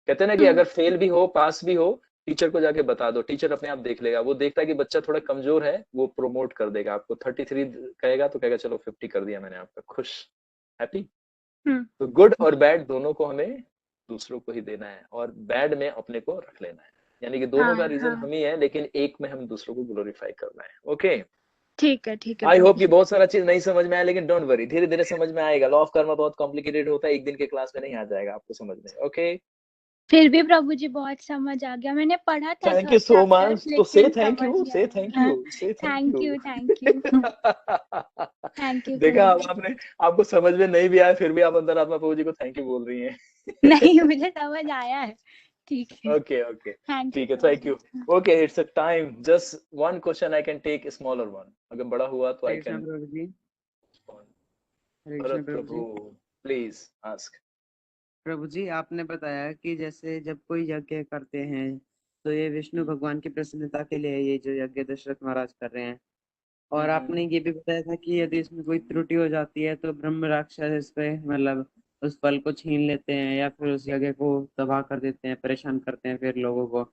कहते हैं ना कि अगर फेल भी हो पास भी हो, टीचर को जाके बता दो, टीचर अपने आप देख लेगा। वो देखता है कि बच्चा थोड़ा कमजोर है, वो प्रोमोट कर देगा आपको। 33 कहेगा तो कहेगा चलो 50 कर दिया मैंने आपका, खुश, हैप्पी। तो गुड और बैड दोनों को हमें दूसरों को ही देना है, और बैड में अपने को रख लेना है। यानी कि दोनों का रीजन हम ही है, लेकिन एक में हम दूसरों को ग्लोरीफाई करना है। ओके, ठीक है आई होप कि बहुत सारा चीज नहीं समझ में आया, लेकिन डोंट वरी, धीरे धीरे समझ में आएगा। लॉ ऑफ कर्मा बहुत कॉम्प्लिकेटेड होता है, एक दिन के क्लास में नहीं आ जाएगा आपको समझ में। ओके, फिर भी प्रभु जी बहुत समझ आ गया। मैंने पढ़ा था thank you third so chapter, much. तो से लेकिन थैंक समझ यू, नहीं से थैंक आया। यू, से thank thank you. You thank you thank you देखा, अब प्रभु जी। आपने, आपको समझ में नहीं भी आया फिर भी आप अंदर आत्मा प्रभु जी को थैंक यू बोल रही हैं। नहीं मुझे समझ आया है। ठीक है, ओके ओके, थैंक यू ठीक है, Prabhu thank ji. You. Okay, it's a time, just one question I can take, smaller one. अगर बड़ा हुआ तो I Hare Krishna can. Prabhu ji. Hare Krishna Bharat Prabhu ji. Prabhu please ask. Prabhu ji, आपने बताया कि जैसे जब कोई यज्ञ करते हैं तो ये विष्णु भगवान की प्रसन्नता के लिए ये जो यज्ञ दशरथ महाराज कर रहे हैं, और आपने ये भी बताया था कि यदि इसमें कोई त्रुटि हो जाती है तो ब्रह्म राक्षस इस पे मतलब उस फल को छीन लेते हैं या फिर उस यज्ञ को तबाह कर देते हैं, परेशान करते हैं फिर लोगों को।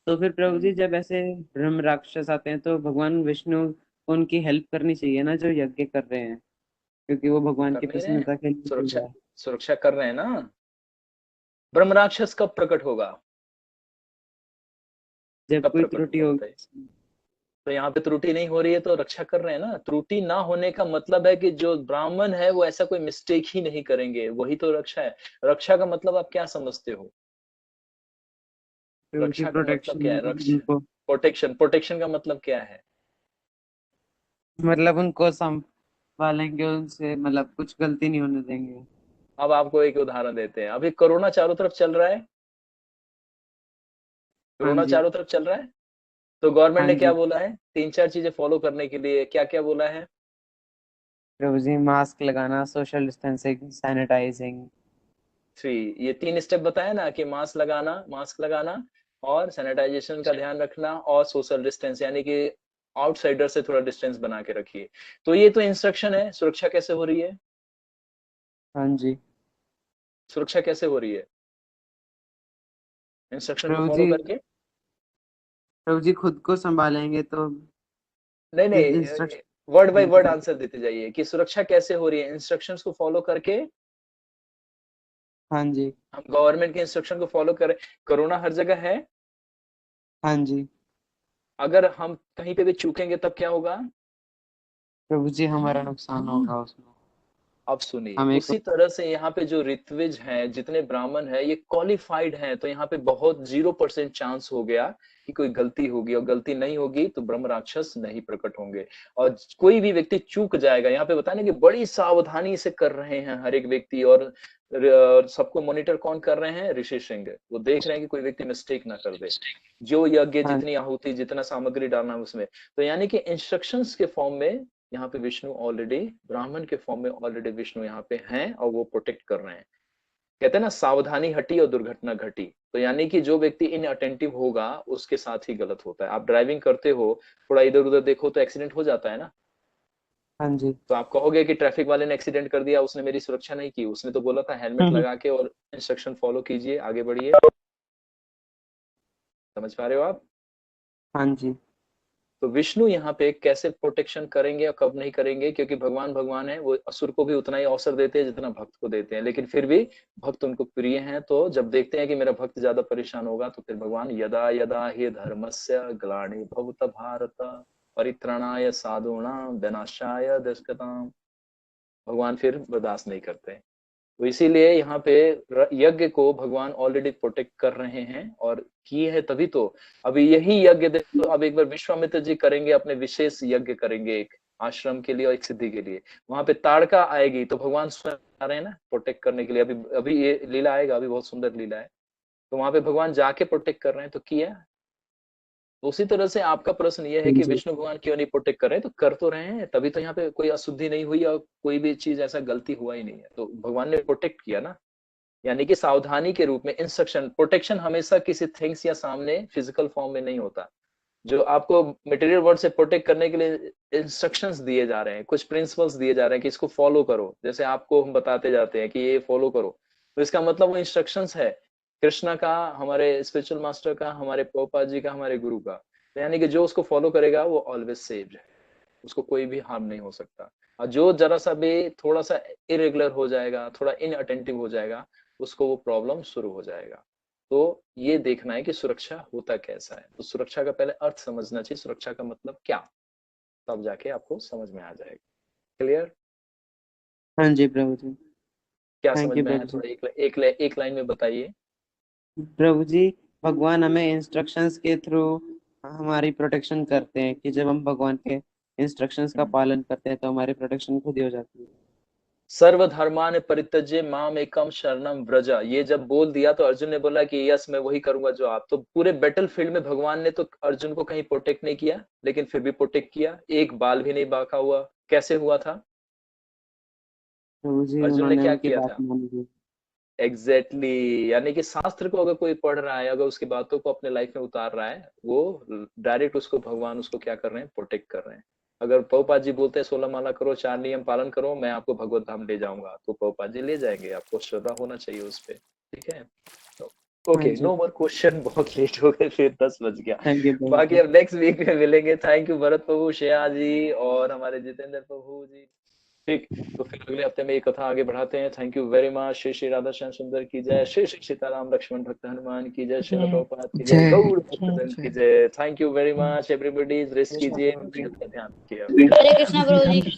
तो फिर प्रभु जी जब ऐसे ब्रह्म राक्षस आते हैं तो भगवान विष्णु को उनकी हेल्प करनी चाहिए ना, जो यज्ञ कर रहे हैं, क्योंकि वो भगवान कर की नहीं रहे हैं, प्रसन्नता के लिए कर सुरक्षा, रहा है। सुरक्षा कर रहे हैं ना। ब्रह्म राक्षस कब प्रकट होगा? जब कब कोई प्रकट त्रुटि होगा होगी। बताइए। तो यहाँ पे त्रुटि नहीं हो रही है तो रक्षा कर रहे हैं ना। त्रुटि ना होने का मतलब है कि जो ब्राह्मण है वो ऐसा कोई मिस्टेक ही नहीं करेंगे, वही तो रक्षा है। रक्षा का मतलब आप क्या समझते हो? फिर उनकी रक्षा का मतलब प्रोटेक्शन क्या है? रक्षा, उनको, प्रोटेक्शन, प्रोटेक्शन का मतलब क्या है? मतलब उनको संभालेंगे, उनसे मतलब कुछ गलती नहीं होने देंगे। अब आपको एक उदाहरण देते हैं। अभी कोरोना चारों तरफ चल रहा है, हाँ कोरोना जी। चारों तरफ चल रहा है। तो गवर्नमेंट हाँ ने क्या जी बोला है? 3-4 चीजें फॉलो करने के लिए क्या क्या बोला है? प्रभु जी, मास्क लगाना, सोशल डिस्टेंसिंग, सैनिटाइजिंग। 3 ये 3 स्टेप बताया ना कि मास्क लगाना और सैनिटाइजेशन का ध्यान रखना और सोशल डिस्टेंस, यानी कि आउटसाइडर से थोड़ा डिस्टेंस बना के रखिए। तो ये तो इंस्ट्रक्शन है। सुरक्षा कैसे हो रही है? हाँ जी सुरक्षा कैसे हो रही है इंस्ट्रक्शन को फॉलो करके? प्रभु जी खुद को संभालेंगे तो नहीं, instruction. Word by word answer देते जाइए कि सुरक्षा कैसे हो रही है इंस्ट्रक्शंस को फॉलो करके। हाँ जी हम गवर्नमेंट के इंस्ट्रक्शन को फॉलो करें। कोरोना हर जगह है। हाँ जी अगर हम कहीं पे भी चूकेंगे तब क्या होगा? प्रभु जी हमारा नुकसान होगा उसमें। अब सुनिए, हमें उसी तरह से यहाँ पे जो ऋत्विज हैं, जितने ब्राह्मण हैं, ये क्वालिफाइड हैं, तो यहाँ पे बहुत 0% चांस हो गया कि कोई गलती होगी, और गलती नहीं होगी तो ब्रह्म राक्षस नहीं प्रकट होंगे। और कोई भी व्यक्ति चूक जाएगा, यहाँ पे बताने कि बड़ी सावधानी से कर रहे हैं हर एक व्यक्ति, और सबको मॉनिटर कौन कर रहे हैं? ऋषि सिंह। वो देख रहे हैं कि कोई व्यक्ति मिस्टेक ना कर दे, जो यज्ञ हाँ जितनी आहुति जितना सामग्री डालना है उसमें। तो यानी कि इंस्ट्रक्शंस के फॉर्म में यहाँ पे विष्णु ऑलरेडी, ब्राह्मण के फॉर्म में ऑलरेडी विष्णु यहाँ पे हैं और वो प्रोटेक्ट कर रहे हैं। कहते हैं ना, सावधानी हटी और दुर्घटना घटी। तो यानी कि जो व्यक्ति इनअटेंटिव होगा उसके साथ ही गलत होता है। आप ड्राइविंग करते हो, थोड़ा इधर उधर देखो तो एक्सीडेंट हो जाता है ना। हाँ जी तो आप कहोगे कि ट्रैफिक वाले ने एक्सीडेंट कर दिया, उसने मेरी सुरक्षा नहीं की। उसने तो बोला था हेलमेट लगा के और इंस्ट्रक्शन फॉलो कीजिए, आगे बढ़िए। समझ पा रहे हो आप? हाँ जी तो विष्णु यहाँ पे कैसे प्रोटेक्शन करेंगे और कब नहीं करेंगे, क्योंकि भगवान है, वो असुर को भी उतना ही अवसर देते हैं जितना भक्त को देते हैं, लेकिन फिर भी भक्त उनको प्रिय हैं। तो जब देखते हैं कि मेरा भक्त ज्यादा परेशान होगा तो फिर भगवान यदा यदा हि धर्मस्य ग्लानिर्भवत भारत परित्राणाय साधूनां विनाशाय दुष्कृताम्, भगवान फिर बर्दाश्त नहीं करते। तो इसीलिए यहाँ पे यज्ञ को भगवान ऑलरेडी प्रोटेक्ट कर रहे हैं और किए हैं, तभी तो अभी यही यज्ञ देखो। अब एक बार विश्वामित्र जी करेंगे, अपने विशेष यज्ञ करेंगे एक आश्रम के लिए और एक सिद्धि के लिए। वहां पे ताड़का आएगी तो भगवान स्वयं आ रहे हैं ना प्रोटेक्ट करने के लिए। अभी अभी ये लीला आएगा, अभी बहुत सुंदर लीला है। तो वहां पे भगवान जाके प्रोटेक्ट कर रहे हैं, तो किया। तो उसी तरह से आपका प्रश्न ये है कि विष्णु भगवान क्यों नहीं प्रोटेक्ट कर रहे हैं? तो कर तो रहे हैं, तभी तो यहाँ पे कोई अशुद्धि नहीं हुई और कोई भी चीज ऐसा गलती हुआ ही नहीं है। तो भगवान ने प्रोटेक्ट किया ना, यानी कि सावधानी के रूप में इंस्ट्रक्शन। प्रोटेक्शन हमेशा किसी थिंग्स या सामने फिजिकल फॉर्म में नहीं होता। जो आपको मटेरियल वर्ल्ड से प्रोटेक्ट करने के लिए इंस्ट्रक्शंस दिए जा रहे हैं, कुछ प्रिंसिपल्स दिए जा रहे हैं कि इसको फॉलो करो। जैसे आपको हम बताते जाते हैं कि ये फॉलो करो, तो इसका मतलब वो इंस्ट्रक्शंस है कृष्णा का, हमारे स्पिरिचुअल मास्टर का, हमारे प्रभुपाद जी का, हमारे गुरु का। तो यानी कि जो उसको फॉलो करेगा वो ऑलवेज सेव्ड है, उसको कोई भी हार्म नहीं हो सकता। और जो जरा सा भी थोड़ा सा इरेगुलर हो जाएगा, थोड़ा इनअटेंटिव हो जाएगा, उसको वो प्रॉब्लम शुरू हो जाएगा। तो ये देखना है कि सुरक्षा होता कैसा है। तो सुरक्षा का पहले अर्थ समझना चाहिए, सुरक्षा का मतलब क्या, तब जाके आपको समझ में आ जाएगा। क्लियर? हाँ जी प्रभु जी। क्या थैंक समझ यू में आया? प्रभु जी। थोड़ा एक लाइन में बताइए। प्रभु जी भगवान हमें इंस्ट्रक्शंस के थ्रू हमारी प्रोटेक्शन करते हैं कि जब हम भगवान के इंस्ट्रक्शंस का पालन करते हैं तो हमारी प्रोटेक्शन खुद ही हो जाती है। सर्वधर्मान परित्यज्य माम एकम शरणम व्रजा, ये जब बोल दिया तो अर्जुन ने बोला कि यस मैं वही करूंगा जो आप। तो पूरे बैटल फील्ड में भगवान ने तो अर्जुन को कहीं प्रोटेक्ट नहीं किया, लेकिन फिर भी प्रोटेक्ट किया। एक बाल भी नहीं बांका हुआ। कैसे हुआ था? प्रभु जी अर्जुन ने उन्होंने क्या उनकी किया बात था? मान ली। एग्जैक्टली यानी कि शास्त्र को अगर कोई पढ़ रहा है, अगर उसकी बातों को अपने लाइफ में उतार रहा है, वो डायरेक्ट उसको भगवान उसको क्या कर रहे हैं? प्रोटेक्ट कर रहे हैं। अगर प्रभुपाद जी बोलते हैं 16 माला करो, 4 नियम पालन करो, मैं आपको भगवत धाम ले जाऊंगा, तो प्रभुपाद जी ले जाएंगे। आपको श्रद्धा होना चाहिए उस पर। ठीक है, हाँ ओके, जी नो मोर क्वेश्चन। बहुत लेट हो गए, फिर 10 बज गया। थैंक यू प्रभु बाकी जी। अब नेक्स्ट वीक में मिलेंगे। थैंक यू भरत प्रभु, श्रेया जी और हमारे जितेंद्र प्रभु जी। ठीक, तो फिर अगले हफ्ते में ये कथा आगे बढ़ाते हैं। Thank you very much. Shri Shri Radha Shyam सुंदर की जय, श्री श्री सीताराम लक्ष्मण भक्त हनुमान की जय, श्री प्रभुपाद की जय, गौड़ भक्तजन की जय। Thank you very much everybody. Rest कीजिए, अपना ध्यान रखिए। हरे कृष्णा प्रभु जी।